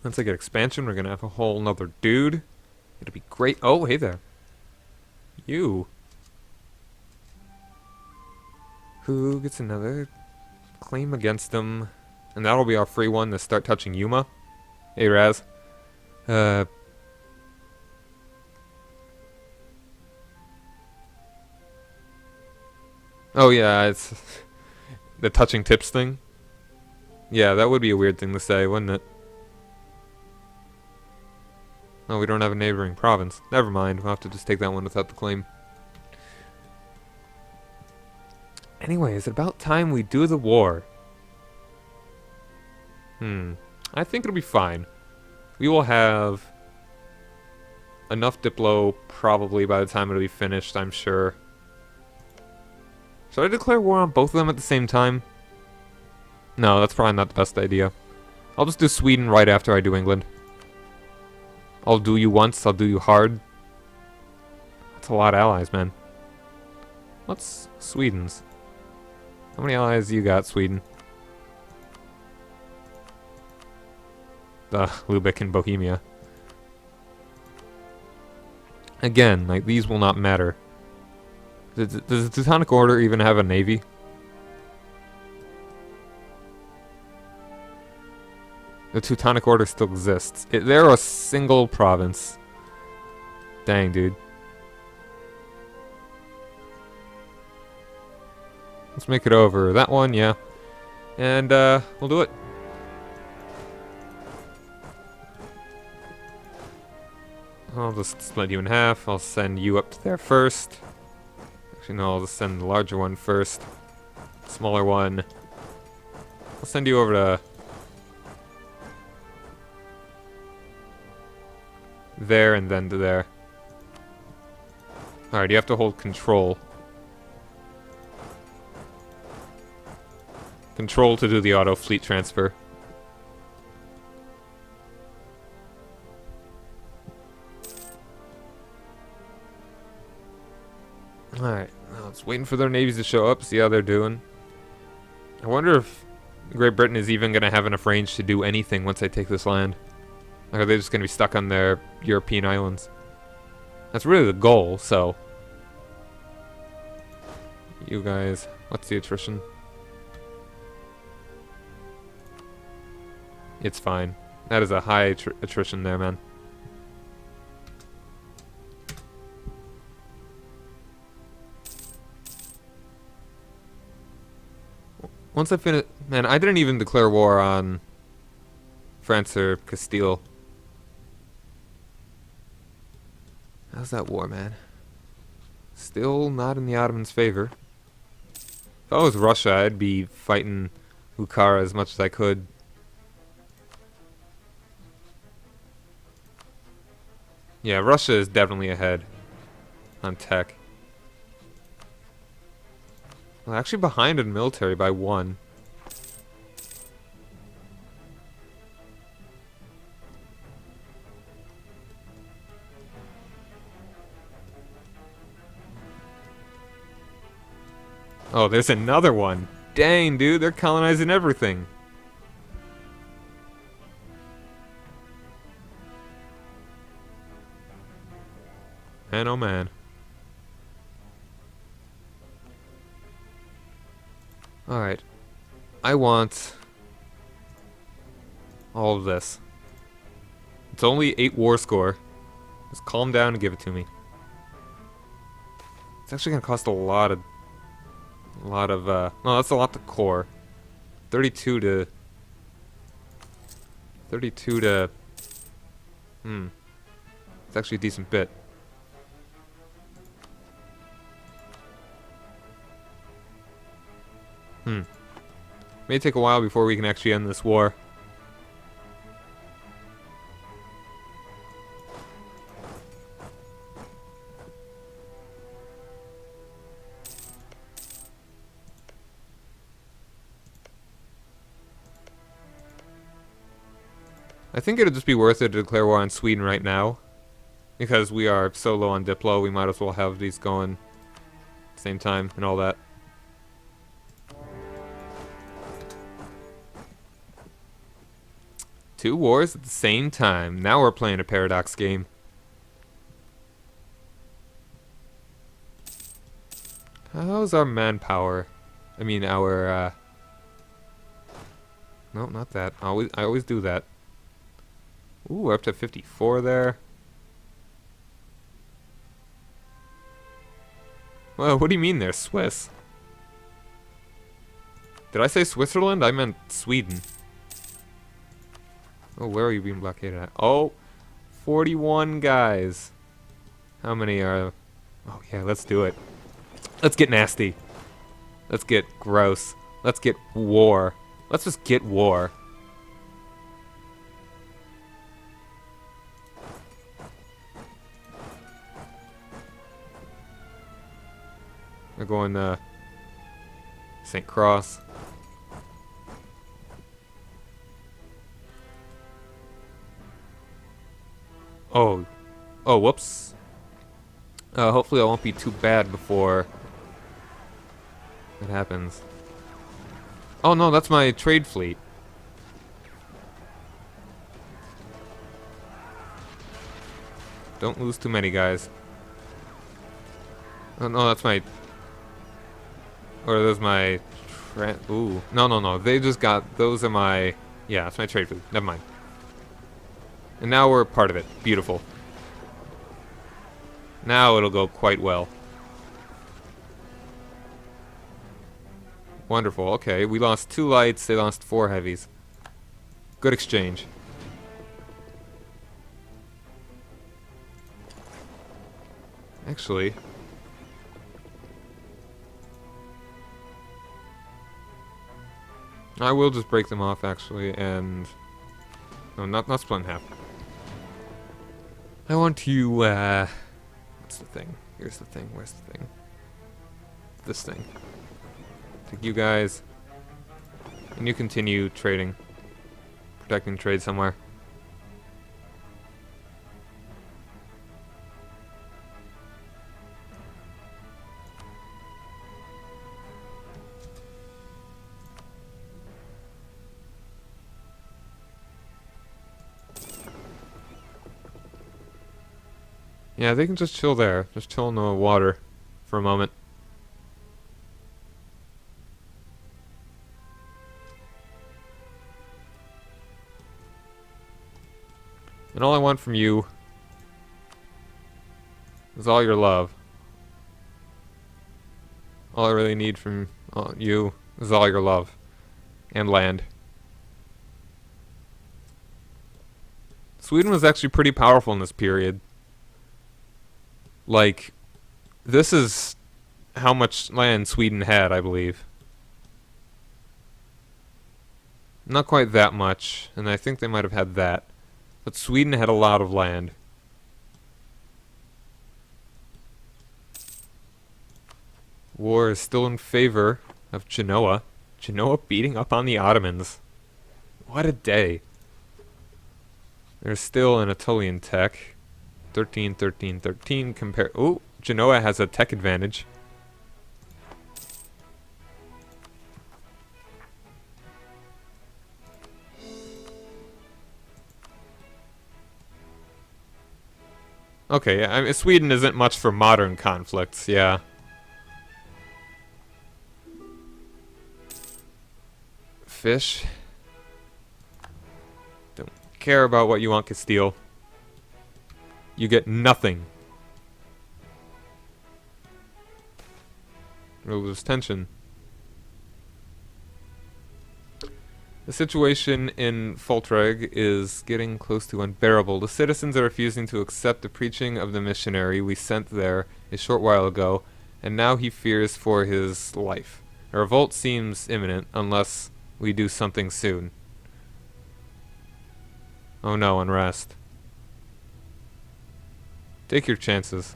Once I get expansion, we're gonna have a whole nother dude. It'll be great. Oh, hey there. You. Who gets another claim against them? And that'll be our free one to start touching Yuma. Hey, Raz. Oh yeah, it's the touching tips thing. Yeah, that would be a weird thing to say, wouldn't it? Oh, we don't have a neighboring province. Never mind, we'll have to just take that one without the claim. Anyway, is it about time we do the war? I think it'll be fine. We will have enough Diplo probably by the time it'll be finished, I'm sure. Should I declare war on both of them at the same time? No, that's probably not the best idea. I'll just do Sweden right after I do England. I'll do you once, I'll do you hard. That's a lot of allies, man. What's Sweden's? How many allies you got, Sweden? The Lubeck and Bohemia. Again, like, these will not matter. Does the Teutonic Order even have a navy? The Teutonic Order still exists. They're a single province. Dang, dude. Let's make it over. That one, yeah. And, we'll do it. I'll just split you in half. I'll send you up to there first. Actually, no, I'll just send the larger one first. Smaller one. I'll send you over to there and then to there. Alright, you have to hold control. Control to do the auto fleet transfer. Alright, now it's waiting for their navies to show up, see how they're doing. I wonder if Great Britain is even going to have enough range to do anything once I take this land. Or are they just going to be stuck on their European islands? That's really the goal, so... You guys, what's the attrition? It's fine. That is a high attrition there, man. Once I finish... Man, I didn't even declare war on France or Castile. How's that war, man? Still not in the Ottomans' favor. If I was Russia, I'd be fighting Bukhara as much as I could. Yeah, Russia is definitely ahead on tech. Well, actually behind in military by 1. Oh, there's another one. Dang, dude, they're colonizing everything. Man, oh man. Alright. I want all of this. It's only 8 war score. Just calm down and give it to me. It's actually gonna cost a lot of no, that's a lot to core. 32 to it's actually a decent bit. May take a while before we can actually end this war. I think it'd just be worth it to declare war on Sweden right now. Because we are so low on Diplo, we might as well have these going at the same time and all that. Two wars at the same time. Now we're playing a paradox game. How's our manpower? I mean, our, no, not that. I always do that. Ooh, we're up to 54 there. Well, what do you mean they're Swiss? Did I say Switzerland? I meant Sweden. Oh, where are you being blockaded at? Oh, 41 guys. How many are... Oh, yeah, let's do it. Let's get nasty. Let's get gross. Let's get war. Let's just get war. We're going to St. Cross. Oh. Oh, whoops. Hopefully that won't be too bad before that happens. Oh no, that's my trade fleet. Don't lose too many guys. Oh no, that's my... Or there's my... Ooh. No. They just got... Those are my... Yeah, that's my trade fleet. Never mind. And now we're part of it. Beautiful. Now it'll go quite well. Wonderful. Okay, we lost 2 lights. They lost 4 heavies. Good exchange. Actually... I will just break them off, actually, and... No, not split in half. I want to, what's the thing? Here's the thing. Where's the thing? This thing. Take you guys. And you continue trading. Protecting trade somewhere. Yeah, they can just chill there. Just chill in the water for a moment. And all I want from you is all your love. All I really need from you is all your love. and land. Sweden was actually pretty powerful in this period. Like, this is how much land Sweden had, I believe. Not quite that much, and I think they might have had that. But Sweden had a lot of land. War is still in favor of Genoa. Genoa beating up on the Ottomans. What a day. There's still an Anatolian tech. 13, 13, 13 compare. Oh, Genoa has a tech advantage. Okay, I mean, Sweden isn't much for modern conflicts, yeah. Fish. Don't care about what you want, Castile. You get nothing. There's tension. The situation in Foltreg is getting close to unbearable. The citizens are refusing to accept the preaching of the missionary we sent there a short while ago, and now he fears for his life. A revolt seems imminent unless we do something soon. Oh no, unrest. Take your chances.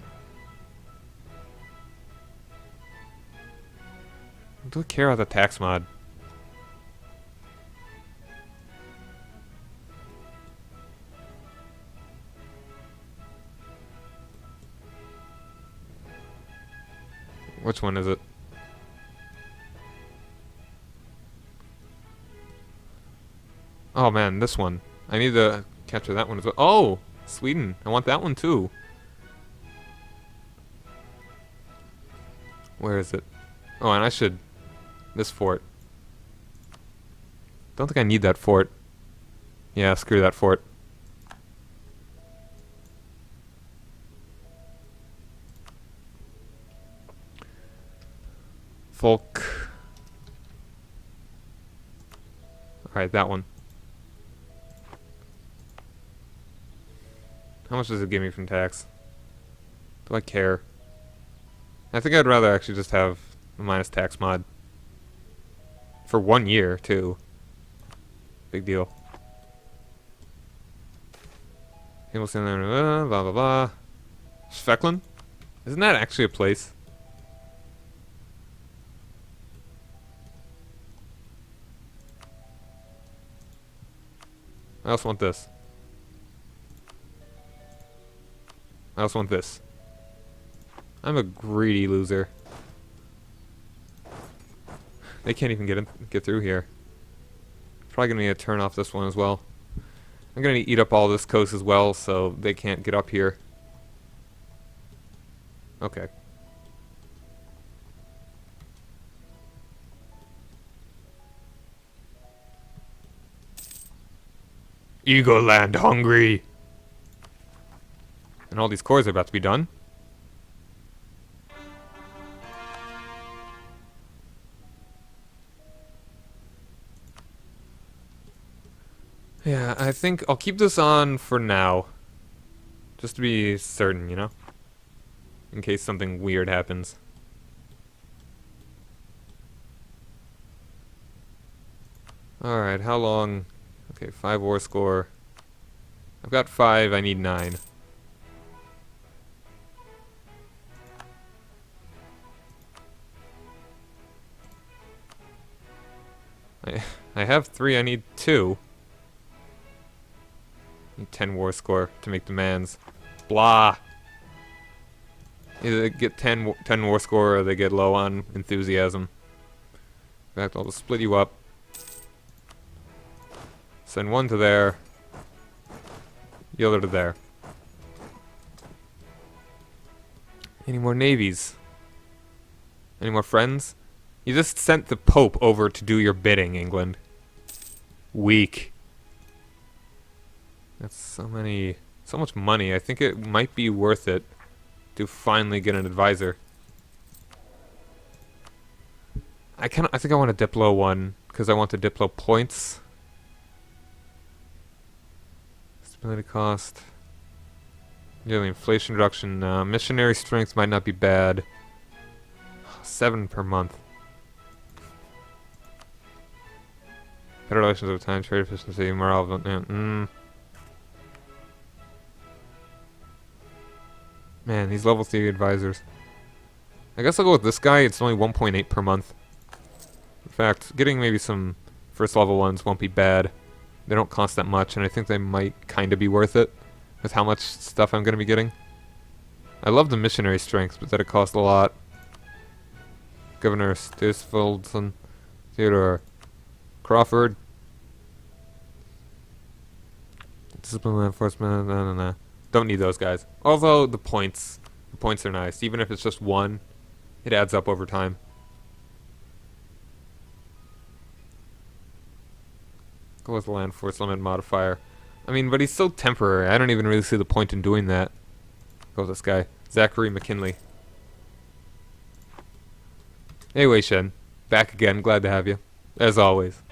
Do I care about the tax mod? Which one is it? Oh man, this one. I need to capture that one as well. Oh! Sweden. I want that one too. Where is it? Oh, and I should... This fort. Don't think I need that fort. Yeah, screw that fort. Folk. Alright, that one. How much does it give me from tax? Do I care? I think I'd rather actually just have a minus tax mod. For 1 year, too. Big deal. Blah, blah, blah. Svekland? Isn't that actually a place? I also want this. I also want this. I'm a greedy loser. They can't even get through here. Probably gonna need to turn off this one as well. I'm gonna eat up all this coast as well, so they can't get up here. Okay. Eagleland hungry! And all these cores are about to be done. Yeah, I think I'll keep this on for now. Just to be certain, you know? In case something weird happens. Alright, how long? Okay, 5 war score. I've got 5, I need 9. I have 3, I need 2. Need 10 war score to make demands. Blah! Either they get 10 war score or they get low on enthusiasm. In fact, I'll just split you up. Send one to there. The other to there. Any more navies? Any more friends? You just sent the Pope over to do your bidding, England. Weak. That's so much money. I think it might be worth it to finally get an advisor. I think I want a Diplo one, because I want the Diplo points. Stability cost. Yeah, the inflation reduction. Missionary strength might not be bad. 7 per month. Better relations over time, trade efficiency, morale. Man, these level 3 advisors. I guess I'll go with this guy. It's only 1.8 per month. In fact, getting maybe some first level ones won't be bad. They don't cost that much, and I think they might kind of be worth it with how much stuff I'm going to be getting. I love the missionary strength, but that it costs a lot. Governor Stisfeldson, Theodore Crawford. Discipline enforcement, Don't need those guys. Although the points are nice. Even if it's just one, it adds up over time. Go with the land force limit modifier. I mean, but he's so temporary. I don't even really see the point in doing that. Go with this guy. Zachary McKinley. Hey, Wei Shen. Back again. Glad to have you. As always.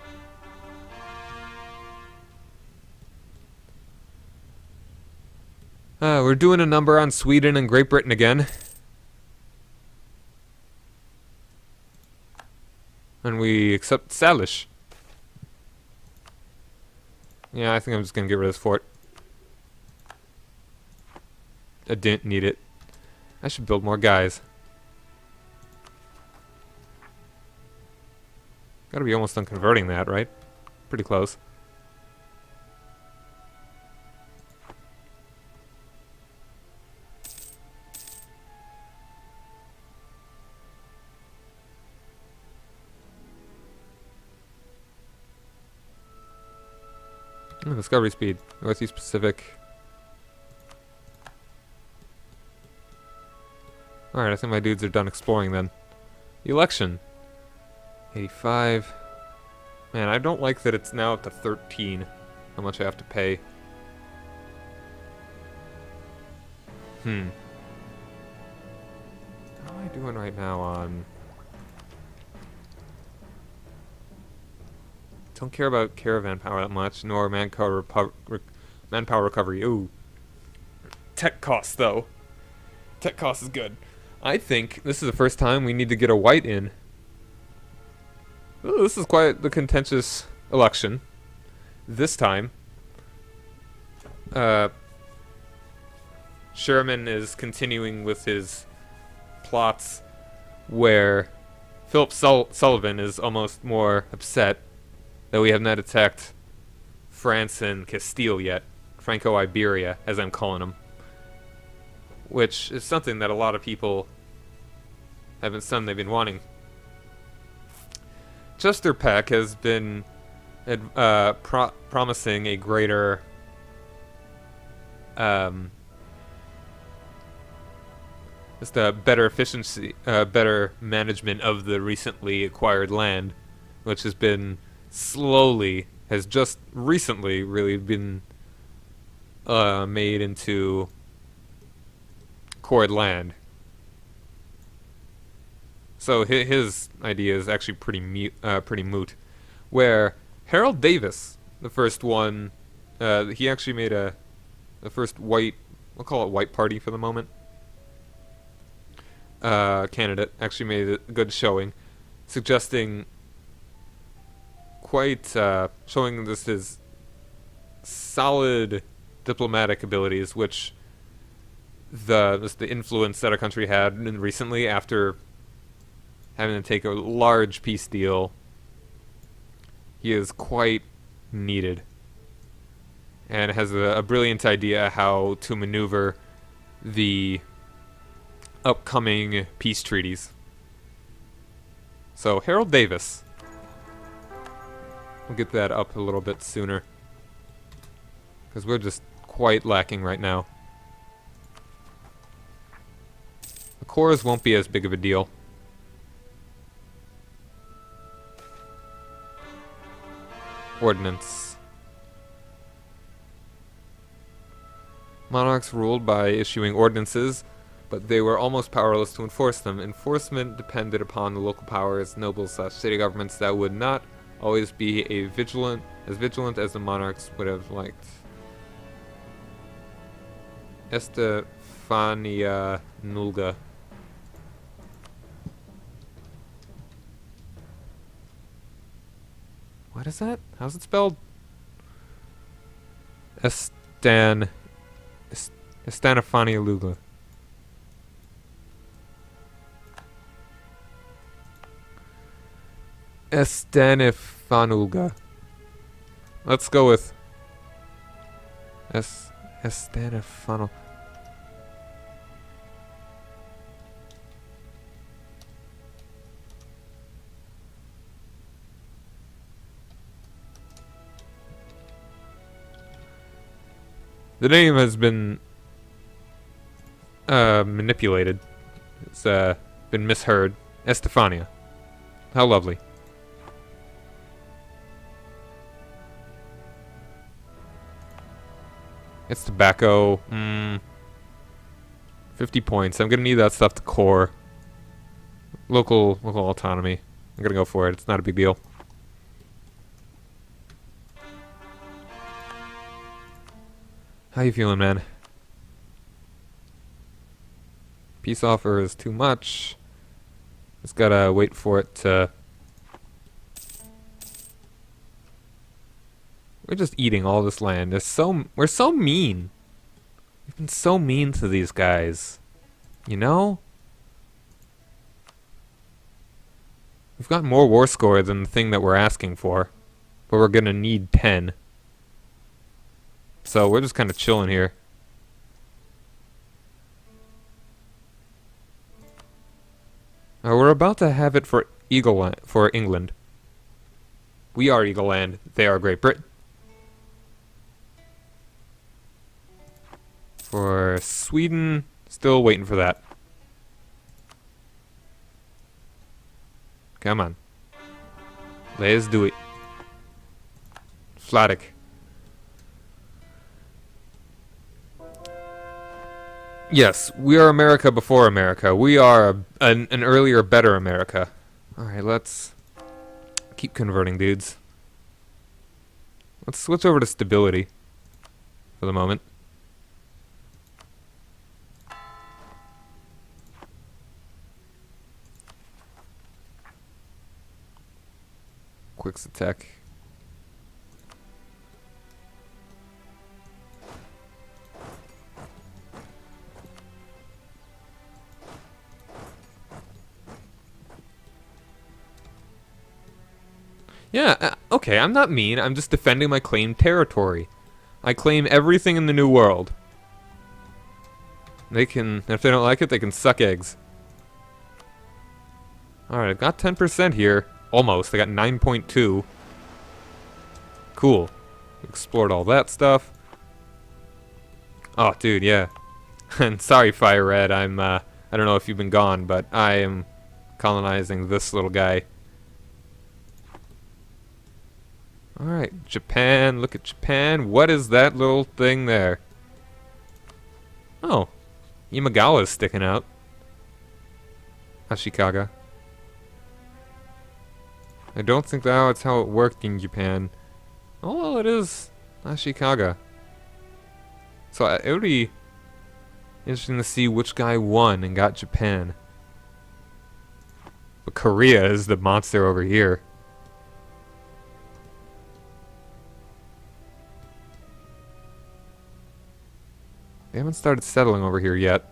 We're doing a number on Sweden and Great Britain again. And we accept Salish. Yeah, I think I'm just going to get rid of this fort. I didn't need it. I should build more guys. Gotta be almost done converting that, right? Pretty close. Discovery speed. Northeast Pacific. Alright, I think my dudes are done exploring then. Election. 85. Man, I don't like that it's now up to 13. How much I have to pay. How am I doing right now on... Don't care about caravan power that much, nor manpower recovery. Ooh. Tech costs, though. Tech cost is good. I think this is the first time we need to get a white in. Ooh, this is quite the contentious election. This time, Sherman is continuing with his plots where Philip Sullivan is almost more upset that we have not attacked France and Castile yet. Franco-Iberia, as I'm calling them. Which is something that a lot of people have been wanting. Chester Peck has been promising a greater just a better efficiency, better management of the recently acquired land, which has been has just recently really been made into cord land. So his idea is actually pretty moot. Where Harold Davis, the first one, he actually made the first white, we'll call it white party for the moment, candidate, actually made a good showing, suggesting showing this his solid diplomatic abilities, which the influence that our country had recently after having to take a large peace deal, he is quite needed, and has a brilliant idea how to maneuver the upcoming peace treaties. So Harold Davis. We'll get that up a little bit sooner, because we're just quite lacking right now. The cores won't be as big of a deal. Ordinance. Monarchs ruled by issuing ordinances, but they were almost powerless to enforce them. Enforcement depended upon the local powers, nobles/city governments that would not Always be as vigilant as the monarchs would have liked. Estefania Nulga. What is that? How's it spelled? Estanafania Luga. Estanifanulga. Let's go with Estanifanul. The name has been manipulated. It's been misheard. Estefania. How lovely. It's tobacco. 50 points. I'm gonna need that stuff to core. Local autonomy. I'm gonna go for it. It's not a big deal. How you feeling, man? Peace offer is too much. Just gotta wait for it to... We're just eating all this land. We're so mean. We've been so mean to these guys. You know? We've got more war score than the thing that we're asking for. But we're gonna need 10. So we're just kind of chilling here. We're about to have it for for England. We are Eagleland. They are Great Britain. For Sweden, still waiting for that. Come on. Let's do it. Fladik. Yes, we are America before America. We are an earlier, better America. Alright, let's keep converting, dudes. Let's switch over to stability for the moment. Quicks attack. Yeah, okay, I'm not mean. I'm just defending my claimed territory. I claim everything in the New World. They can, if they don't like it, they can suck eggs. Alright, I've got 10% here. Almost. I got 9.2. Cool. Explored all that stuff. Oh, dude, yeah. And sorry, Fire Red, I don't know if you've been gone, but I am colonizing this little guy. Alright, Japan, look at Japan. What is that little thing there? Oh, Imagawa's sticking out. Ashikaga. I don't think that's how it worked in Japan. Oh, well, it is Ashikaga. So it would be interesting to see which guy won and got Japan. But Korea is the monster over here. They haven't started settling over here yet.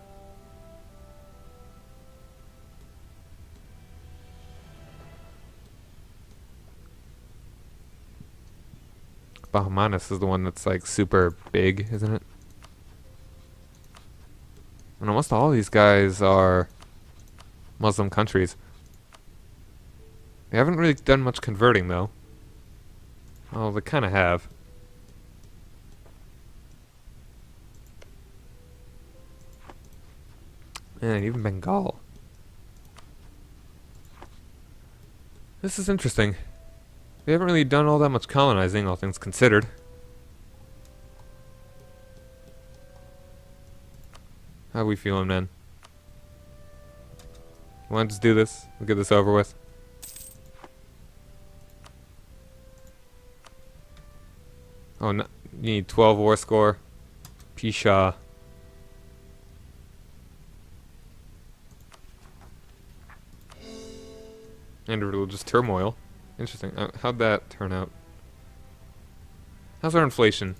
Bahamanis is the one that's like super big, isn't it? And almost all these guys are Muslim countries. They haven't really done much converting though. Oh, they kind of have. And even Bengal. This is interesting. They haven't really done all that much colonizing, all things considered. How we feeling, man? You want to just do this? We'll get this over with. Oh, no, you need 12 war score. Pisha. And religious turmoil. Interesting. How'd that turn out? How's our inflation?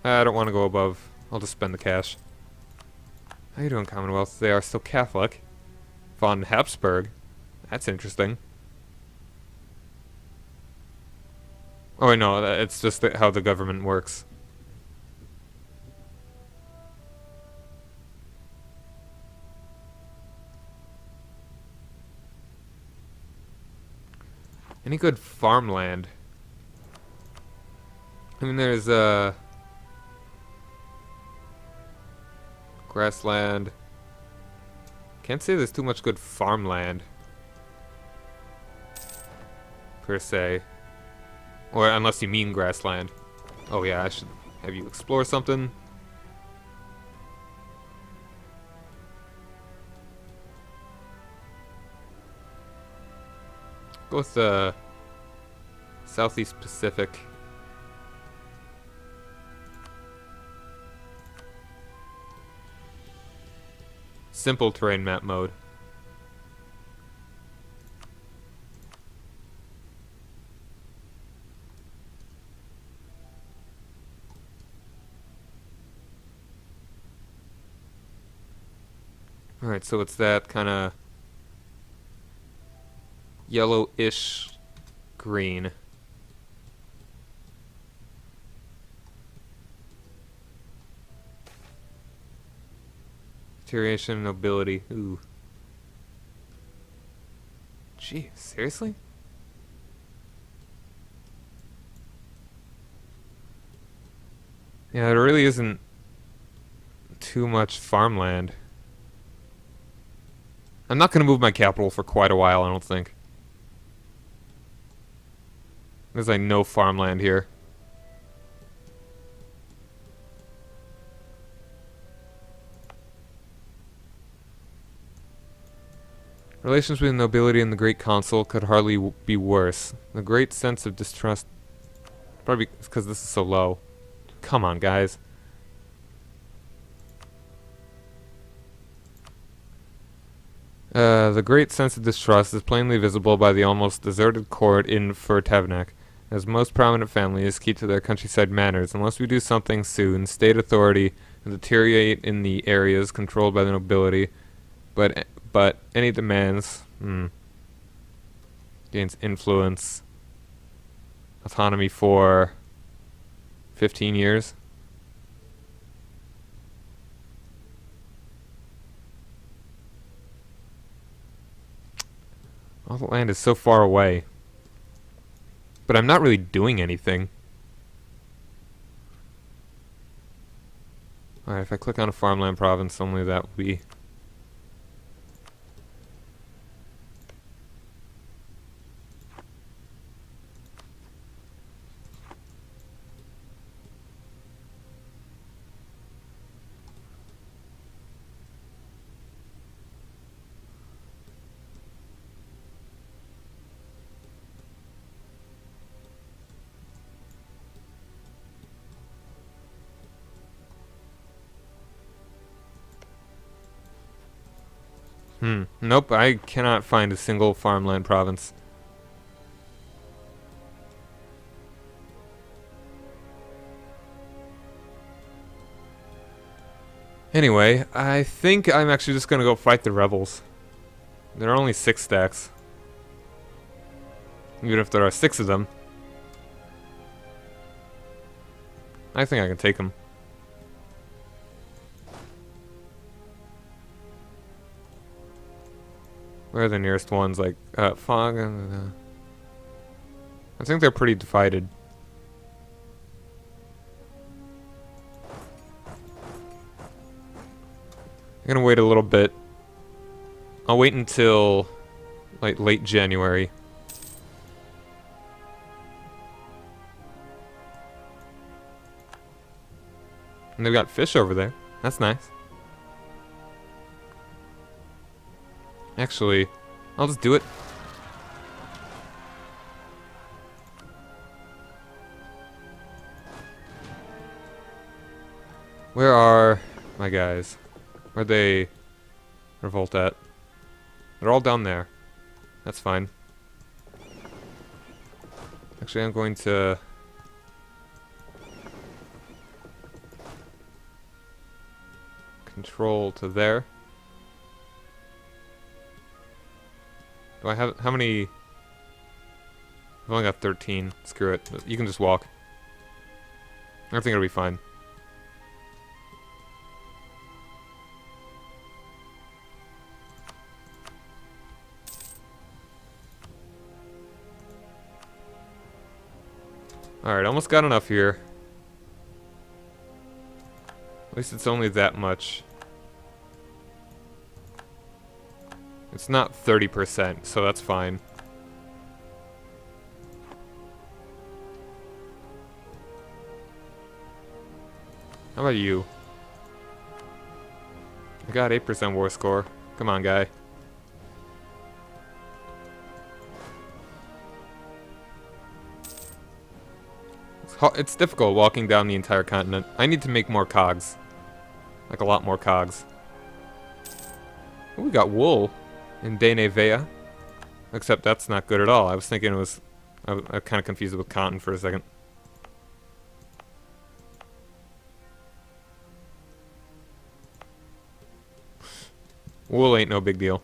I don't want to go above. I'll just spend the cash. How you doing, Commonwealth? They are still Catholic. Von Habsburg. That's interesting. Oh, wait, no. It's just how the government works. Any good farmland? I mean, there's, grassland. Can't say there's too much good farmland. Per se. Or unless you mean grassland. Oh yeah, I should have you explore something. Go with the Southeast Pacific. Simple terrain map mode. Alright, so it's that kind of yellowish green. Deterioration, nobility. Ooh. Gee, seriously? Yeah, there really isn't too much farmland. I'm not going to move my capital for quite a while, I don't think. There's like no farmland here. Relations between the nobility and the Great Consul could hardly be worse. The great sense of distrust... Probably because this is so low. Come on, guys. The great sense of distrust is plainly visible by the almost deserted court in Furtevnak, as most prominent families keep to their countryside manners. Unless we do something soon, state authority will deteriorate in the areas controlled by the nobility, but any demands gains influence, autonomy for 15 years. All the land is so far away. But I'm not really doing anything. Alright, if I click on a farmland province, only that will be... Nope, I cannot find a single farmland province. Anyway, I think I'm actually just gonna go fight the rebels. There are only 6 stacks. Even if there are 6 of them. I think I can take them. Where are the nearest ones? Like, Fog and... I think they're pretty divided. I'm gonna wait a little bit. I'll wait until, like, late January. And they've got fish over there. That's nice. Actually, I'll just do it. Where are my guys? Where'd they revolt at? They're all down there. That's fine. Actually, I'm going to... control to there. Do I have... how many... I've only got 13. Screw it. You can just walk. I think it'll be fine. Alright, almost got enough here. At least it's only that much. It's not 30%, so that's fine. How about you? I got 8% war score. Come on, guy. It's difficult walking down the entire continent. I need to make more cogs. Like a lot more cogs. Ooh, we got wool in Denevea. Except that's not good at all. I was thinking it was... I kind of confused it with cotton for a second. Wool ain't no big deal.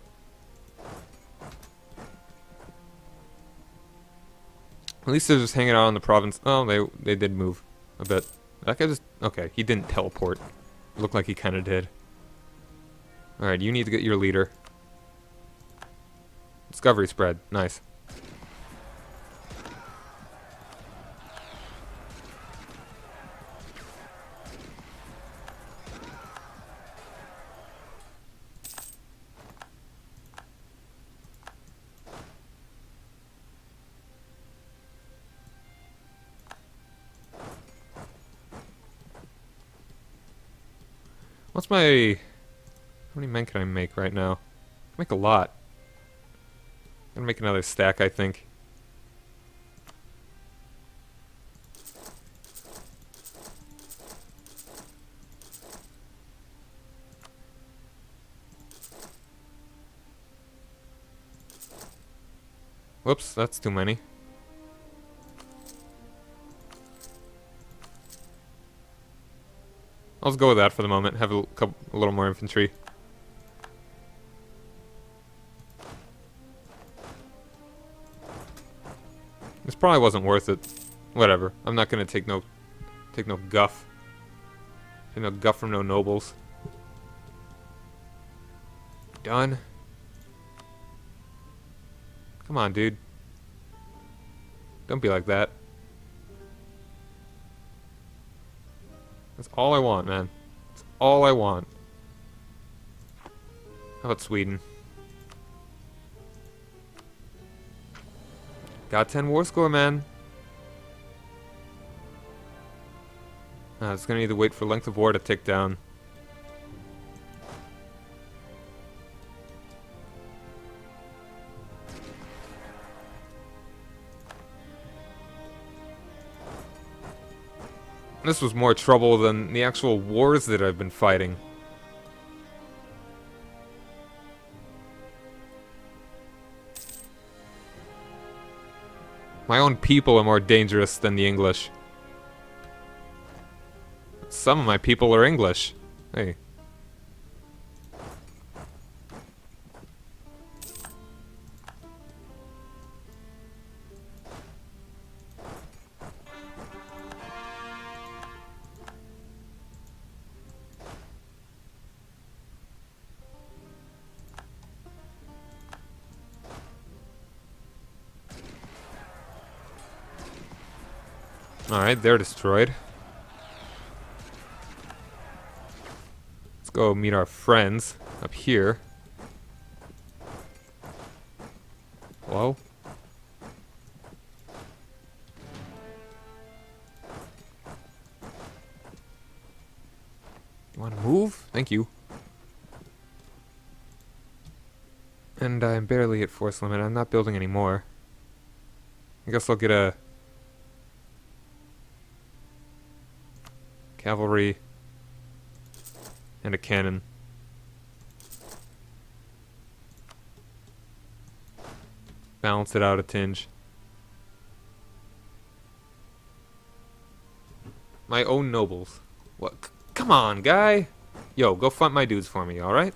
At least they're just hanging out in the province. Oh, they did move a bit. That guy just... okay, he didn't teleport. Looked like he kind of did. Alright, you need to get your leader. Discovery spread. Nice. What's my... how many men can I make right now? I can make a lot. I'm gonna make another stack, I think. Whoops, that's too many. I'll just go with that for the moment. Have a little more infantry. This probably wasn't worth it. Whatever. I'm not gonna take no guff. Take no guff from no nobles. Done. Come on, dude. Don't be like that. That's all I want, man. That's all I want. How about Sweden? Got 10 war score, man. It's gonna need to wait for length of war to tick down. This was more trouble than the actual wars that I've been fighting. My own people are more dangerous than the English. Some of my people are English. Hey. Alright, they're destroyed. Let's go meet our friends up here. Hello? You want to move? Thank you. And I'm barely at force limit. I'm not building any more. I guess I'll get a... cavalry And a cannon. Balance it out a tinge. My own nobles. What? Come on, guy! Yo, go fight my dudes for me, alright?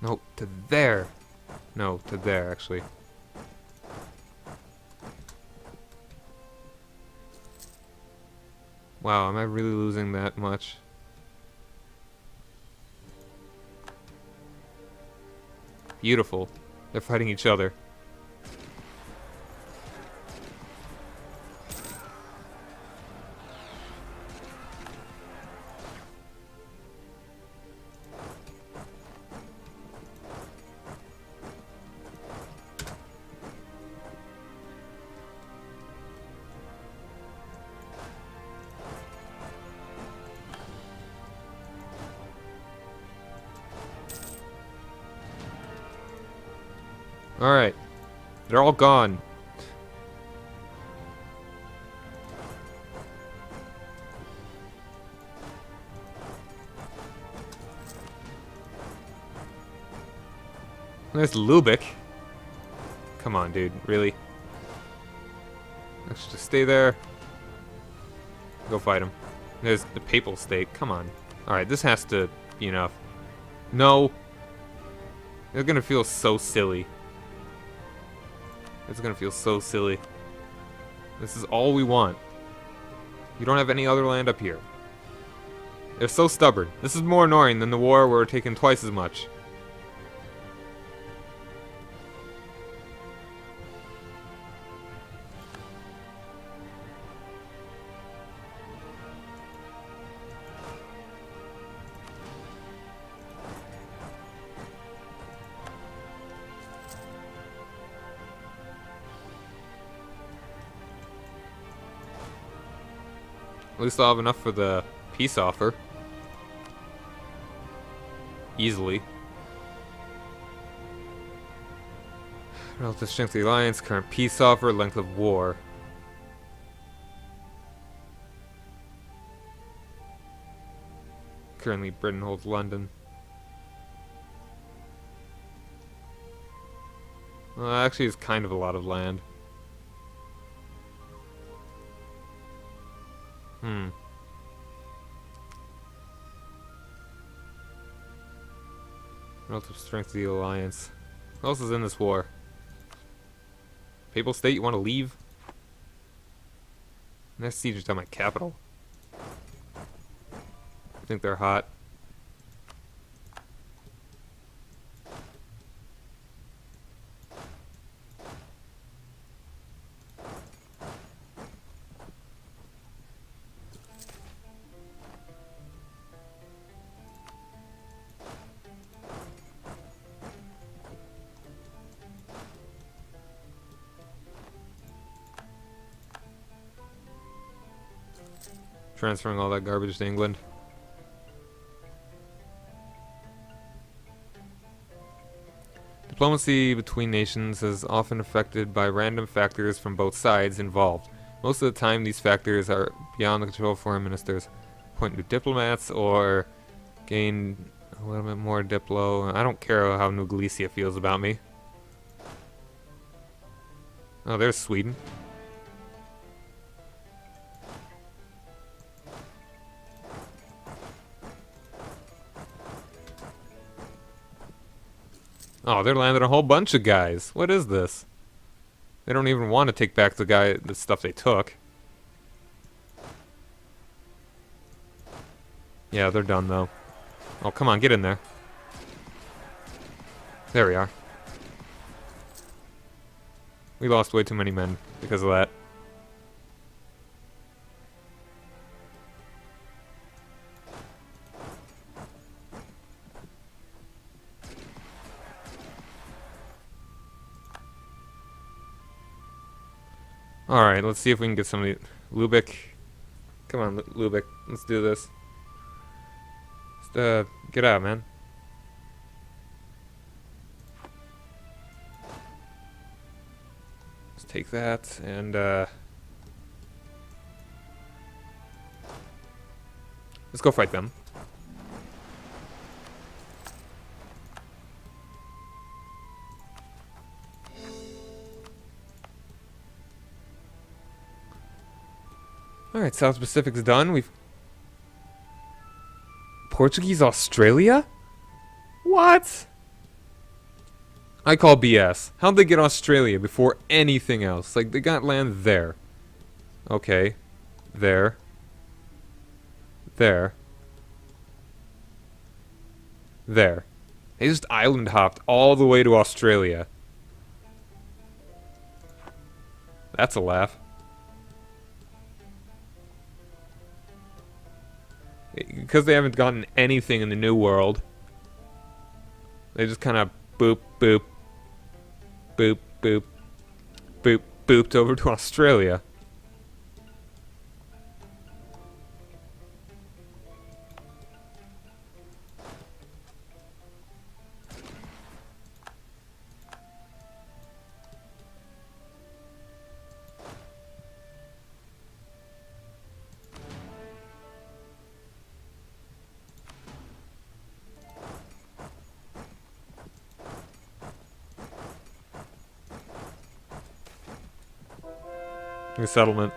No, to there. No, to there, actually. Wow, am I really losing that much? Beautiful. They're fighting each other. Alright. They're all gone. There's Lubeck. Come on, dude. Really? Let's just stay there. Go fight him. There's the Papal State. Come on. Alright, this has to be enough. No. They're gonna feel so silly. It's gonna feel so silly. This is all we want. You don't have any other land up here. They're so stubborn. This is more annoying than the war where we're taking twice as much. At least I'll have enough for the peace offer. Easily. Relative strength of the alliance, current peace offer, length of war. Currently Britain holds London. Well, actually it's kind of a lot of land. Relative strength of the alliance. Who else is in this war? Papal State, you want to leave? Next siege is on my capital. I think they're hot. Transferring all that garbage to England. Diplomacy between nations is often affected by random factors from both sides involved. Most of the time these factors are beyond the control of foreign ministers. Appoint new diplomats or gain a little bit more diplo. I don't care how New Galicia feels about me. Oh, there's Sweden. Oh, they're landing a whole bunch of guys. What is this? They don't even want to take back the stuff they took. Yeah, they're done though. Oh, come on, get in there. There we are. We lost way too many men because of that. Alright, let's see if we can get somebody. Lubeck. Come on, Lubeck. Let's do this. Just, get out, man. take that and let's go fight them. Alright, South Pacific's done. We've... Portuguese Australia? What? I call BS. How'd they get Australia before anything else? Like, they got land there. Okay. There. There. There. They just island hopped all the way to Australia. That's a laugh. Because they haven't gotten anything in the New World, they just kind of boop, boop, boop, boop, boop, booped over to Australia. New settlement.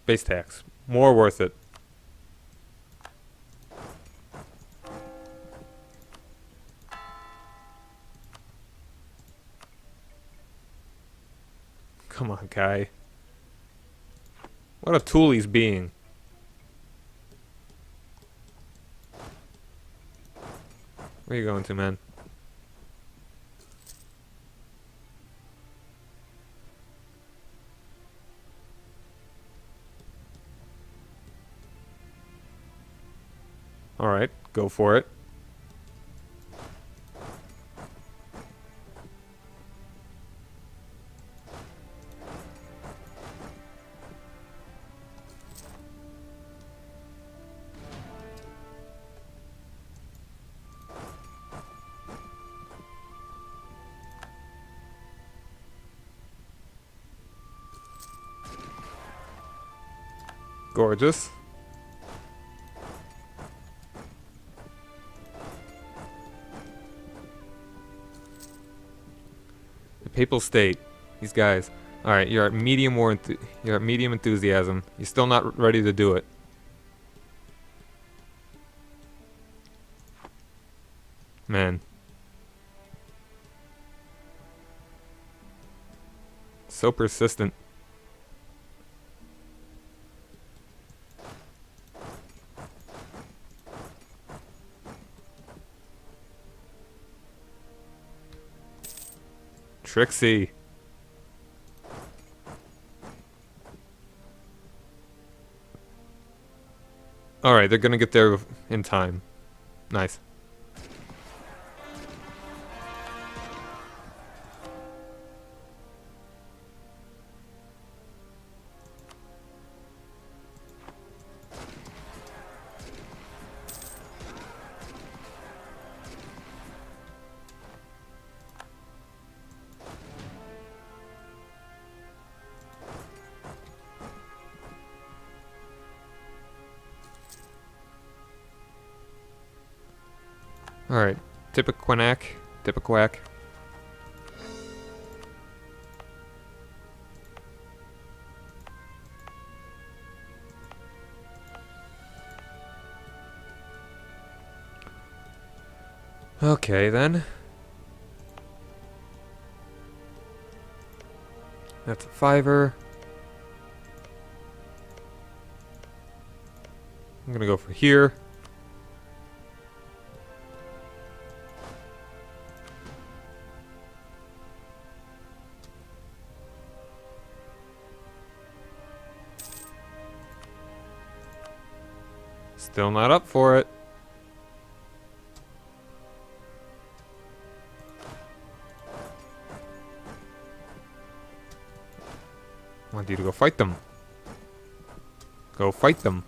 Base tax. More worth it. Come on, guy. What a tool he's being. Where are you going to, man? Alright, go for it. Gorgeous. Papal State. These guys. Alright, you're at medium you're at medium enthusiasm. You're still not ready to do it. Man. So persistent. Trixie. Alright, they're gonna get there in time. Nice. Alright, Tippecanoe. Okay, then. That's a fiver. I'm gonna go for here. Still not up for it. I want you to go fight them. Go fight them.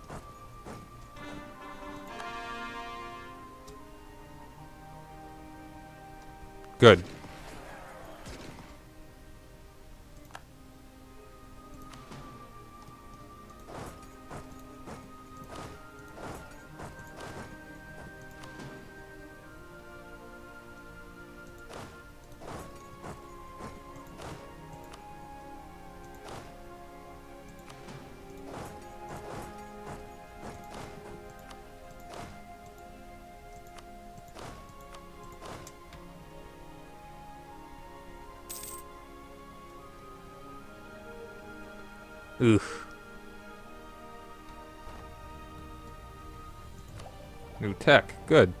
Good. Oof. New tech. Good.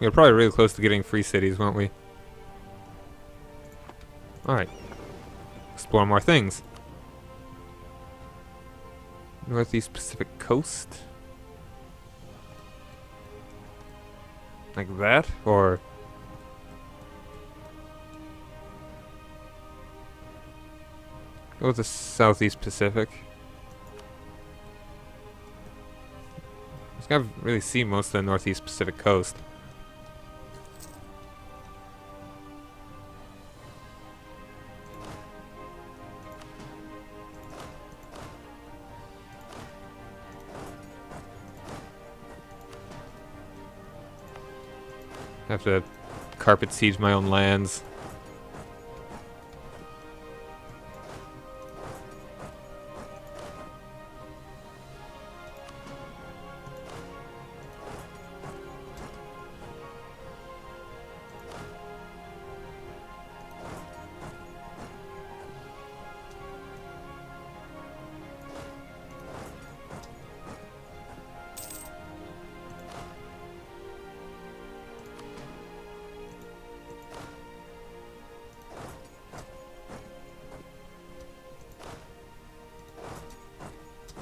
We're probably really close to getting free cities, weren't we? Alright. Explore more things. Northeast Pacific Coast? Like that? Or... go with the Southeast Pacific. I can't really see most of the Northeast Pacific coast. I have to carpet siege my own lands.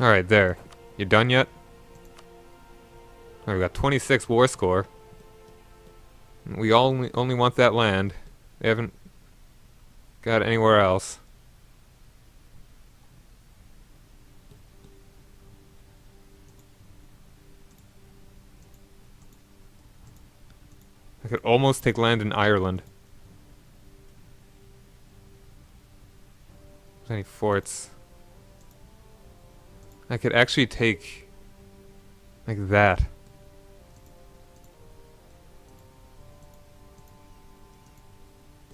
Alright, there. You done yet? We got 26 war score. We only want that land. They haven't got anywhere else. I could almost take land in Ireland. Any forts? I could actually take like that.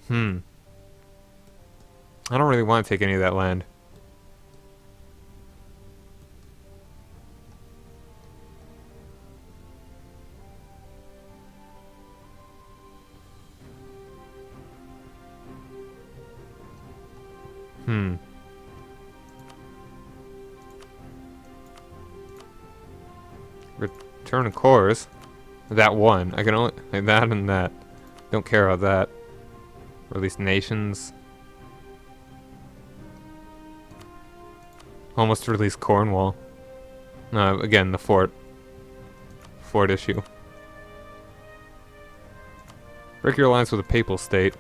I don't really want to take any of that land. Return a course. That one. I can only... like that and that. Don't care about that. Release nations. Almost release Cornwall. Again, the fort. Fort issue. Break your alliance with a papal state.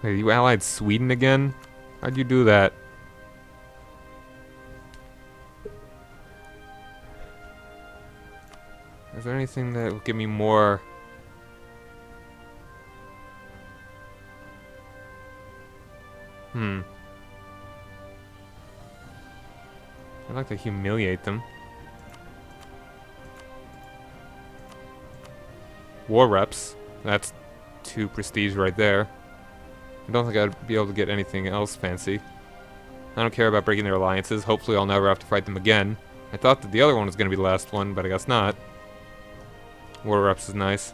Hey, you allied Sweden again? How'd you do that? Is there anything that will give me more... I'd like to humiliate them. War reps. That's 2 prestige right there. I don't think I'd be able to get anything else fancy. I don't care about breaking their alliances. Hopefully I'll never have to fight them again. I thought that the other one was going to be the last one, but I guess not. War reps is nice.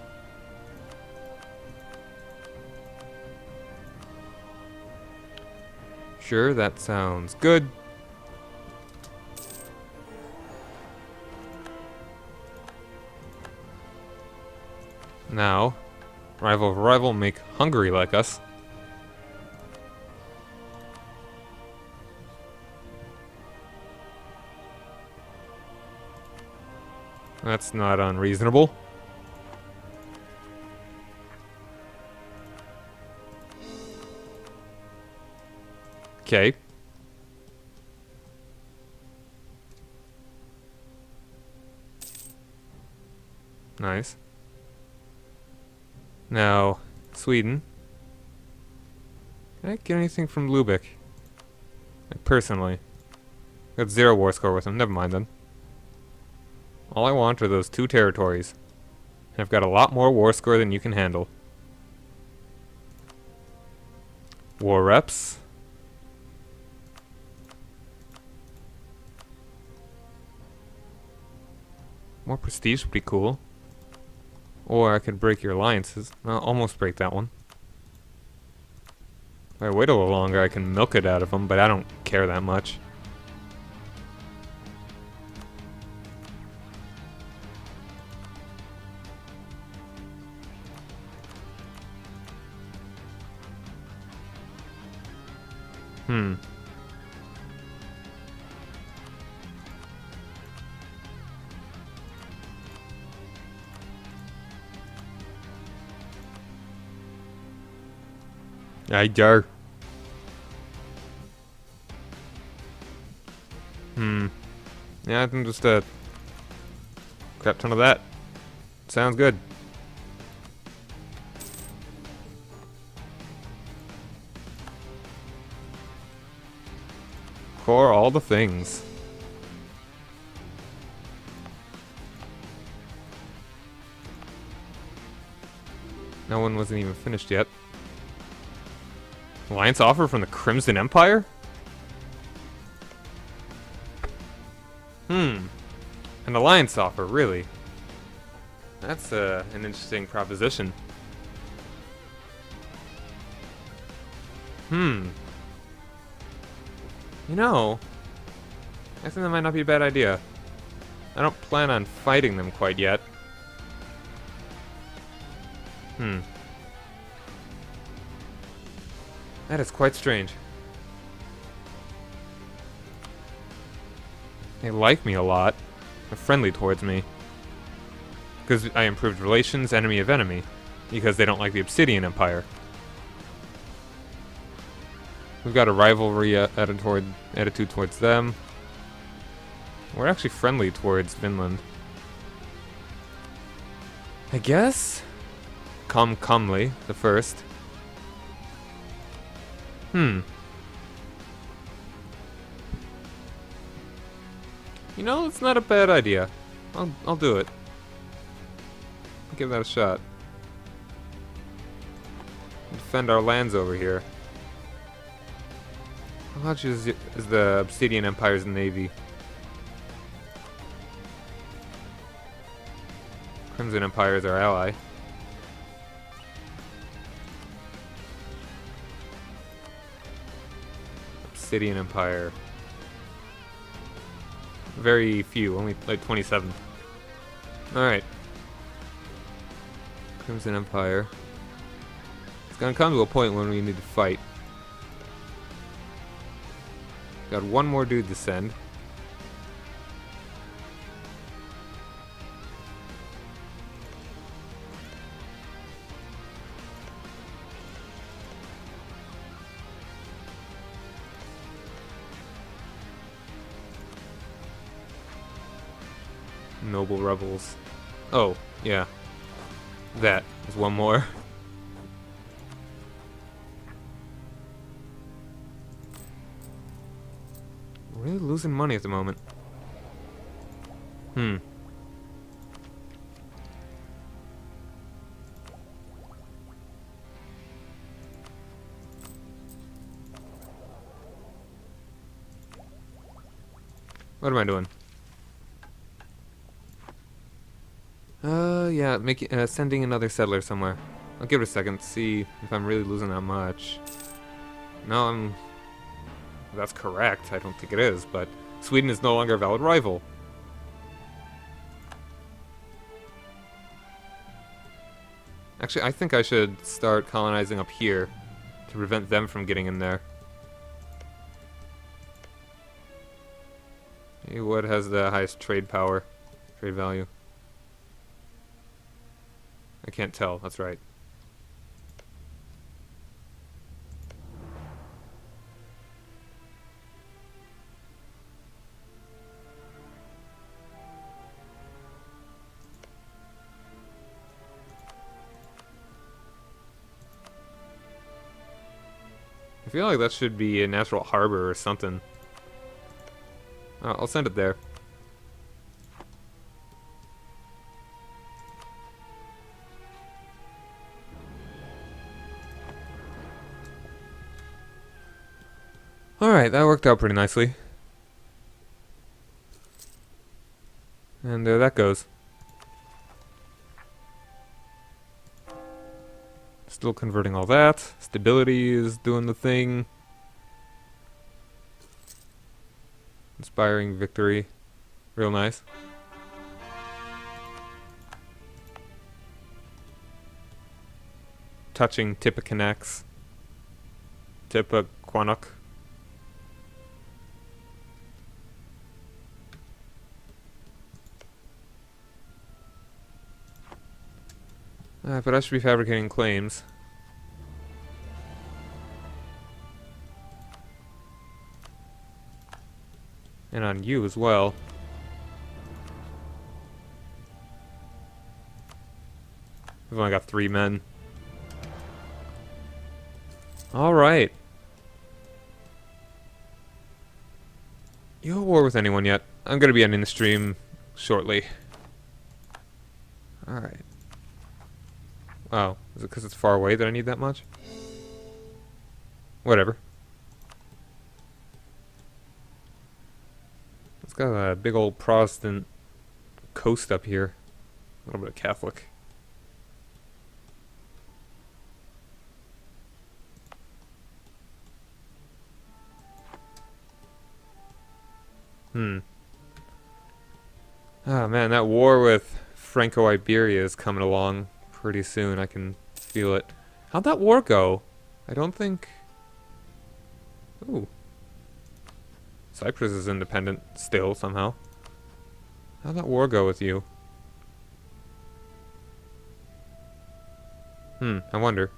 Sure, that sounds good. Now, rival of rival, make Hungary like us. That's not unreasonable. Okay. Nice. Now, Sweden. Can I get anything from Lubeck? Like, personally. Got 0 war score with them. Never mind then. All I want are those 2 territories. And I've got a lot more war score than you can handle. War reps. More prestige would be cool. Or I could break your alliances. I'll almost break that one. If I wait a little longer, I can milk it out of them, but I don't care that much. Hmm. I dare. Yeah, I can just crap ton of that. Sounds good. Core all the things. No one wasn't even finished yet. Alliance offer from the Crimson Empire? An alliance offer, really? That's an interesting proposition. You know, I think that might not be a bad idea. I don't plan on fighting them quite yet. That is quite strange. They like me a lot. They're friendly towards me. Because I improved relations, enemy of enemy. Because they don't like the Obsidian Empire. We've got a rivalry attitude towards them. We're actually friendly towards Vinland. I guess? Comely, the first. You know, it's not a bad idea. I'll do it. I'll give that a shot. Defend our lands over here. How much is the Obsidian Empire's navy? Crimson Empire is our ally. Obsidian Empire. Very few, only like 27. Alright. Crimson Empire. It's gonna come to a point when we need to fight. Got one more dude to send. Noble rebels. Oh, yeah. That is one more. We're really losing money at the moment. What am I doing? Yeah, sending another settler somewhere. I'll give it a second to see if I'm really losing that much. No, that's correct. I don't think it is, but Sweden is no longer a valid rival. Actually, I think I should start colonizing up here to prevent them from getting in there. Hey, what has the highest trade power? Trade value? I can't tell, that's right. I feel like that should be a natural harbor or something. I'll send it there. Alright, that worked out pretty nicely. And there that goes. Still converting all that. Stability is doing the thing. Inspiring victory. Real nice. Touching Tippecanox. Tippecanox. But I should be fabricating claims. And on you as well. We've only got 3 men. Alright. You at war with anyone yet? I'm gonna be ending the stream shortly. Alright. Oh, is it because it's far away that I need that much? Whatever. It's got a big old Protestant coast up here. A little bit of Catholic. Oh man, that war with Franco-Iberia is coming along pretty soon. I can feel it. How'd that war go? I don't think... Ooh. Cyprus is independent still, somehow. How'd that war go with you? I wonder.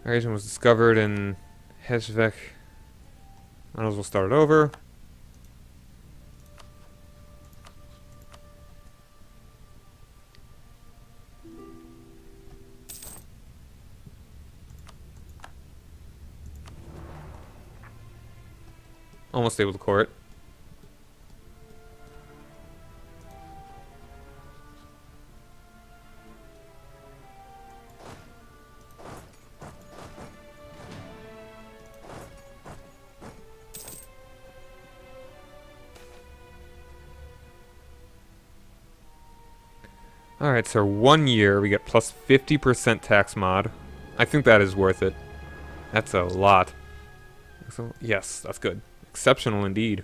Our agent was discovered in Heshvek. Might as well start it over. Almost able to core it. Alright, so 1 year we get plus 50% tax mod. I think that is worth it. That's a lot. So, yes, that's good. Exceptional indeed.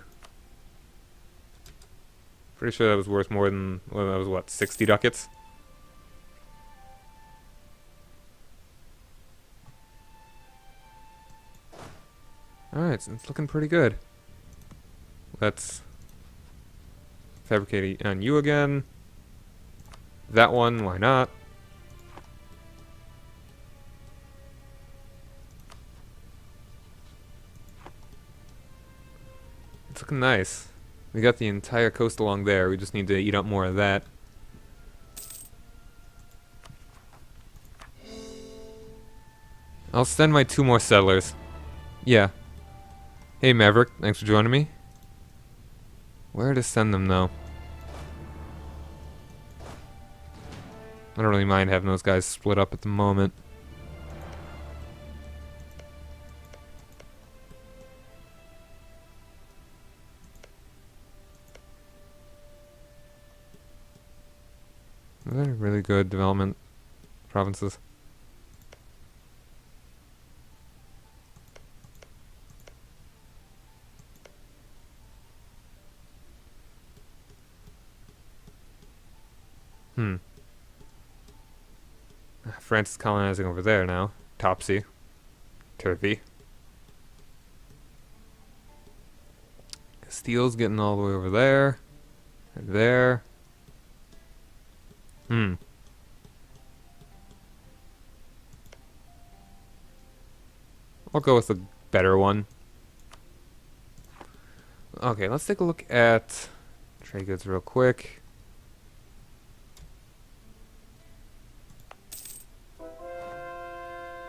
Pretty sure that was worth more than, well, that was what, 60 ducats? Alright, so it's looking pretty good. Let's fabricate on you again. That one, why not? It's looking nice. We got the entire coast along there. We just need to eat up more of that. I'll send my 2 more settlers. Yeah. Hey Maverick, thanks for joining me. Where to send them though? I don't really mind having those guys split up at the moment. They're really good development provinces. France is colonizing over there now. Topsy. Turvy. Castile's getting all the way over there. There. I'll go with the better one. Okay, let's take a look at trade goods real quick.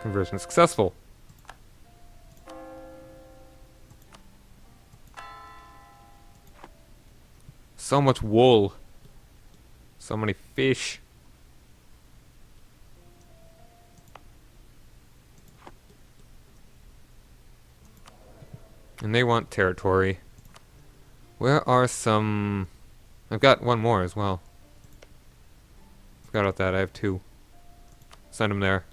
Conversion successful. So much wool. So many fish. And they want territory. Where are some... I've got one more as well. Forgot about that. I have 2. Send them there.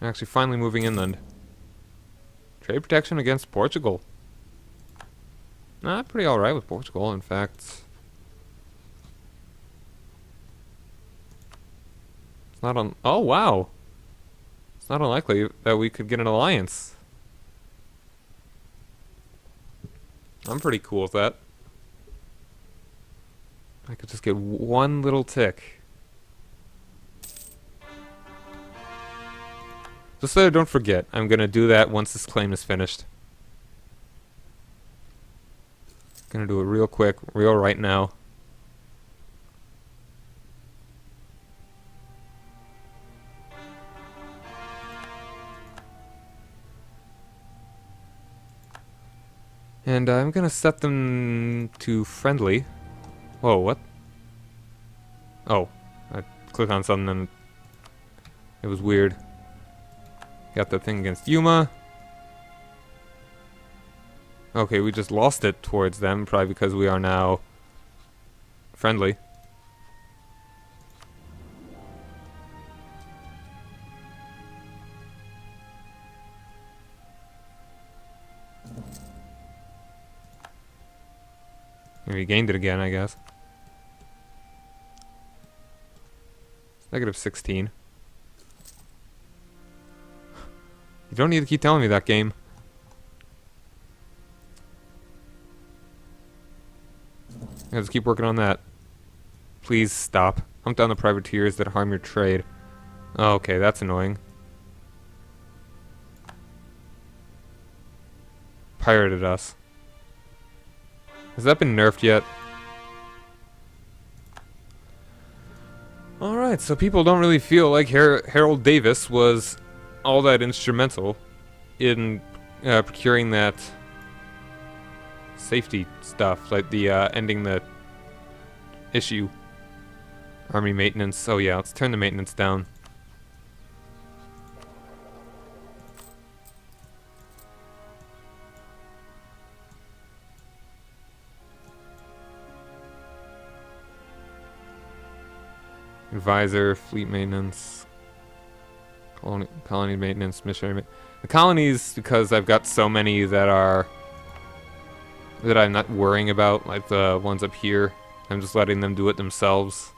Actually, finally moving inland. Trade protection against Portugal. Nah, pretty alright with Portugal, in fact. It's not on. Oh, wow! It's not unlikely that we could get an alliance. I'm pretty cool with that. I could just get one little tick. Just so I don't forget, I'm gonna do that once this claim is finished. Gonna do it real quick, real right now. And I'm gonna set them to friendly. Whoa, what? Oh, I clicked on something and it was weird. Got that thing against Yuma. Okay, we just lost it towards them, probably because we are now friendly. We gained it again, I guess. Negative 16. You don't need to keep telling me that, game. Yeah, just keep working on that. Please stop. Hunt down the privateers that harm your trade. Oh, okay, that's annoying. Pirated us. Has that been nerfed yet? Alright, so people don't really feel like Harold Davis was all that instrumental in procuring that safety stuff, like the ending the issue. Army maintenance. Oh yeah, let's turn the maintenance down. Advisor, fleet maintenance, colony maintenance, missionary. The colonies, because I've got so many that I'm not worrying about, like the ones up here. I'm just letting them do it themselves.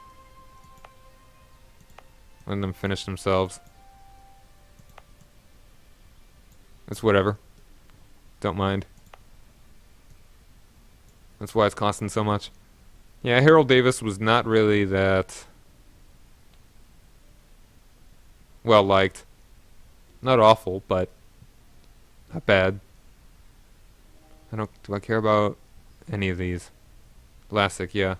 Letting them finish themselves. It's whatever. Don't mind. That's why it's costing so much. Yeah, Harold Davis was not really that well liked. Not awful, but not bad. Do I care about any of these? Classic, yeah.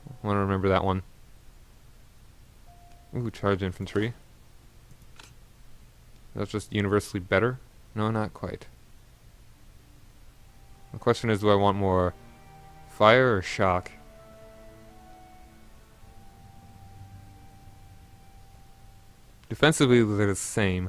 I want to remember that one. Ooh, charge infantry. That's just universally better? No, not quite. The question is, do I want more fire or shock? Defensively, they're the same.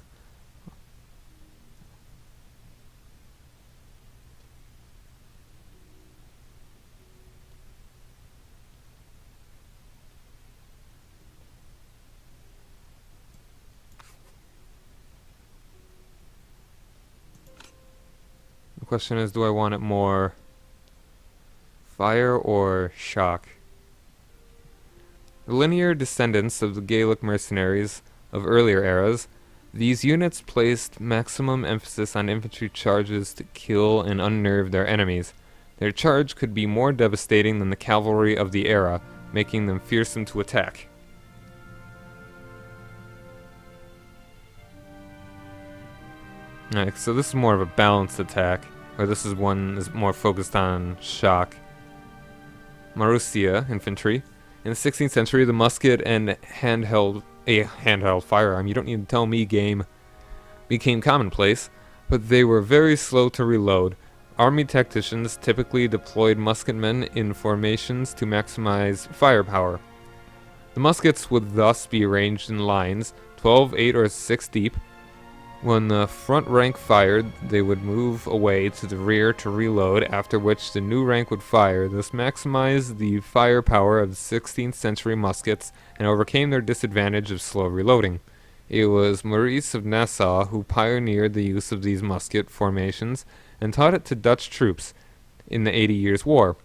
The question is, do I want it more fire or shock? The linear descendants of the Gaelic mercenaries of earlier eras, these units placed maximum emphasis on infantry charges to kill and unnerve their enemies. Their charge could be more devastating than the cavalry of the era, making them fearsome to attack. Alright, so this is more of a balanced attack, or this is one that's more focused on shock. Marussia infantry. In the 16th century, the musket and handheld firearm, you don't need to tell me, game, became commonplace, but they were very slow to reload. Army tacticians typically deployed musketmen in formations to maximize firepower. The muskets would thus be arranged in lines, 12, 8, or 6 deep, When the front rank fired, they would move away to the rear to reload, after which the new rank would fire. This maximized the firepower of the 16th century muskets and overcame their disadvantage of slow reloading. It was Maurice of Nassau who pioneered the use of these musket formations and taught it to Dutch troops in the 80 Years' War.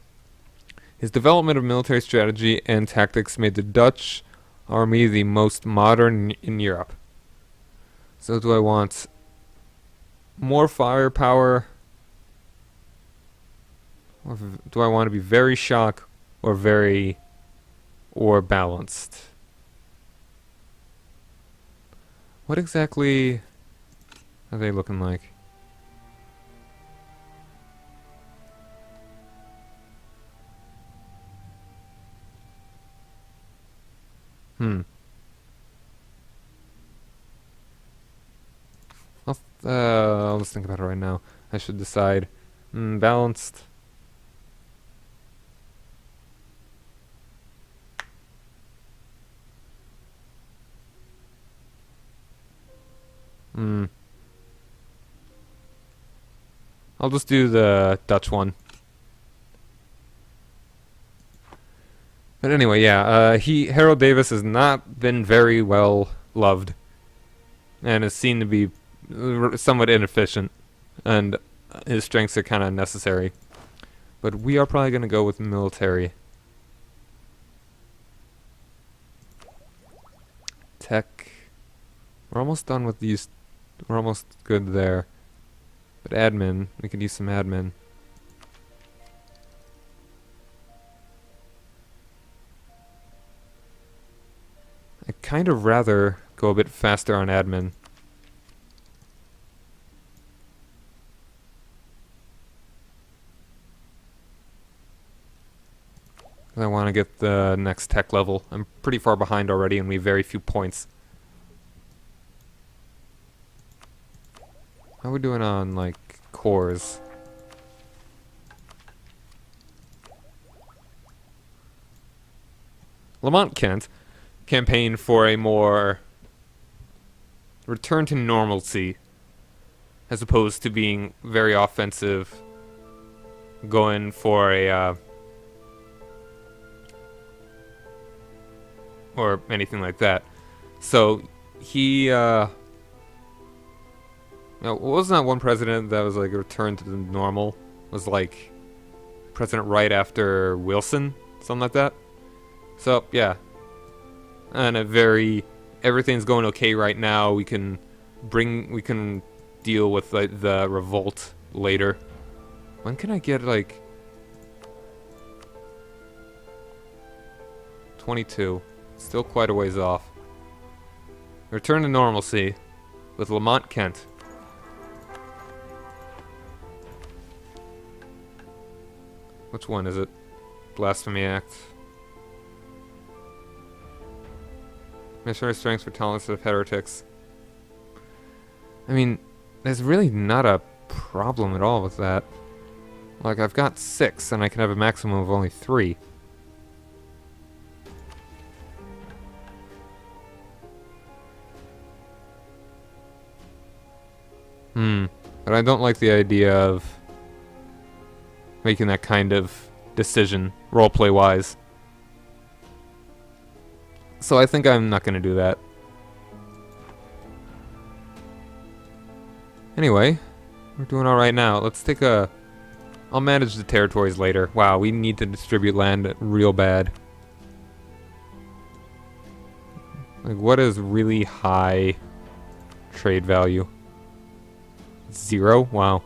His development of military strategy and tactics made the Dutch army the most modern in Europe. So do I want more firepower? Or do I want to be very shock or balanced? What exactly are they looking like? I'll just think about it right now. I should decide. Balanced. I'll just do the Dutch one. But anyway, yeah, Harold Davis has not been very well loved, and is seen to be somewhat inefficient, and his strengths are kind of necessary. But we are probably going to go with military. Tech. We're almost done with these. We're almost good there. But admin, we could use some admin. I'd kind of rather go a bit faster on admin. I want to get the next tech level. I'm pretty far behind already and we have very few points. How are we doing on, like, cores? Lamont Kent campaigned for a more return to normalcy, as opposed to being very offensive, going for a or anything like that. So he wasn't that one president that was like a return to the normal? Was like president right after Wilson, something like that. So yeah, and everything's going okay right now. We can deal with like the revolt later. When can I get like 22? Still quite a ways off. Return to normalcy with Lamont Kent. Which one is it? Blasphemy Act. Missionary strengths for tolerance of heretics. I mean, there's really not a problem at all with that. Like, I've got 6, and I can have a maximum of only 3. But I don't like the idea of making that kind of decision, roleplay-wise. So I think I'm not going to do that. Anyway, we're doing alright now. Let's take a... I'll manage the territories later. Wow, we need to distribute land real bad. Like, what is really high trade value? 0? Wow.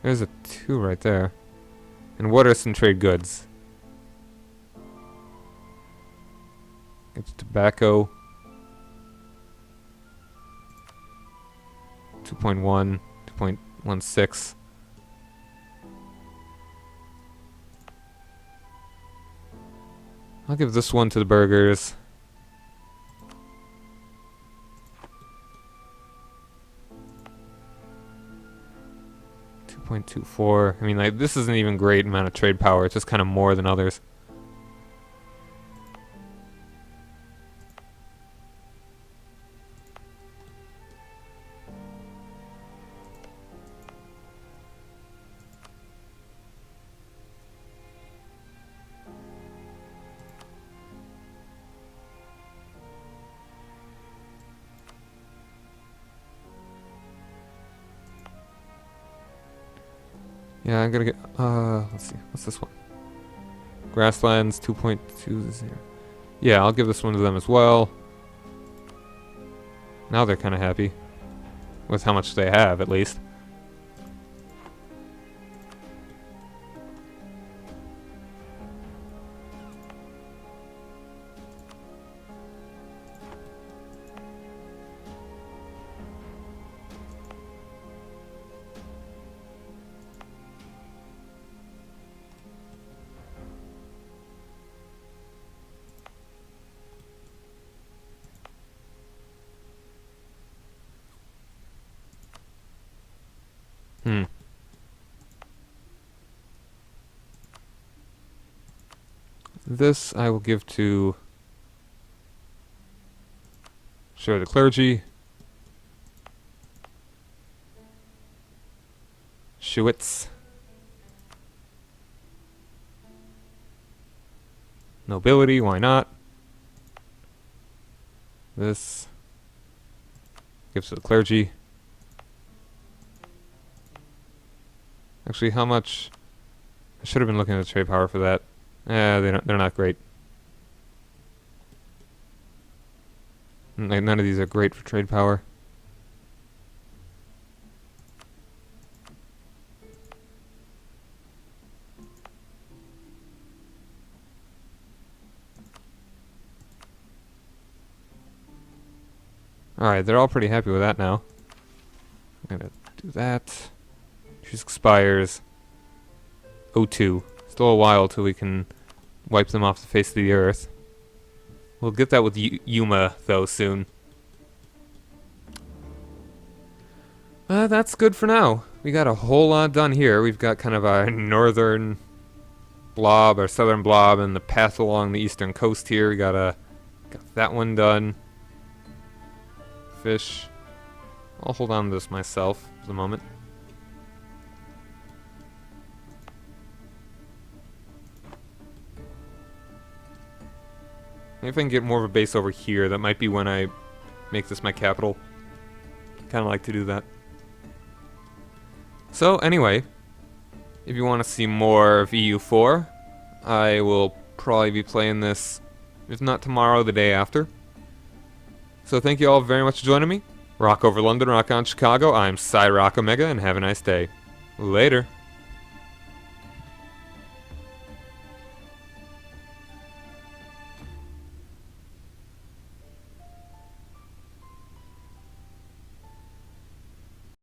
There's a 2 right there. And what are some trade goods? It's tobacco. 2.1, 2.16. I'll give this one to the burgers. .24. I mean, like, this isn't even great amount of trade power. It's just kind of more than others. Yeah, I'm gonna get, let's see, what's this one? Grasslands 2.20. Yeah, I'll give this one to them as well. Now they're kind of happy. With how much they have, at least. This I will give to... Sure, the clergy. Schwitz. Nobility, why not? This gives to the clergy. Actually, how much? I should have been looking at the trade power for that. They're not great. None of these are great for trade power. Alright, they're all pretty happy with that now. I'm gonna do that. Choose expires. O2. Still a while till we can wipe them off the face of the earth. We'll get that with Yuma, though, soon. That's good for now. We got a whole lot done here. We've got kind of our northern blob, our southern blob, and the path along the eastern coast here. We got that one done. Fish. I'll hold on to this myself for the moment. Maybe if I can get more of a base over here, that might be when I make this my capital. Kind of like to do that. So, anyway, if you want to see more of EU4, I will probably be playing this, if not tomorrow, the day after. So thank you all very much for joining me. Rock over London, rock on Chicago. I'm Cyrock Omega, and have a nice day. Later.